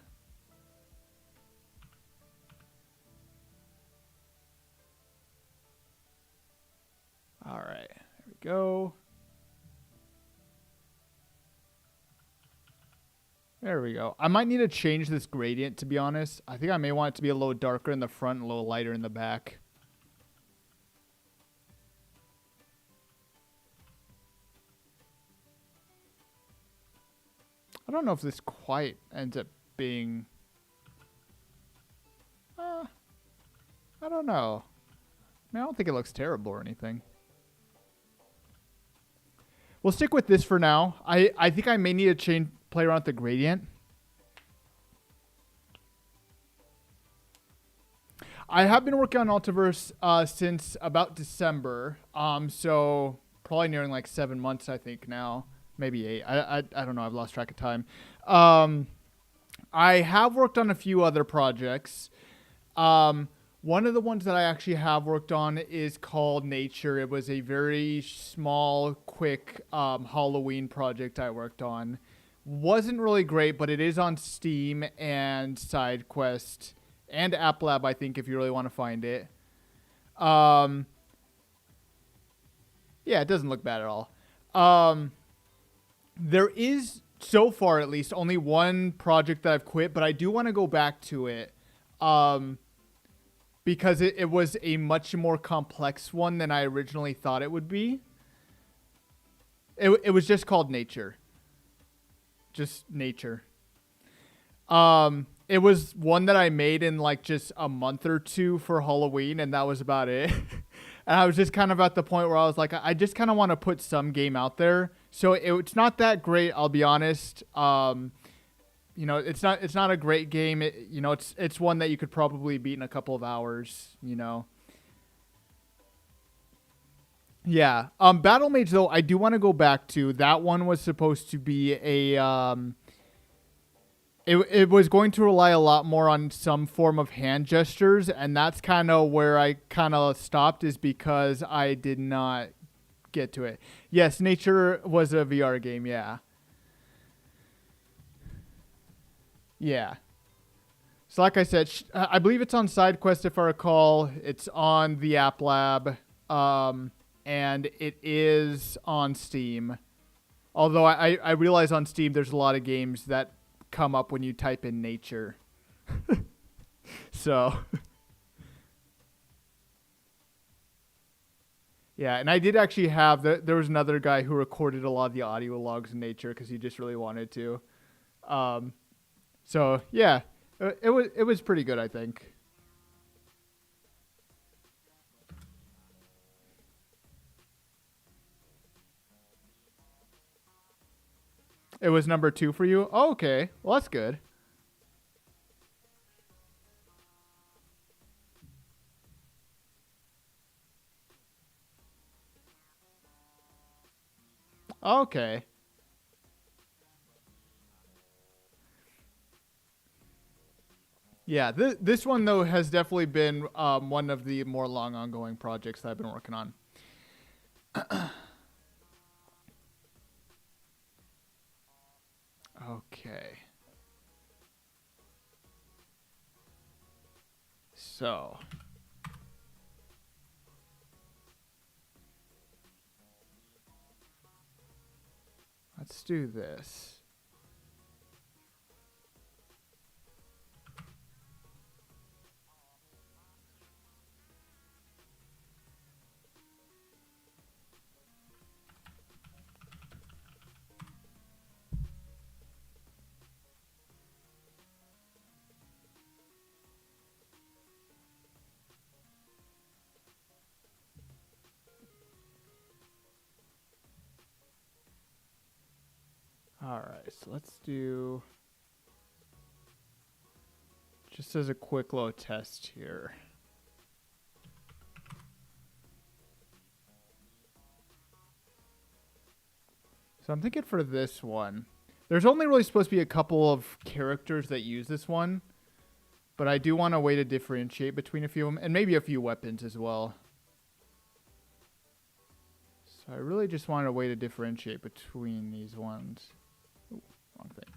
All right, there we go. There we go. I might need to change this gradient, to be honest. I think I may want it to be a little darker in the front and a little lighter in the back. I don't know if this quite ends up being... I don't know. I mean, I don't think it looks terrible or anything. We'll stick with this for now. I think I may need to play around with the gradient. I have been working on Altiverse since about December. So probably nearing like 7 months, I think now. Maybe 8. I don't know. I've lost track of time. I have worked on a few other projects. One of the ones that I actually have worked on is called Nature. It was a very small, quick Halloween project I worked on. Wasn't really great, but it is on Steam and SideQuest and App Lab, I think, if you really want to find it. Yeah, it doesn't look bad at all. There is, so far at least, only one project that I've quit, but I do want to go back to it. Because it was a much more complex one than I originally thought it would be. It was just called Nature. Just Nature. It was one that I made in like just a month or two for Halloween, and that was about it. And I was just kind of at the point where I was like, I just kind of want to put some game out there. So it's not that great, I'll be honest. You know, it's not a great game. You know, it's one that you could probably beat in a couple of hours, you know. Yeah. Battle Mage, though, I do want to go back to. That one was supposed to be a it was going to rely a lot more on some form of hand gestures, and that's kind of where I kind of stopped, is because I did not get to it. Yes, Nature was a VR game, yeah. Yeah. So like I said, I believe it's on SideQuest if I recall. It's on the App Lab, and it is on Steam. Although I realize on Steam there's a lot of games that come up when you type in Nature. So... Yeah, and I did actually have... There was another guy who recorded a lot of the audio logs in Nature because he just really wanted to. So yeah, it was pretty good, I think. It was number 2 for you. Oh, okay, well that's good. Okay. Yeah, this one though has definitely been one of the more long ongoing projects that I've been working on. Okay. So, let's do this. All right, so let's do just as a quick little test here. So I'm thinking for this one, there's only really supposed to be a couple of characters that use this one, but I do want a way to differentiate between a few of them, and maybe a few weapons as well. So I really just wanted a way to differentiate between these ones. Ooh, wrong thing.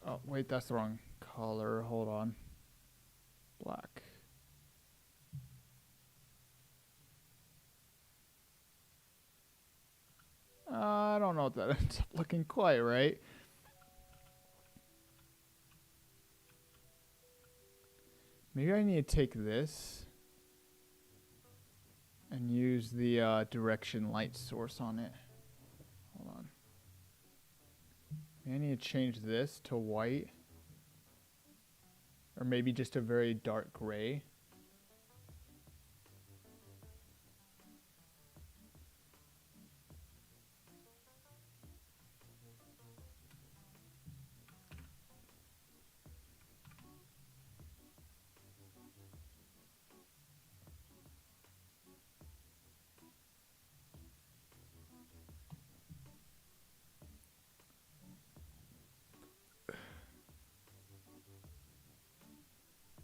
Oh, wait, that's the wrong color. Hold on. Black. I don't know if that ends up looking quite right. Maybe I need to take this and use the direction light source on it. Hold on. Maybe I need to change this to white. Or maybe just a very dark gray.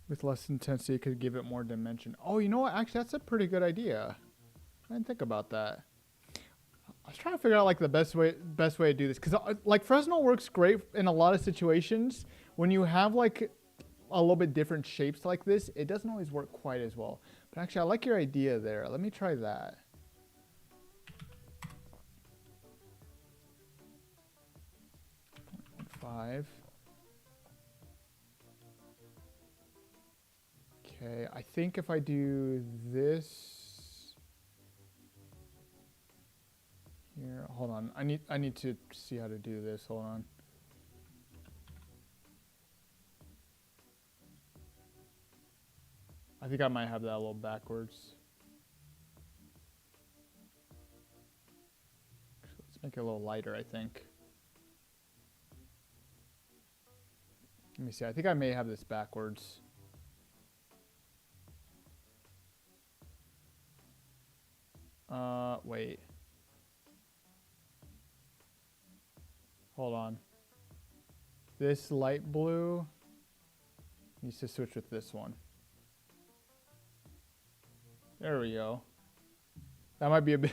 With less intensity, could give it more dimension. Oh, you know what? Actually, that's a pretty good idea. I didn't think about that. I was trying to figure out like the best way to do this, because like Fresnel works great in a lot of situations. When you have like a little bit different shapes like this, it doesn't always work quite as well. But actually, I like your idea there. Let me try that. Five. Okay, I think if I do this here, hold on. I need to see how to do this. Hold on. I think I might have that a little backwards. Let's make it a little lighter, I think. Let me see. I think I may have this backwards. Wait. Hold on. This light blue needs to switch with this one. There we go. That might be a bit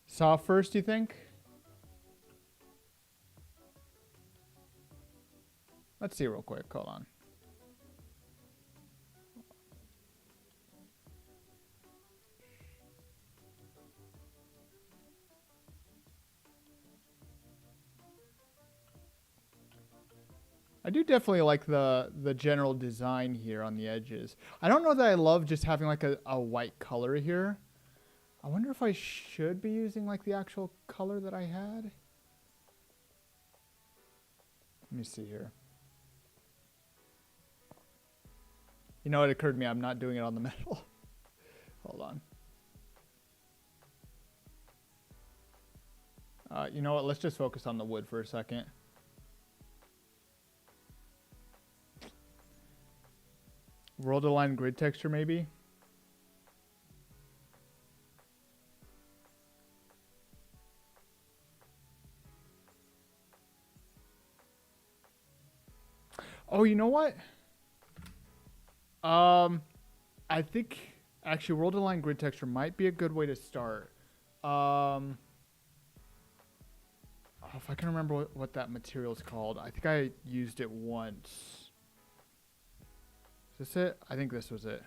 soft first, you think? Let's see real quick. Hold on. I do definitely like the general design here on the edges. I don't know that I love just having like a white color here. I wonder if I should be using like the actual color that I had. Let me see here. You know, it occurred to me I'm not doing it on the metal. Hold on. You know what? Let's just focus on the wood for a second. World align grid texture, maybe? Oh, you know what? I think actually world align grid texture might be a good way to start. If I can remember what that material is called. I think I used it once. Is this it? I think this was it.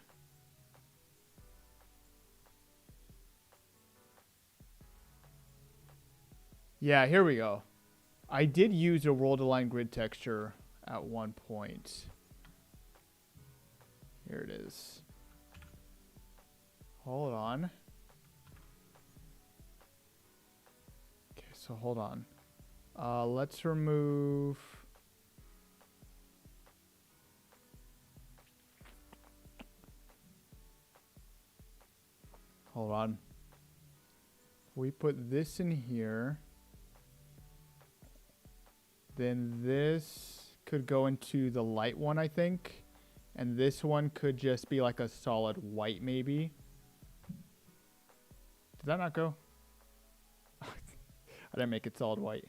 Yeah, here we go. I did use a world align grid texture at one point. Here it is. Hold on. Okay, so hold on. Let's remove... Hold on. We put this in here. Then this could go into the light one, I think. And this one could just be like a solid white, maybe. Did that not go? I didn't make it solid white.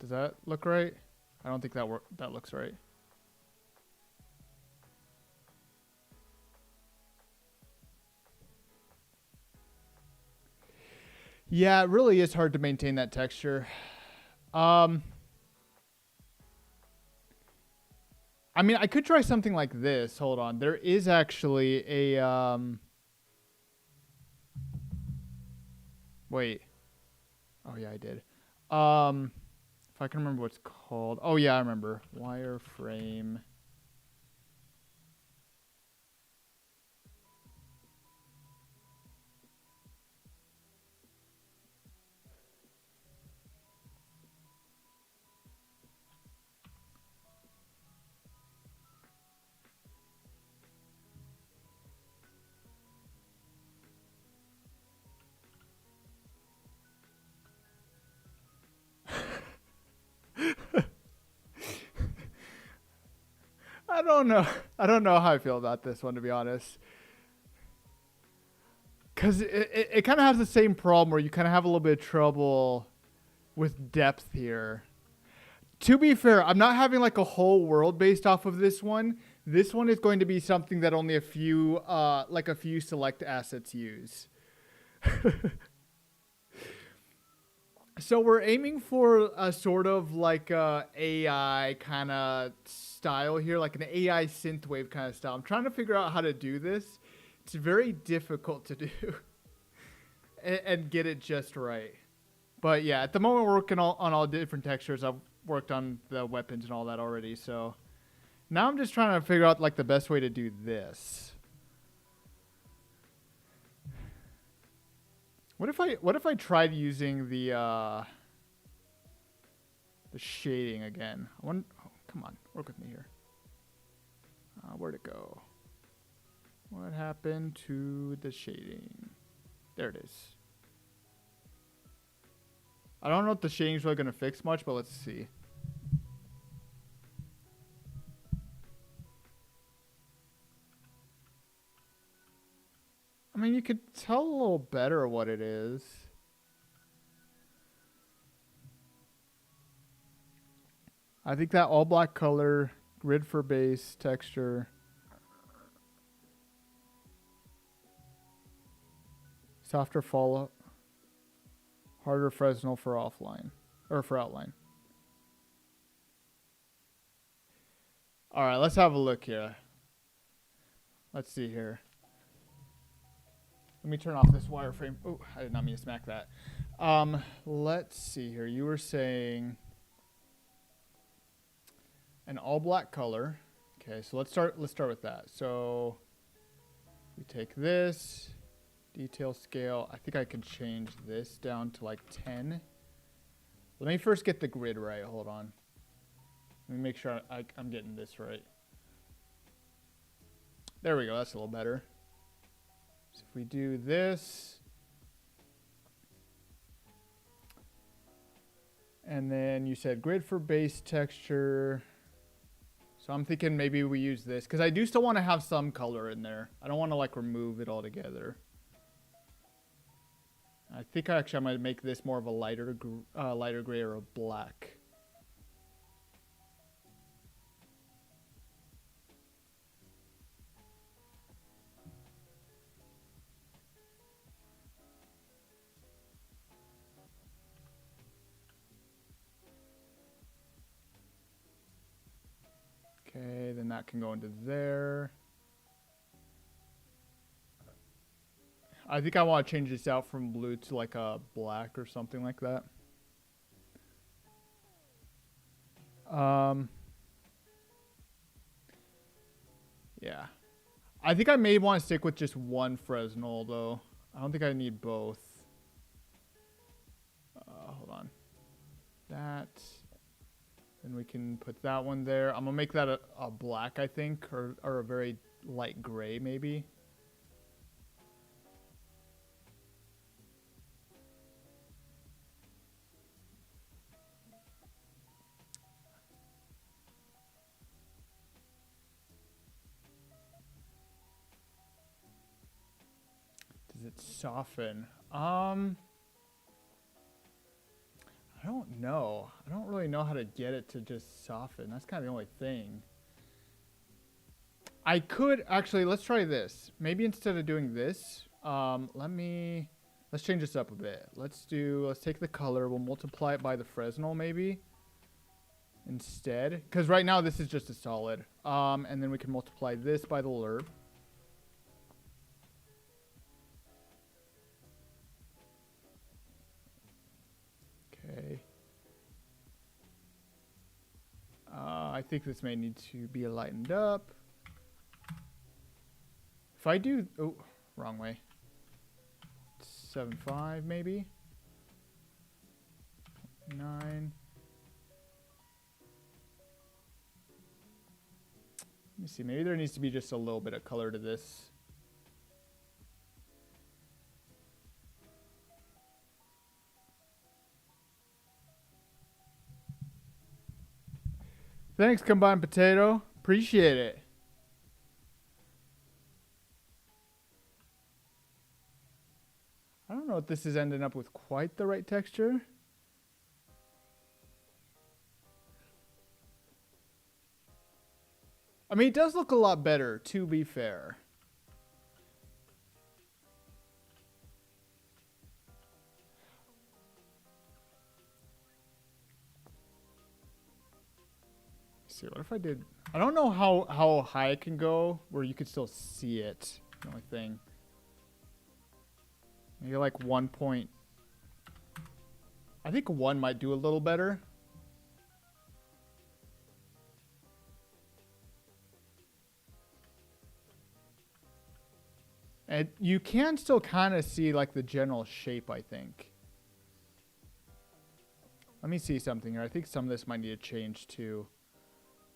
Does that look right? I don't think that looks right. Yeah, it really is hard to maintain that texture. I mean, I could try something like this. Hold on. There is actually a... Wait. Oh, yeah, I did. If I can remember what it's called. Oh, yeah, I remember. Wireframe. I don't know. I don't know how I feel about this one, to be honest. Because it kind of has the same problem where you kind of have a little bit of trouble with depth here. To be fair, I'm not having like a whole world based off of this one. This one is going to be something that only a few select assets use. So we're aiming for a sort of like a AI kind of style here, like an AI synthwave kind of style. I'm trying to figure out how to do this. It's very difficult to do and get it just right. But yeah, at the moment we're working on all different textures. I've worked on the weapons and all that already. So now I'm just trying to figure out like the best way to do this. What if I tried using the shading again? Oh, come on, work with me here. Where'd it go? What happened to the shading? There it is. I don't know if the shading's really gonna fix much, but let's see. I mean, you could tell a little better what it is. I think that all black color, grid for base, texture. Softer follow, harder Fresnel for offline, or for outline. All right, let's have a look here. Let's see here. Let me turn off this wireframe. Oh, I did not mean to smack that. Let's see here. You were saying an all black color. Okay, so let's start with that. So we take this detail scale. I think I can change this down to like 10. Let me first get the grid right. Hold on. Let me make sure I'm getting this right. There we go. That's a little better. So if we do this, and then you said grid for base texture. So I'm thinking maybe we use this because I do still want to have some color in there. I don't want to like remove it altogether. I think I might make this more of a lighter gray or a black. Okay, then that can go into there. I think I want to change this out from blue to like a black or something like that. Yeah. I think I may want to stick with just one Fresnel though. I don't think I need both. Hold on. That. Then we can put that one there. I'm going to make that a black, I think, or a very light gray maybe. Does it soften? I don't know. I don't really know how to get it to just soften. That's kind of the only thing. I could actually, let's try this. Maybe instead of doing this, let's change this up a bit. Let's take the color. We'll multiply it by the Fresnel maybe instead. Because right now this is just a solid. And then we can multiply this by the lerp. Okay. I think this may need to be lightened up. If I do, oh, wrong way. 7.5 maybe. 9. Let me see. Maybe there needs to be just a little bit of color to this. Thanks, Combined Potato. Appreciate it. I don't know if this is ending up with quite the right texture. I mean, it does look a lot better, to be fair. See, what if I did? I don't know how high it can go where you could still see it. The only thing. Maybe like 1 point. I think 1 might do a little better. And you can still kind of see like the general shape, I think. Let me see something here. I think some of this might need to change too.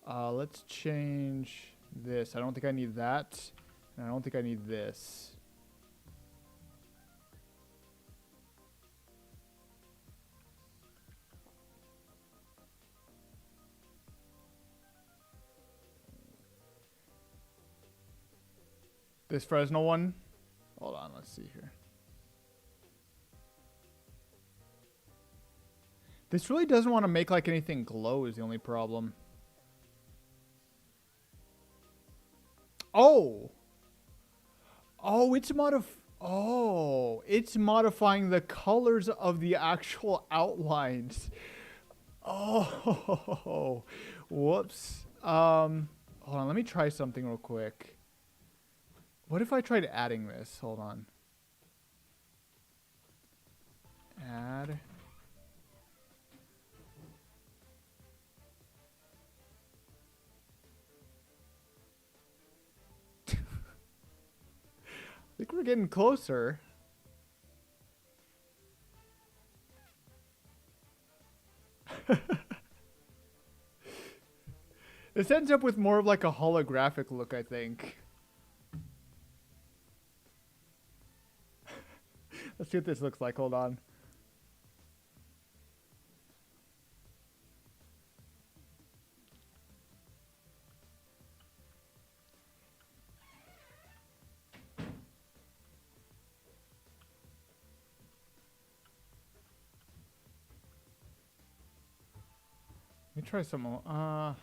Let's change this. I don't think I need that. And I don't think I need this. This Fresnel one. Hold on, let's see here. This really doesn't want to make like anything glow is the only problem. Oh. Oh, it's modifying the colors of the actual outlines. Oh. Whoops. Hold on, let me try something real quick. What if I tried adding this? Hold on. Add. I think we're getting closer. This ends up with more of like a holographic look, I think. Let's see what this looks like. Hold on. Let me try some more. Man,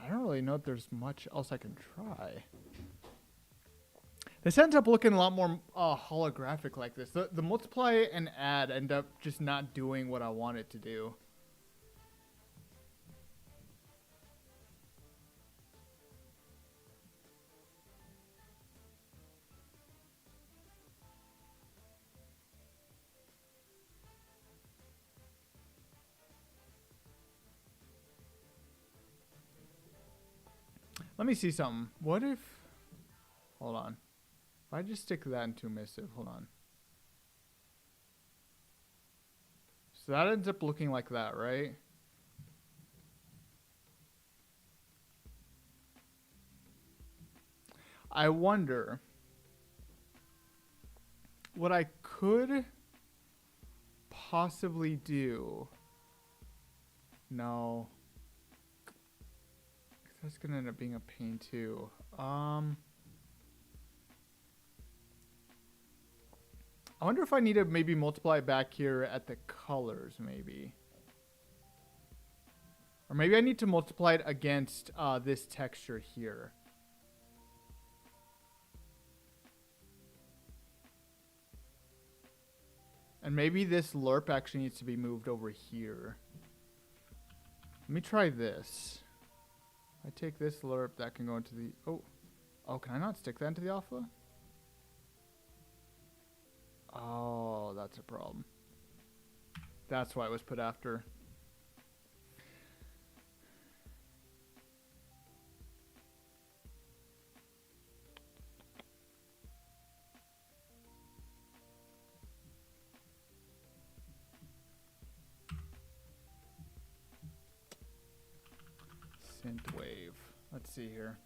I don't really know if there's much else I can try. This ends up looking a lot more holographic like this. The multiply and add end up just not doing what I want it to do. Let me see something. What if... Hold on. If I just stick that into emissive, hold on. So that ends up looking like that, right? I wonder what I could possibly do. No. That's gonna end up being a pain too. I wonder if I need to maybe multiply back here at the colors, maybe. Or maybe I need to multiply it against this texture here. And maybe this lerp actually needs to be moved over here. Let me try this. I take this lerp, that can go into the... Oh, can I not stick that into the alpha? Oh, that's a problem. That's why it was put after. Synthwave. Let's see here.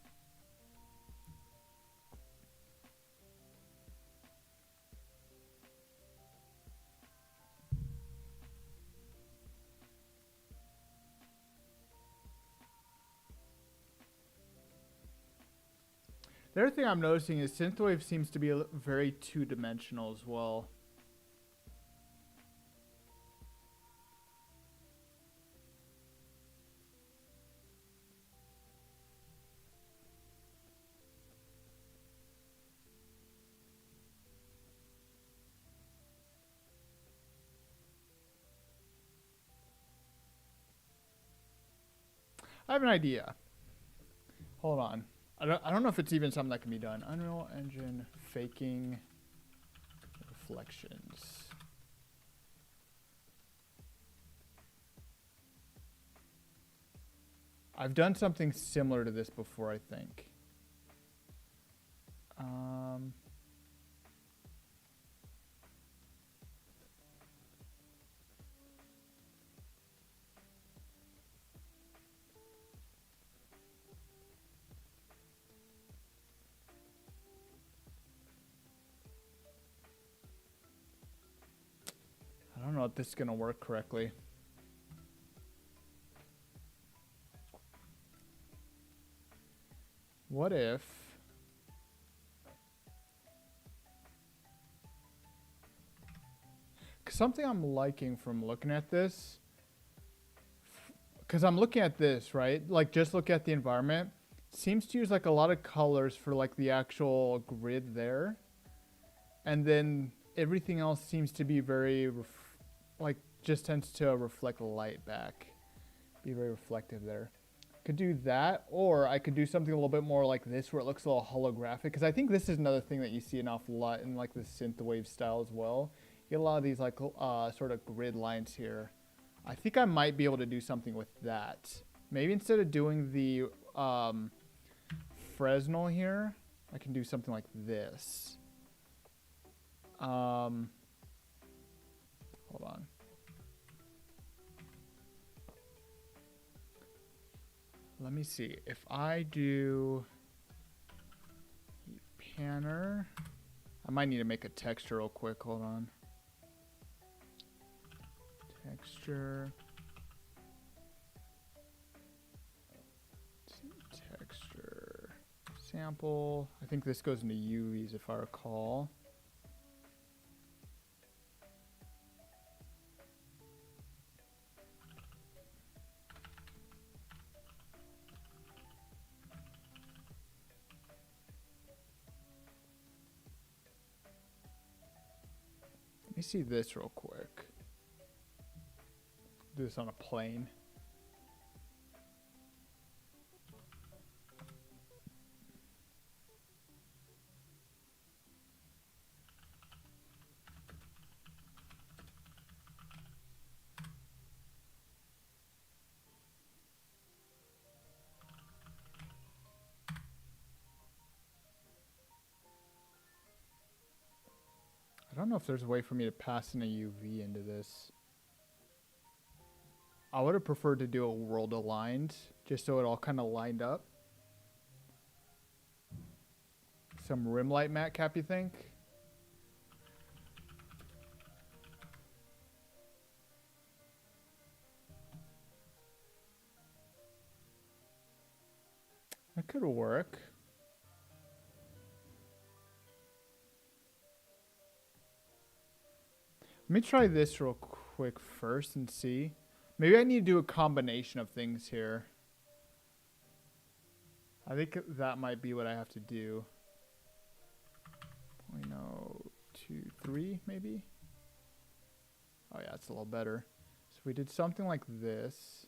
The other thing I'm noticing is Synthwave seems to be very two-dimensional as well. I have an idea. Hold on. I don't know if it's even something that can be done. Unreal Engine faking reflections. I've done something similar to this before, I think. I don't know if this is going to work correctly. What if... Something I'm liking from looking at this... Because I'm looking at this, right? Like, just look at the environment. Seems to use, like, a lot of colors for, like, the actual grid there. And then everything else seems to be very... like, just tends to reflect light back. Be very reflective there. Could do that, or I could do something a little bit more like this where it looks a little holographic, because I think this is another thing that you see an awful lot in like the synthwave style as well, get a lot of these like sort of grid lines here. I think I might be able to do something with that. Maybe instead of doing the Fresnel here, I can do something like this. Hold on. Let me see. If I do panner, I might need to make a texture real quick. Hold on. Texture. Texture. Sample. I think this goes into UVs if I recall. Let me see this real quick. Do this on a plane. I don't know if there's a way for me to pass in a UV into this. I would have preferred to do a world aligned, just so it all kind of lined up. Some rim light matte cap, you think? That could work. Let me try this real quick first and see. Maybe I need to do a combination of things here. I think that might be what I have to do. 0.023 maybe? Oh yeah, it's a little better. So if we did something like this.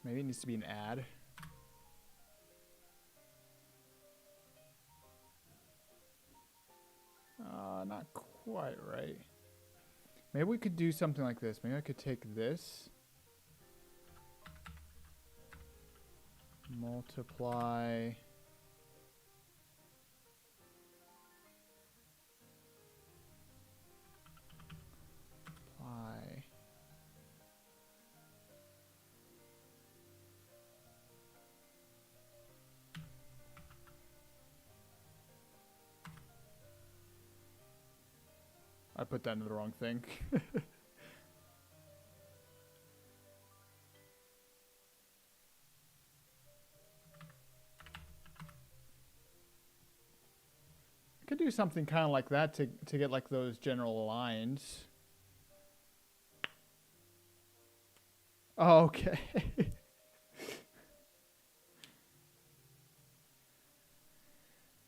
Maybe it needs to be an ad. Not quite right. Maybe we could do something like this. Maybe I could take this. Multiply. Apply. I put that into the wrong thing. I could do something kind of like that to get like those general lines. Oh, okay.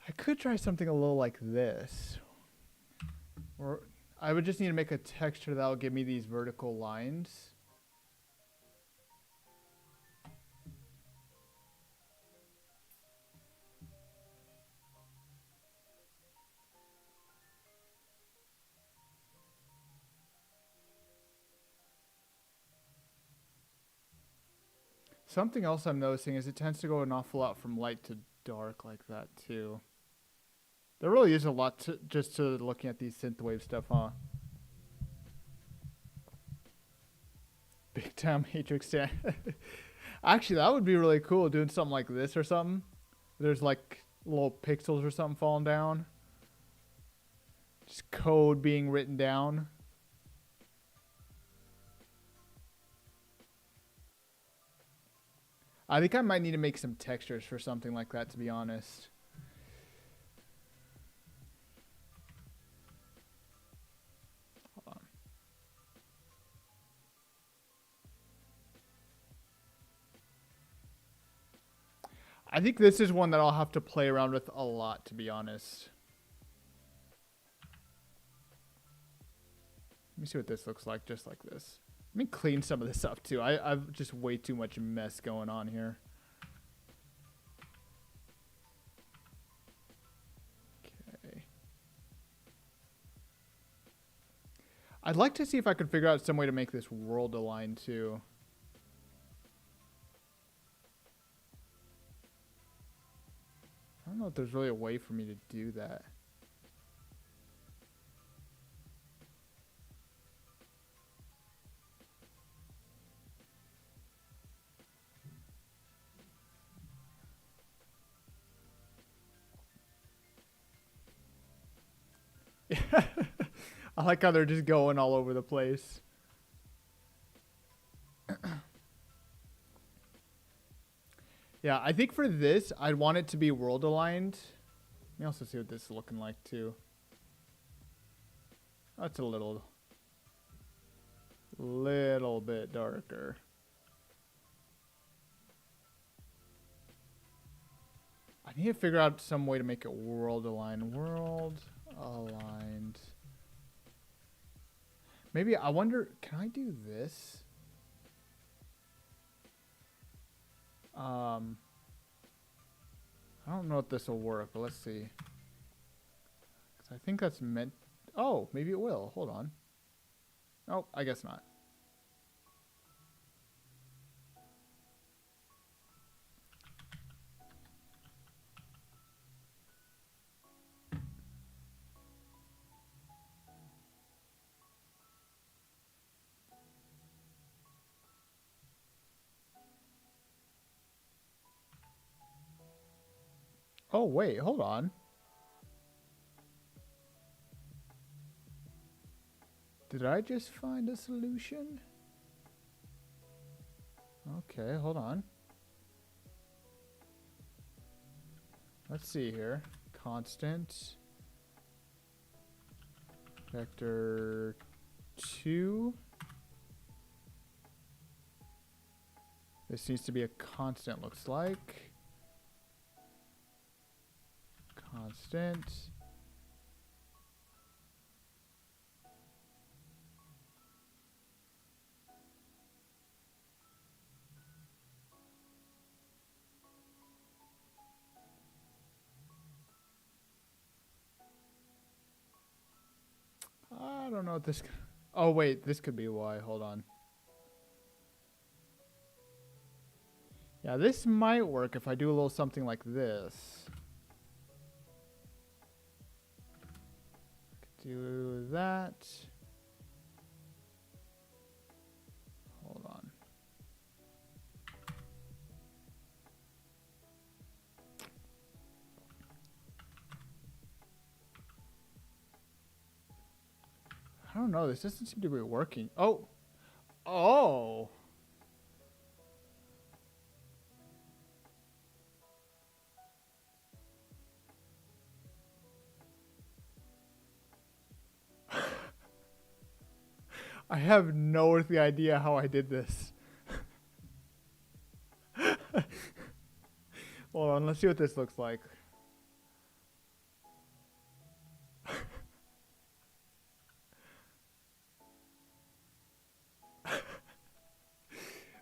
I could try something a little like this. Or I would just need to make a texture that will give me these vertical lines. Something else I'm noticing is it tends to go an awful lot from light to dark like that too. There really is a lot to just to looking at these synthwave stuff, huh? Big time matrix stand. Actually, that would be really cool doing something like this or something. There's like little pixels or something falling down. Just code being written down. I think I might need to make some textures for something like that, to be honest. Hold on. I think this is one that I'll have to play around with a lot, to be honest. me see what this looks like, just like this. Let me clean some of this up too. I've just way too much mess going on here. Okay. I'd like to see if I could figure out some way to make this world align too. I don't know if there's really a way for me to do that. I like how they're just going all over the place. Yeah, I think for this, I'd want it to be world aligned. Let me also see what this is looking like too. That's a little bit darker. I need to figure out some way to make it world aligned. World aligned. Maybe, I wonder, can I do this? I don't know if this will work, but let's see. 'Cause I think that's meant... Oh, maybe it will. Hold on. Oh, I guess not. Oh, wait, hold on. Did I just find a solution? Okay, hold on. Let's see here. Constant. Vector 2. This needs to be a constant, looks like. Constant. I don't know what this... Oh, wait, this could be why. Hold on. Yeah, this might work if I do a little something like this. Do that. Hold on. I don't know. This doesn't seem to be working. Oh. Oh. I have no earthly idea how I did this. Hold on, let's see what this looks like.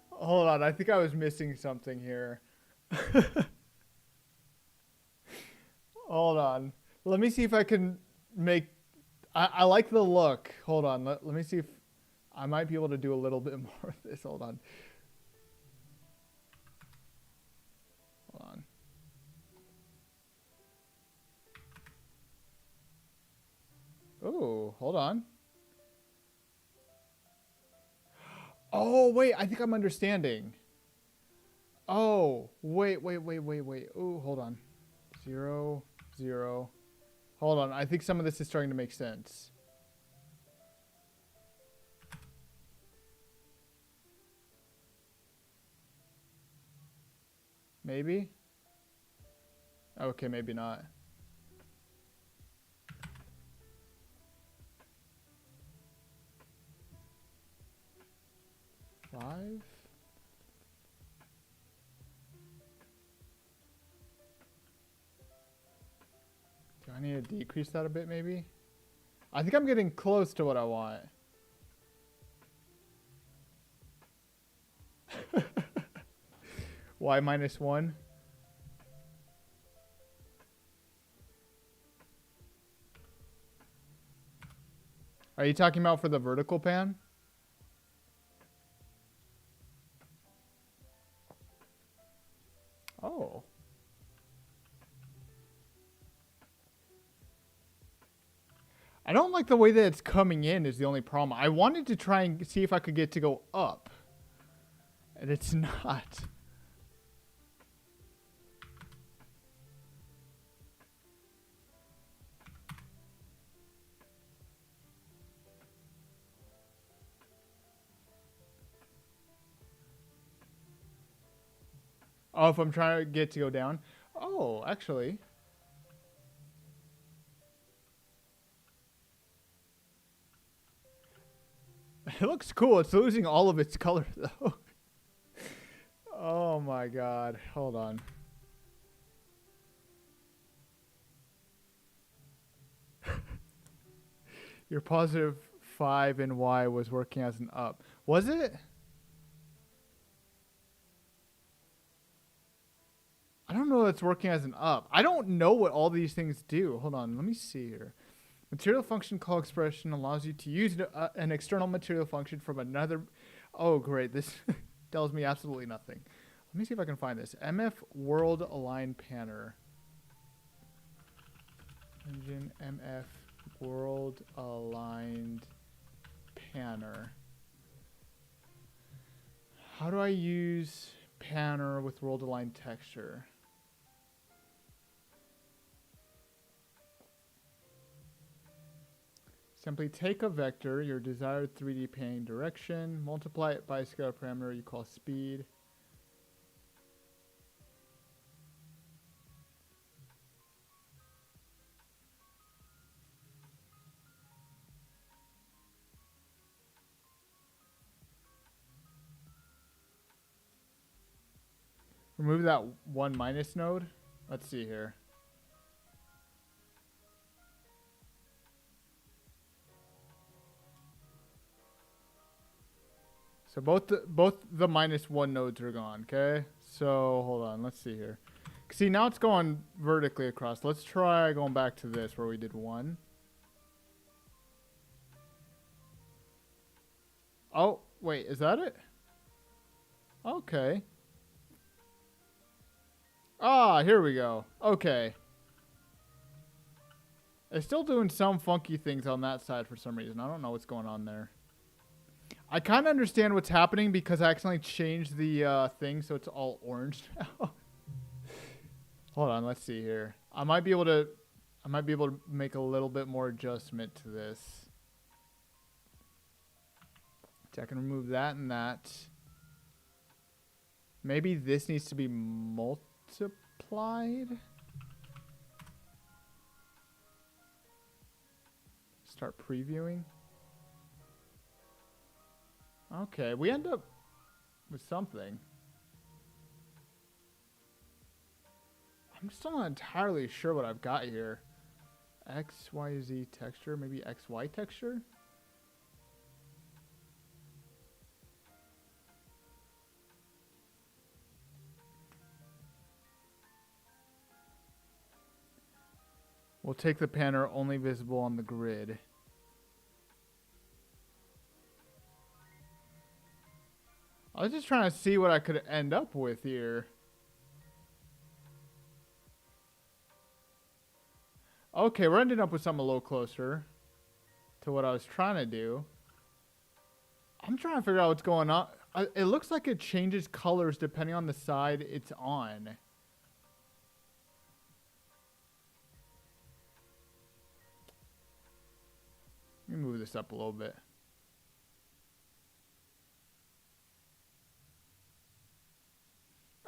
Hold on, I think I was missing something here. Hold on. Let me see if I can make... I like the look. Hold on, let me see if I might be able to do a little bit more of this. Hold on. Hold on. Oh, hold on. Oh, wait, I think I'm understanding. Oh, wait. Oh, hold on. 0, 0. Hold on, I think some of this is starting to make sense. Maybe? Okay, maybe not. Five? Do I need to decrease that a bit, maybe? I think I'm getting close to what I want. Y minus 1. Are you talking about for the vertical pan? Oh. I don't like the way that it's coming in is the only problem. I wanted to try and see if I could get it to go up. And it's not. Oh, if I'm trying to get it to go down? Oh, actually. It looks cool. It's losing all of its color, though. Oh, my God. Hold on. Your positive 5 in Y was working as an up. Was it? I don't know that it's working as an up. I don't know what all these things do. Hold on. Let me see here. Material function call expression allows you to use an external material function from another. Oh, great. This tells me absolutely nothing. Let me see if I can find this. MF World Align Panner. Engine MF World Aligned Panner. How do I use panner with world aligned texture? Simply take a vector, your desired 3D panning direction, multiply it by a scalar parameter you call speed. Remove that 1 minus node. Let's see here. So both the minus 1 nodes are gone, okay? So hold on, let's see here. See, now it's going vertically across. Let's try going back to this where we did 1. Oh, wait, is that it? Okay. Ah, here we go. Okay. It's still doing some funky things on that side for some reason. I don't know what's going on there. I kind of understand what's happening because I accidentally changed the thing so it's all orange now. Hold on, let's see here. I might be able to make a little bit more adjustment to this. So I can remove that and that. Maybe this needs to be multiplied. Start previewing. Okay, we end up with something. I'm still not entirely sure what I've got here. XYZ texture, maybe XY texture? We'll take the panner only visible on the grid. I was just trying to see what I could end up with here. Okay, we're ending up with something a little closer to what I was trying to do. I'm trying to figure out what's going on. It looks like it changes colors depending on the side it's on. Let me move this up a little bit.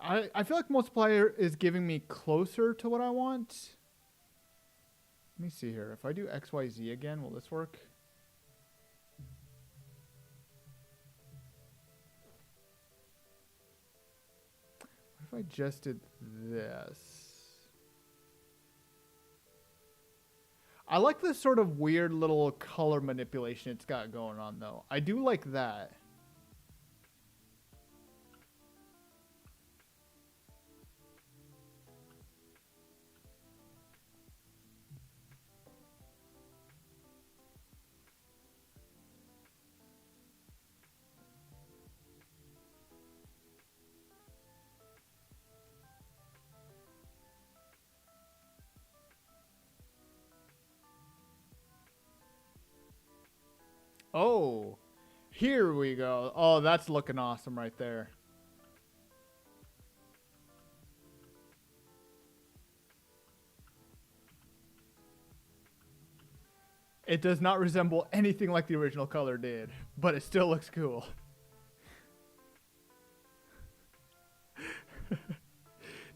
I feel like multiplier is giving me closer to what I want. Let me see here. If I do XYZ again, will this work? What if I just did this? I like this sort of weird little color manipulation it's got going on, though. I do like that. Oh, here we go. Oh, that's looking awesome right there. It does not resemble anything like the original color did, but it still looks cool.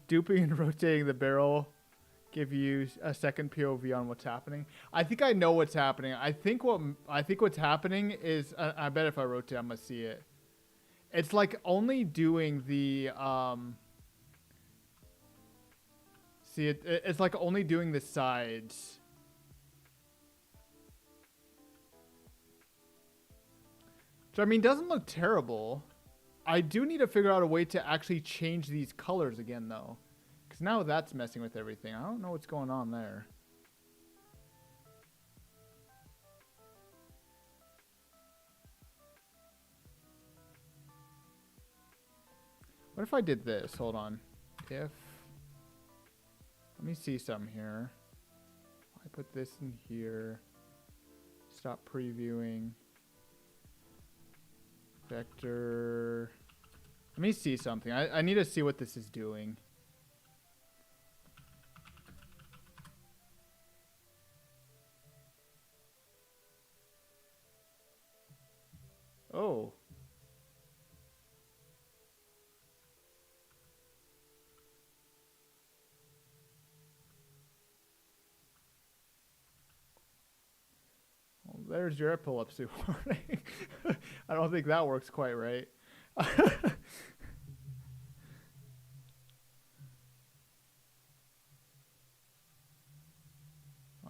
Duping and rotating the barrel give you a second POV on what's happening. I think I know what's happening. I think what's happening is I bet if I rotate, I'm gonna see it. It's like only doing the see it's like only doing the sides. Which I mean doesn't look terrible. I do need to figure out a way to actually change these colors again though. Because now that's messing with everything. I don't know what's going on there. What if I did this? Hold on. If... Let me see something here. I put this in here. Stop previewing. Vector. Let me see something. I need to see what this is doing. Oh. Well, there's your epilepsy warning. I don't think that works quite right.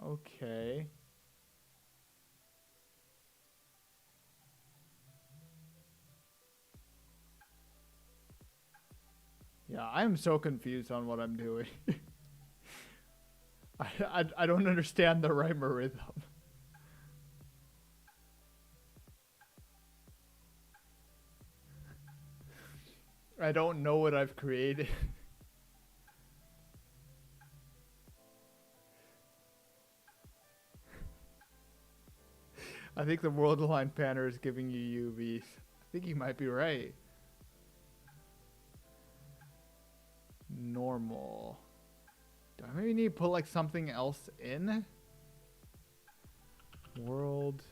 Okay. Yeah, I'm so confused on what I'm doing. I don't understand the rhyme or rhythm. I don't know what I've created. I think the world line panner is giving you UVs. I think you might be right. Normal. Do I maybe need to put like something else in? World.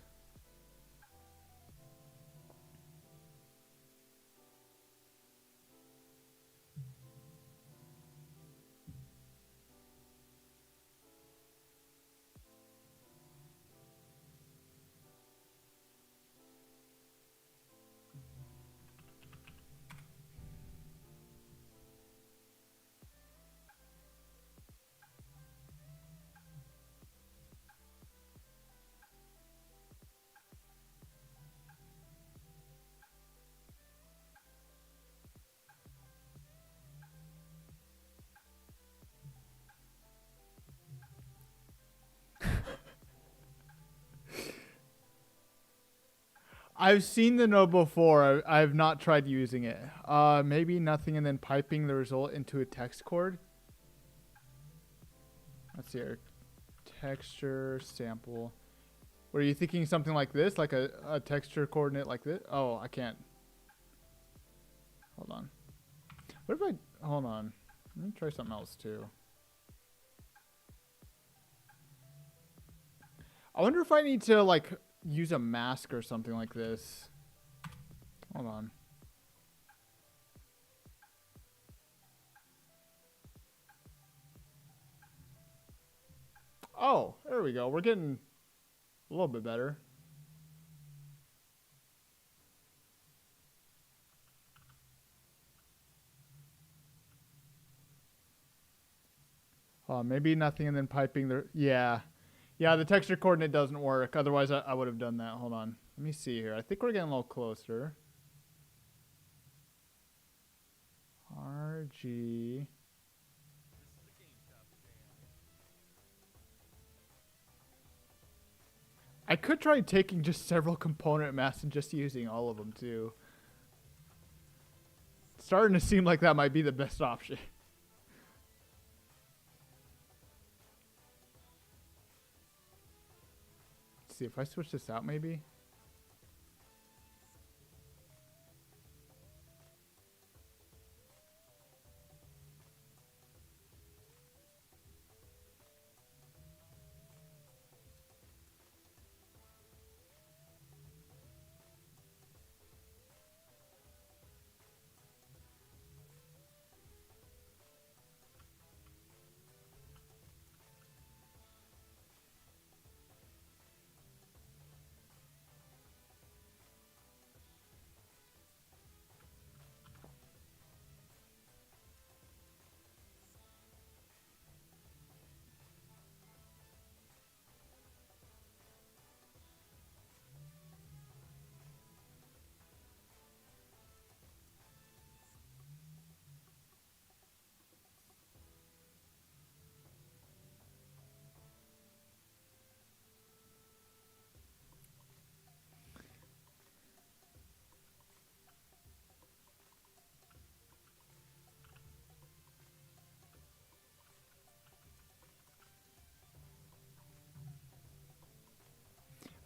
I've seen the node before. I've not tried using it. Maybe nothing and then piping the result into a text chord. Let's see here. Texture sample. What are you thinking? Something like this? Like a texture coordinate like this? Oh, I can't. Hold on. What if I... Hold on. Let me try something else too. I wonder if I need to like use a mask or something like this. Hold on. Oh, there we go. We're getting a little bit better. Maybe nothing and then piping the... Yeah. Yeah, the texture coordinate doesn't work. Otherwise, I would have done that. Hold on. Let me see here. I think we're getting a little closer. RG... I could try taking just several component masks and just using all of them too. It's starting to seem like that might be the best option. Let's see if I switch this out maybe.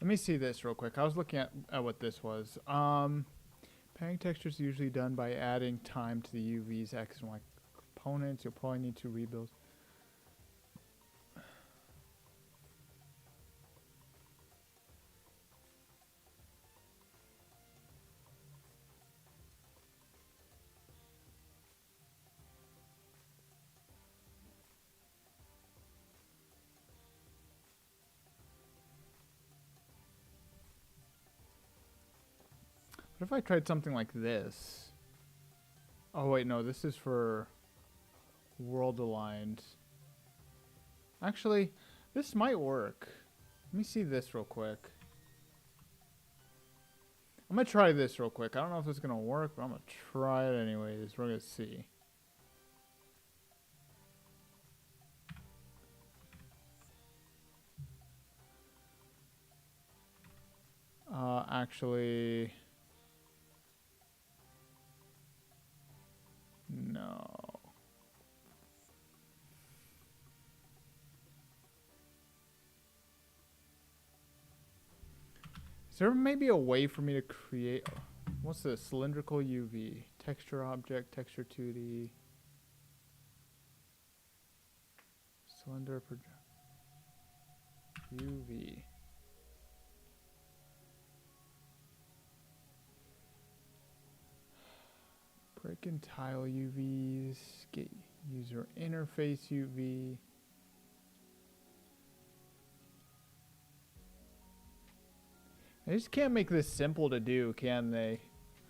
Let me see this real quick. I was looking at what this was. Padding texture is usually done by adding time to the UV's X and Y components. You'll probably need to rebuild. What if I tried something like this? Oh wait, no, this is for world aligned. Actually, this might work. Let me see this real quick. I'm gonna try this real quick. I don't know if it's gonna work, but I'm gonna try it anyways. We're gonna see. Actually, no. Is there maybe a way for me to create... What's this? Cylindrical UV. Texture object, texture 2D. Cylinder project. UV. Break and tile UVs. Get user interface UV. They just can't make this simple to do, can they?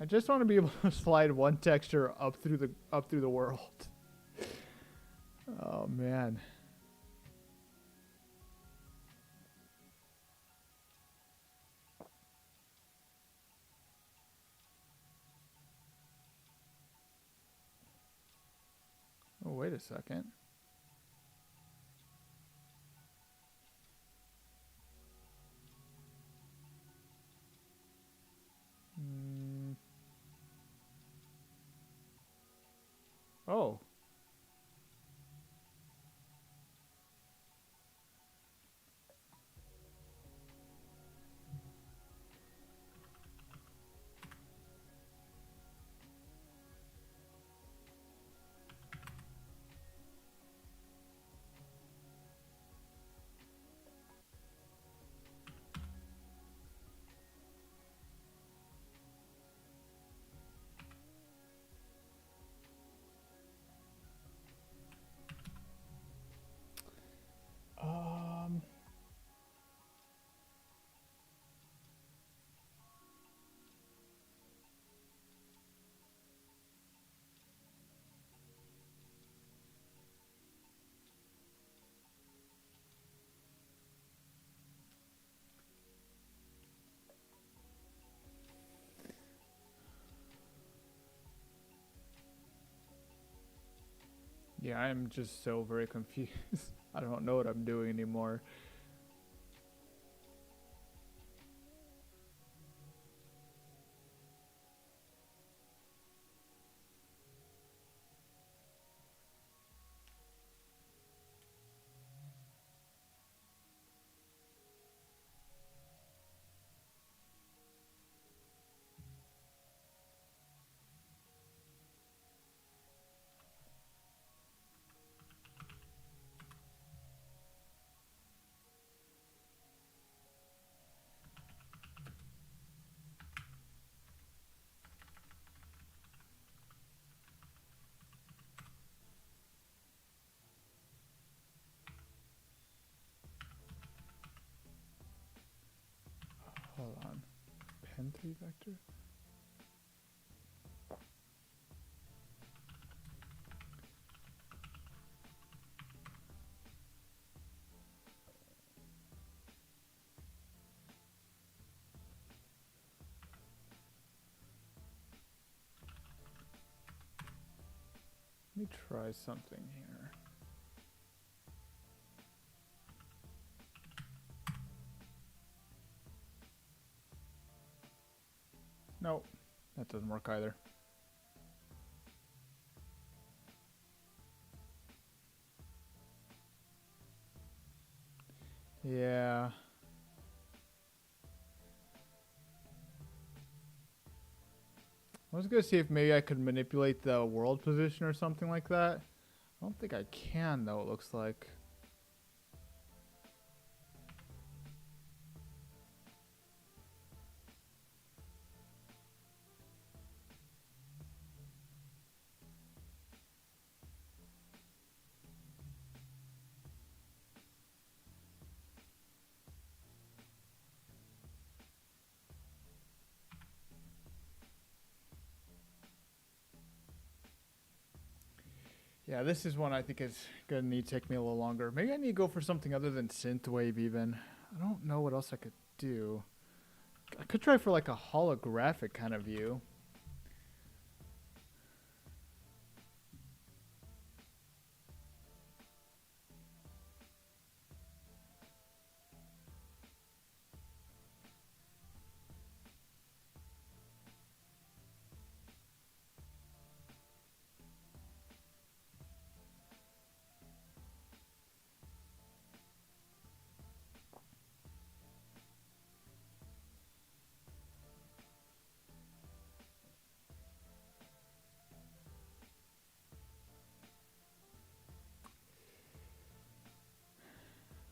I just want to be able to slide one texture up through the world. Oh man. Oh, wait a second. Oh. Yeah, I'm just so very confused. I don't know what I'm doing anymore. Hold on. Pen 3 vector? Let me try something here. Nope, that doesn't work either. Yeah. was gonna see if maybe I could manipulate the world position or something like that. I don't think I can though, it looks like. Yeah, this is one I think is gonna need to take me a little longer. Maybe I need to go for something other than synthwave even. I don't know what else I could do. I could try for like a holographic kind of view.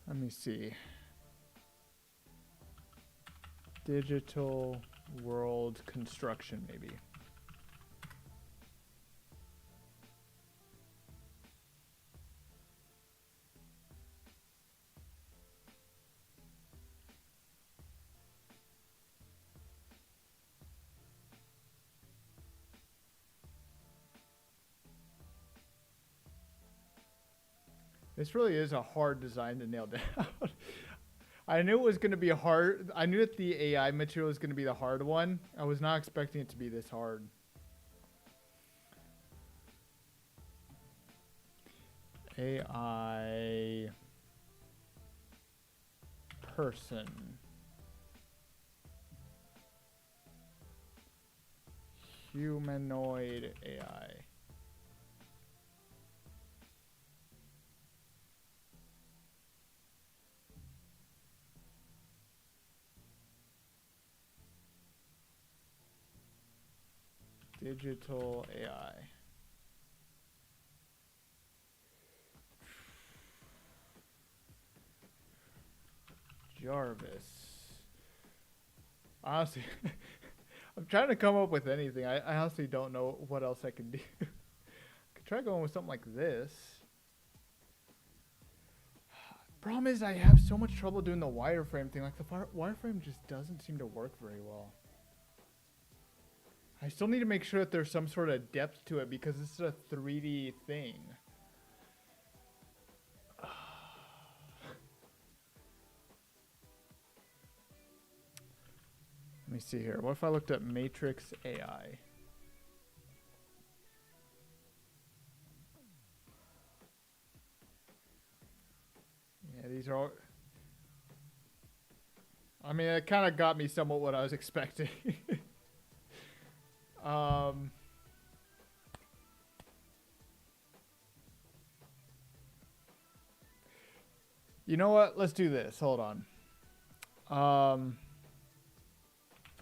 Let me see. Digital world construction, maybe. This really is a hard design to nail down. I knew it was going to be hard. I knew that the AI material was going to be the hard one. I was not expecting it to be this hard. AI person. Humanoid AI. Digital AI. Jarvis. Honestly, I'm trying to come up with anything. I honestly don't know what else I can do. I could try going with something like this. Problem is I have so much trouble doing the wireframe thing. Like the wireframe just doesn't seem to work very well. I still need to make sure that there's some sort of depth to it because this is a 3D thing. Let me see here. What if I looked at Matrix AI? Yeah, these are all... I mean, it kind of got me somewhat what I was expecting. You know what? Let's do this. Hold on.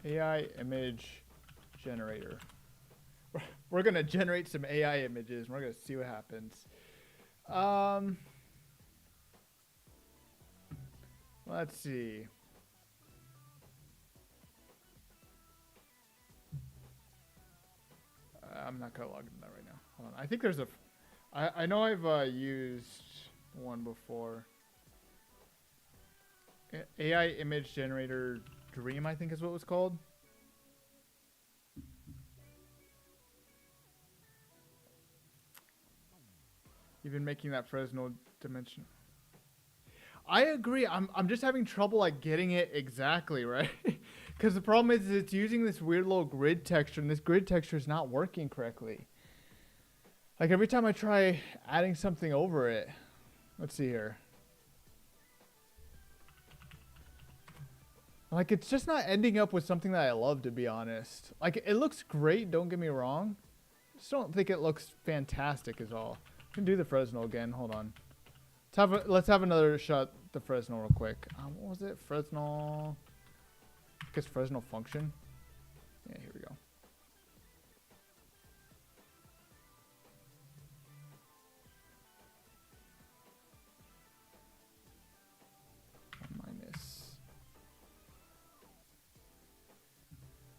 AI image generator. We're going to generate some AI images. And we're going to see what happens. Let's see. I'm not going to log into that right now. Hold on. I think there's a... I know I've used one before. AI image generator Dream, I think is what it was called. Even making that Fresnel dimension. I agree. I'm just having trouble like getting it exactly right. Because the problem is it's using this weird little grid texture, and this grid texture is not working correctly. Like every time I try adding something over it. Let's see here. Like it's just not ending up with something that I love, to be honest. Like it looks great, don't get me wrong. I just don't think it looks fantastic is all. I can do the Fresnel again. Hold on. Let's have another shot at the Fresnel real quick. What was it? Fresnel. I guess Fresnel function. Yeah, here we go.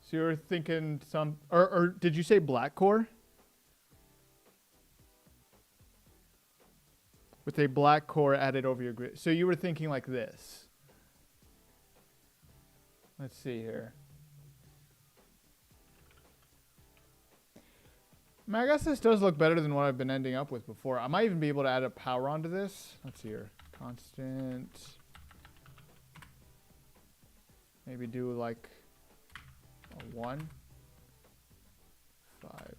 So you're thinking or did you say black core? With a black core added over your grid. So you were thinking like this. Let's see here. I mean, I guess this does look better than what I've been ending up with before. I might even be able to add a power onto this. Let's see here. Constant. Maybe do like a 1, 5,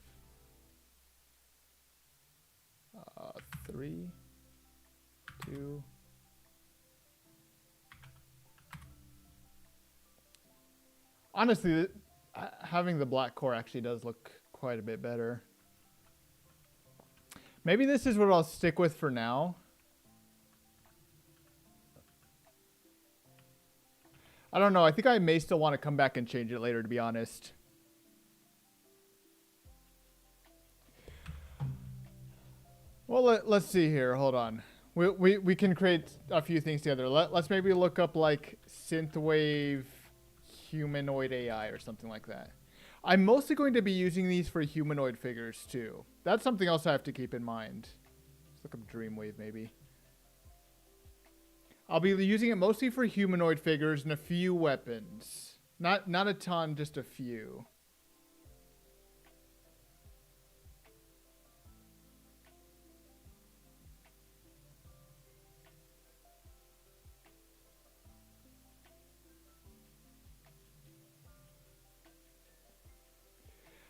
3, 2. Honestly, having the black core actually does look quite a bit better. Maybe this is what I'll stick with for now. I don't know. I think I may still want to come back and change it later, to be honest. Well, let's see here. Hold on. We can create a few things together. Let's maybe look up like synthwave humanoid AI or something like that. I'm mostly going to be using these for humanoid figures too. That's something else I have to keep in mind. Let's look up Dreamwave maybe. I'll be using it mostly for humanoid figures and a few weapons. Not a ton, just a few.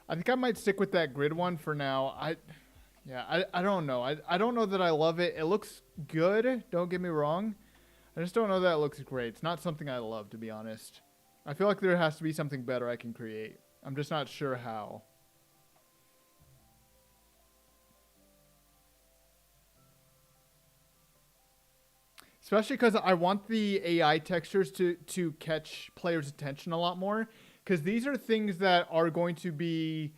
I think I might stick with that grid one for now. I don't know. I don't know that I love it. It looks good, don't get me wrong. I just don't know that it looks great. It's not something I love, to be honest. I feel like there has to be something better I can create. I'm just not sure how. Especially because I want the AI textures to catch players' attention a lot more. Because these are things that are going to be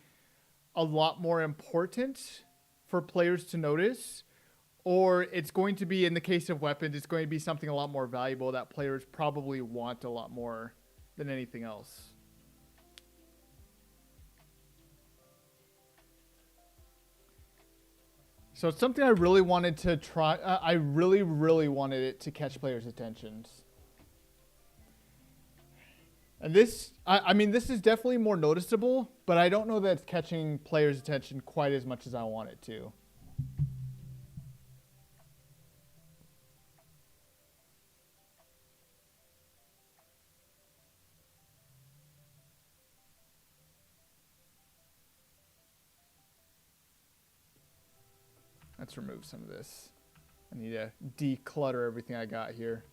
a lot more important for players to notice. Or it's going to be, in the case of weapons, it's going to be something a lot more valuable that players probably want a lot more than anything else. So it's something I really wanted to try. I really wanted it to catch players' attentions. And this, I mean, this is definitely more noticeable, but I don't know that it's catching players' attention quite as much as I want it to. Let's remove some of this. I need to declutter everything I got here.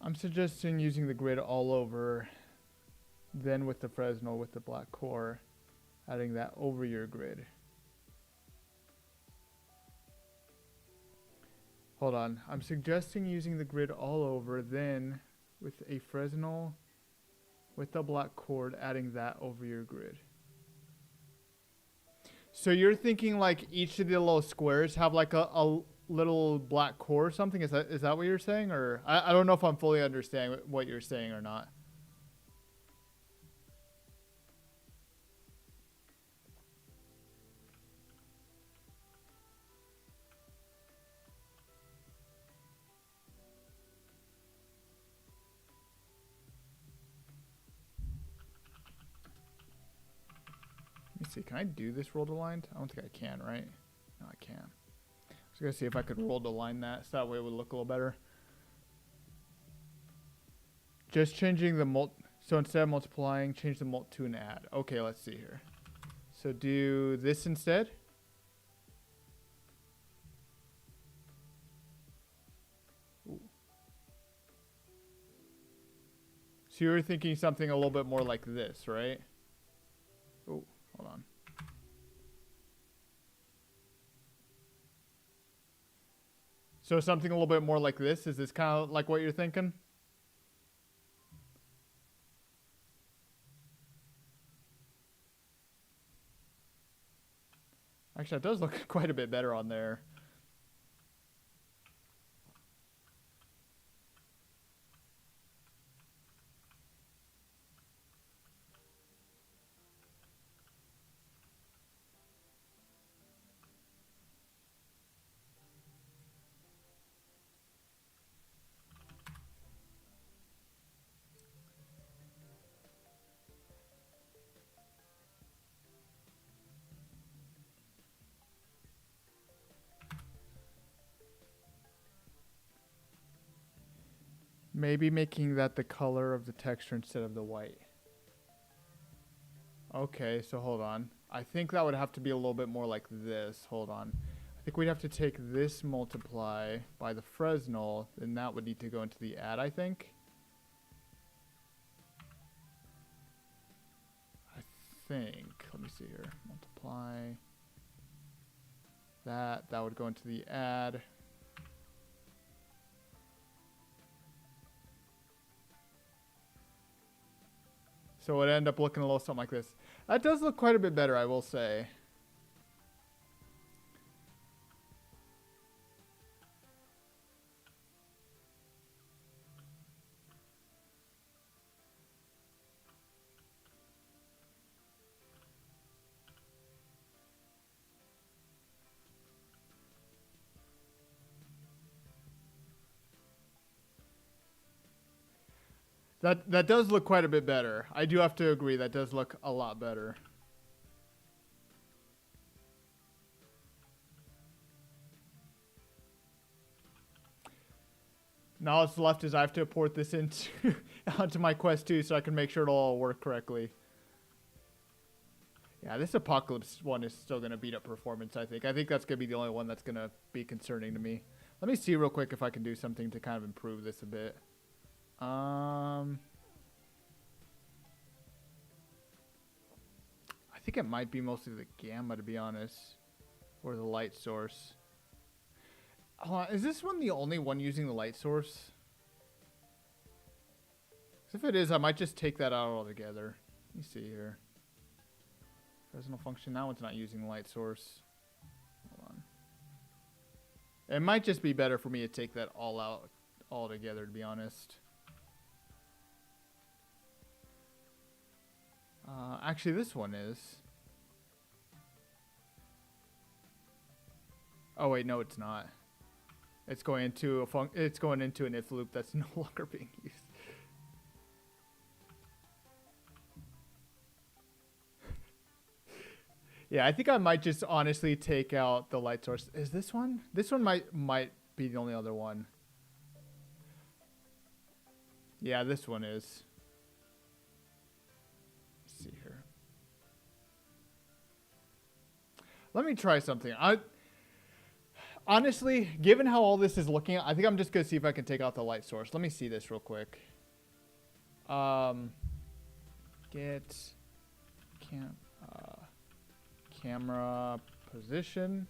I'm suggesting using the grid all over, then with the Fresnel with the black core, adding that over your grid. Hold on. I'm suggesting using the grid all over, then with a Fresnel with the black core, adding that over your grid. So you're thinking like each of the little squares have like a little black core or something? Is that what you're saying? Or I don't know if I'm fully understanding what you're saying or not. Let me see. Can I do this rolled aligned? I don't think I can, right? No, I can. I was going to see if I could rolled align that so that way it would look a little better. Just changing the so instead of multiplying, change the mult to an add. Okay, let's see here. So do this instead. Ooh. So you were thinking something a little bit more like this, right? Oh, hold on. So something a little bit more like this. Is this kind of like what you're thinking? Actually, that does look quite a bit better on there. Maybe making that the color of the texture instead of the white. Okay, so hold on. I think that would have to be a little bit more like this. Hold on. I think we'd have to take this multiply by the Fresnel, and that would need to go into the add, I think. Let me see here. Multiply. That would go into the add. So it would end up looking a little something like this. That does look quite a bit better, I will say. That does look quite a bit better. I do have to agree, that does look a lot better. Now all that's left is I have to port this into onto my Quest 2 so I can make sure it'll all work correctly. Yeah, this Apocalypse one is still going to beat up performance, I think. I think that's going to be the only one that's going to be concerning to me. Let me see real quick if I can do something to kind of improve this a bit. I think it might be mostly the gamma, to be honest. Or the light source. Is this one the only one using the light source? If it is, I might just take that out altogether. Let me see here. Fresnel function. That one's not using the light source. Hold on. It might just be better for me to take that all out altogether, to be honest. Actually, this one is. Oh wait, no, it's not. It's going into it's going into an if loop that's no longer being used. Yeah, I think I might just honestly take out the light source. Is this one? This one might be the only other one. Yeah, this one is. Let's see here. Let me try something. Honestly, given how all this is looking, I think I'm just going to see if I can take out the light source. Let me see this real quick. Get camera position.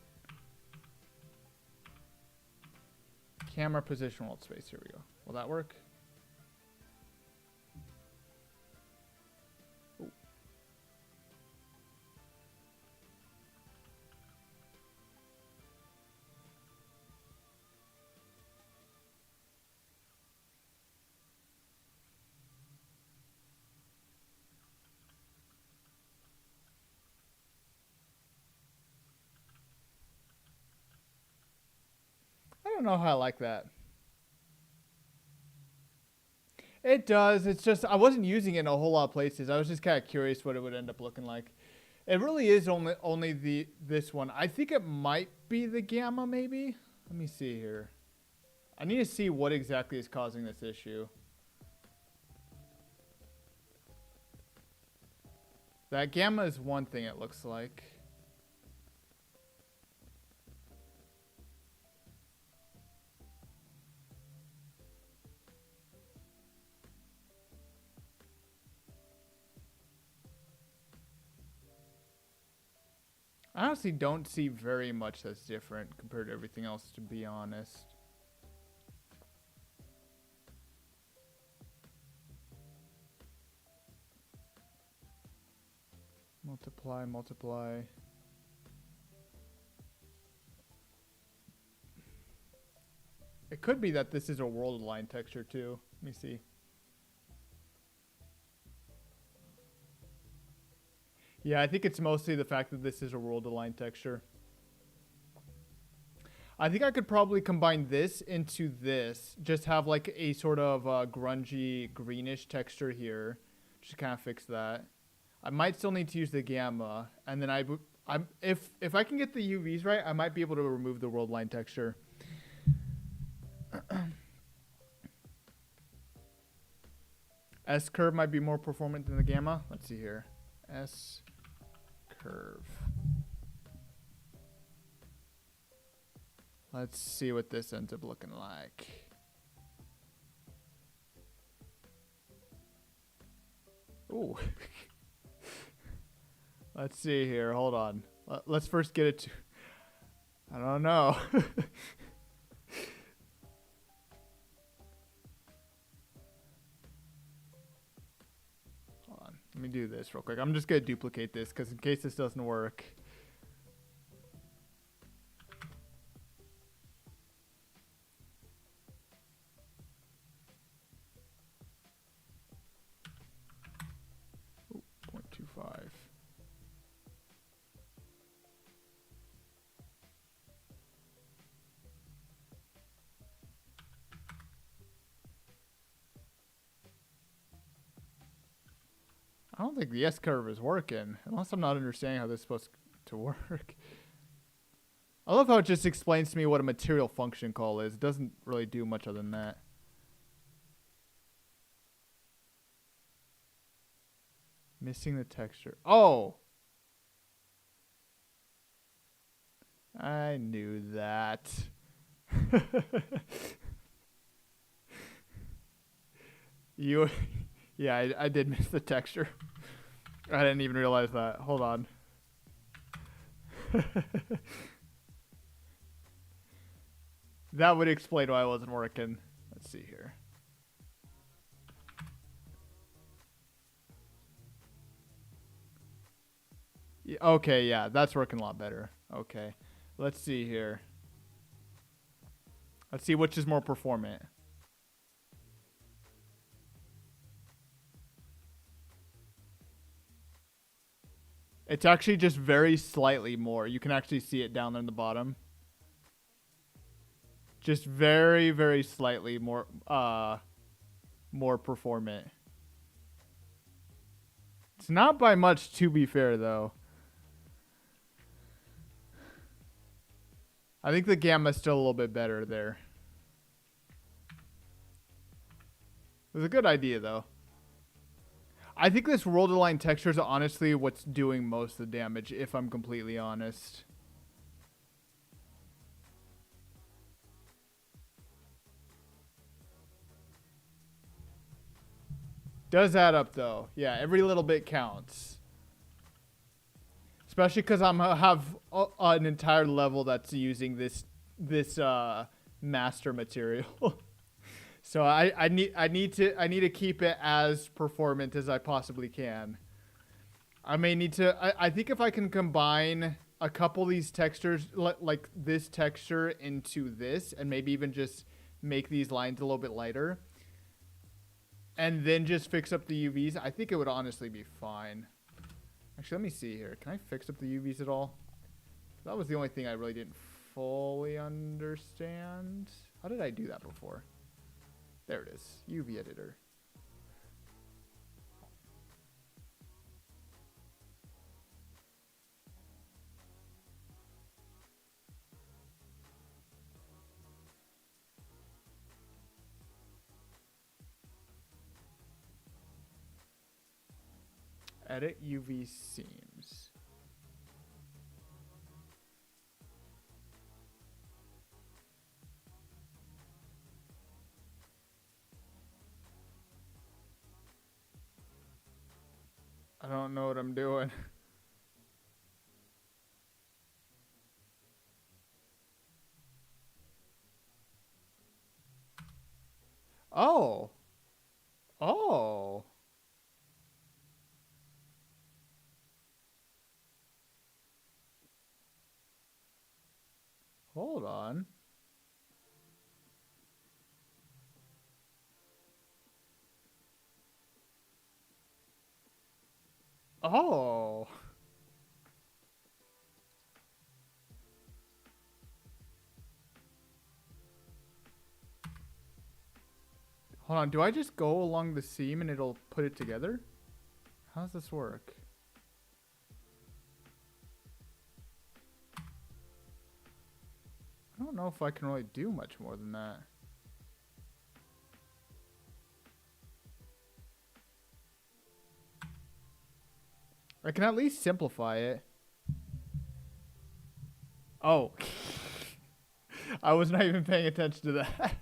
Camera position world space. Here we go. Will that work? Ooh. I don't know how I like that. It does. It's just I wasn't using it in a whole lot of places. I was just kind of curious what it would end up looking like. It really is only this one. I think it might be the gamma, maybe. Let me see here. I need to see what exactly is causing this issue. That gamma is one thing, it looks like. I honestly don't see very much that's different compared to everything else, to be honest. Multiply, multiply. It could be that this is a world align texture too. Let me see. Yeah, I think it's mostly the fact that this is a world align texture. I think I could probably combine this into this. Just have like a sort of grungy greenish texture here. Just kind of fix that. I might still need to use the gamma, and then if I can get the UVs right, I might be able to remove the world line texture. S curve might be more performant than the gamma. Let's see here. S curve. Let's see what this ends up looking like. Ooh. Let's see here. Hold on. Let's first get it to... I don't know. Hold on. Let me do this real quick. I'm just going to duplicate this because in case this doesn't work... Ooh, 0.25. I don't think the S curve is working, unless I'm not understanding how this is supposed to work. I love how it just explains to me what a material function call is. It doesn't really do much other than that. Missing the texture. Oh! I knew that. Yeah, I did miss the texture. I didn't even realize that. Hold on. That would explain why it wasn't working. Let's see here. Yeah, okay, yeah, that's working a lot better. Okay. Let's see here. Let's see which is more performant. It's actually just very slightly more. You can actually see it down there in the bottom. Just very, very slightly more more performant. It's not by much, to be fair, though. I think the gamma's still a little bit better there. It was a good idea, though. I think this world align texture is honestly what's doing most of the damage, if I'm completely honest. Does add up, though. Yeah, every little bit counts. Especially because I have an entire level that's using this master material. So I need to keep it as performant as I possibly can. I may need to. I think if I can combine a couple of these textures, like this texture into this, and maybe even just make these lines a little bit lighter, and then just fix up the UVs, I think it would honestly be fine. Actually, let me see here. Can I fix up the UVs at all? That was the only thing I really didn't fully understand. How did I do that before? There it is. UV editor. Edit UV seams. I don't know what I'm doing. Oh. Oh. Hold on. Oh. Hold on. Do I just go along the seam and it'll put it together? How does this work? I don't know if I can really do much more than that. I can at least simplify it. Oh. I was not even paying attention to that.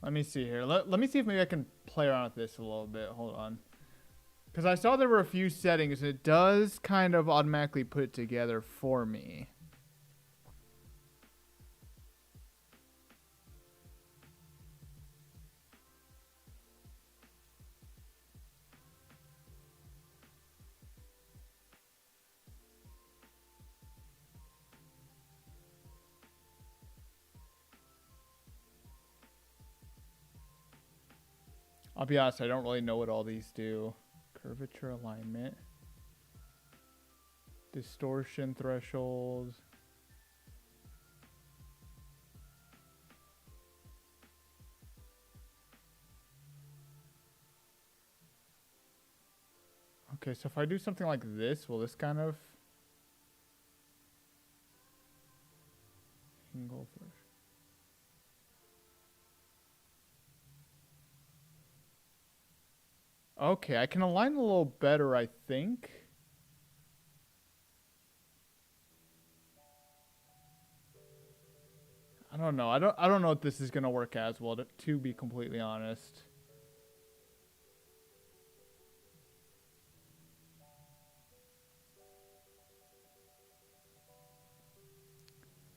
Let me see here. Let me see if maybe I can play around with this a little bit. Hold on. Because I saw there were a few settings. And it does kind of automatically put it together for me. I'll be honest, I don't really know what all these do. Curvature alignment. Distortion threshold. Okay, so if I do something like this, will this kind of... Angle threshold. Okay, I can align a little better, I think. I don't know. I don't know if this is gonna work as well, to be completely honest.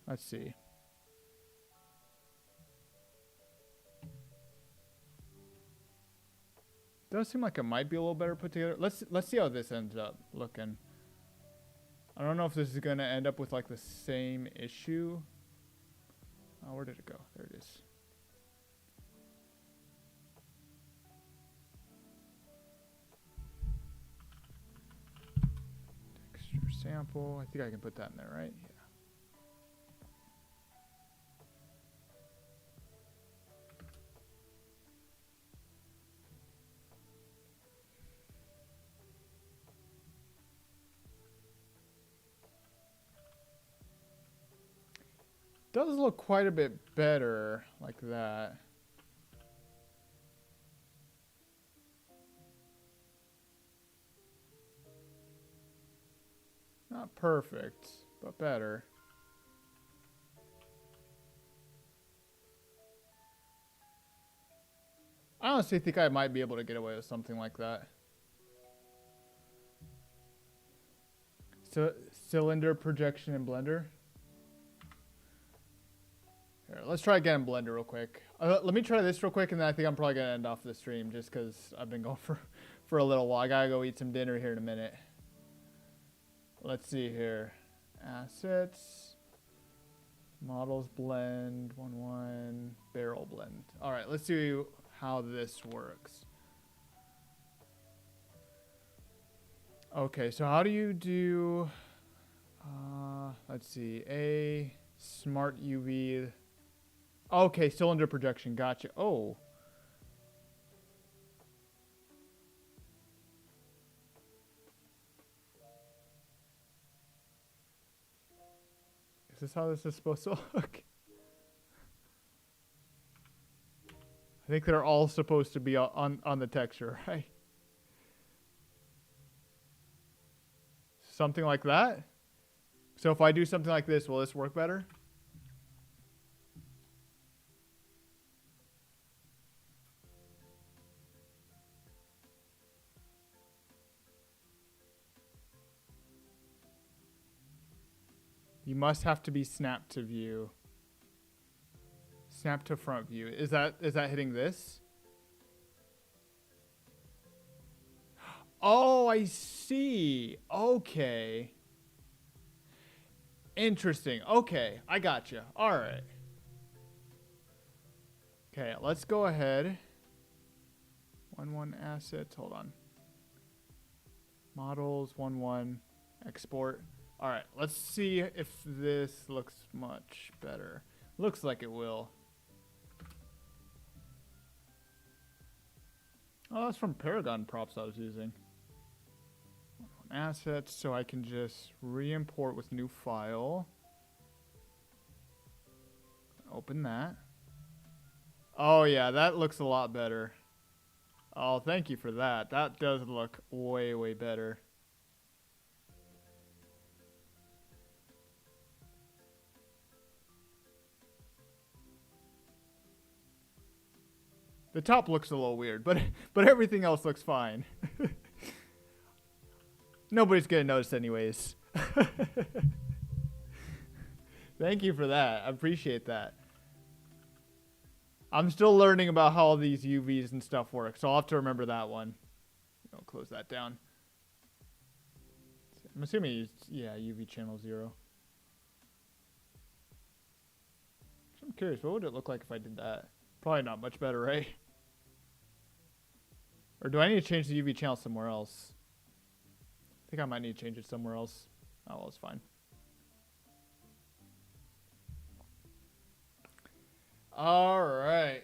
Let's see. Does seem like it might be a little better put together. Let's see how this ends up looking. I don't know if this is gonna end up with like the same issue. Oh, where did it go? There it is. Texture sample. I think I can put that in there, right? Yeah. Does look quite a bit better like that. Not perfect, but better. I honestly think I might be able to get away with something like that. So, cylinder projection in Blender. Here, let's try again in Blender real quick. Let me try this real quick, and then I think I'm probably going to end off the stream just because I've been going for a little while. I got to go eat some dinner here in a minute. Let's see here. Assets. Models blend. 1-1. Barrel blend. All right, let's see how this works. Okay, so how do you do... let's see. A smart UV... Okay, cylinder projection. Gotcha. Oh. Is this how this is supposed to look? I think they're all supposed to be on the texture, right? Something like that? So if I do something like this, will this work better? You must have to be snapped to view. Snap to front view. Is that hitting this? Oh, I see. Okay. Interesting. Okay, I got you. All right. Okay, let's go ahead. 1 assets. Hold on. Models 1 export. All right, let's see if this looks much better. Looks like it will. Oh, that's from Paragon props I was using. Assets, so I can just re-import with new file. Open that. Oh yeah, that looks a lot better. Oh, thank you for that. That does look way, way better. The top looks a little weird, but everything else looks fine. Nobody's gonna notice anyways. Thank you for that. I appreciate that. I'm still learning about how all these UVs and stuff work, so I'll have to remember that one. I'll close that down. I'm assuming it's, yeah, UV channel 0. I'm curious, what would it look like if I did that? Probably not much better, right? Or do I need to change the UV channel somewhere else? I think I might need to change it somewhere else. Oh, well, it's fine. All right.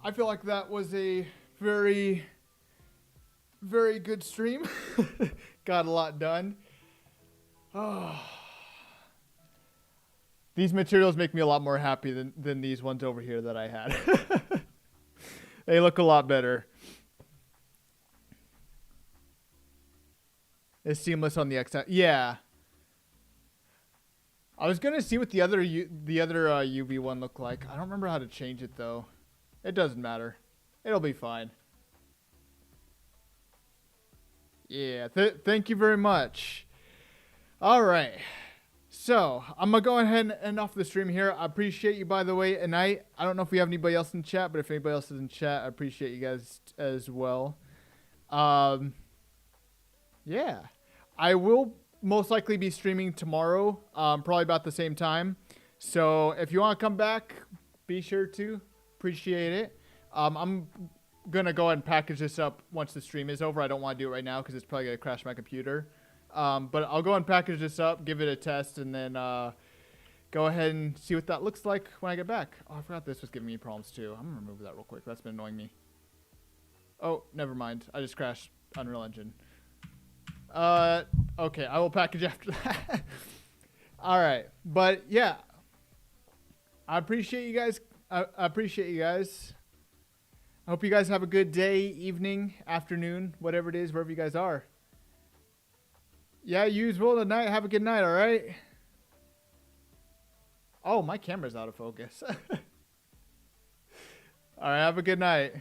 I feel like that was a very, very good stream. Got a lot done. Oh. These materials make me a lot more happy than these ones over here that I had. They look a lot better. It's seamless on the X. Yeah. I was gonna see what the other UV one looked like. I don't remember how to change it though. It doesn't matter. It'll be fine. Yeah. Thank you very much. All right. So I'm gonna go ahead and end off the stream here. I appreciate you, by the way, and I don't know if we have anybody else in chat, but if anybody else is in chat, I appreciate you guys as well. Yeah, I will most likely be streaming tomorrow, probably about the same time. So if you want to come back, be sure to. Appreciate it. I'm gonna go ahead and package this up once the stream is over. I don't want to do it right now because it's probably gonna crash my computer. But I'll go and package this up, give it a test, and then go ahead and see what that looks like when I get back. Oh, I forgot this was giving me problems too. I'm going to remove that real quick. That's been annoying me. Oh, never mind. I just crashed Unreal Engine. Okay, I will package after that. All right. But, yeah. I appreciate you guys. I appreciate you guys. I hope you guys have a good day, evening, afternoon, whatever it is, wherever you guys are. Yeah, you as well tonight. Have a good night, all right? Oh, my camera's out of focus. All right, have a good night.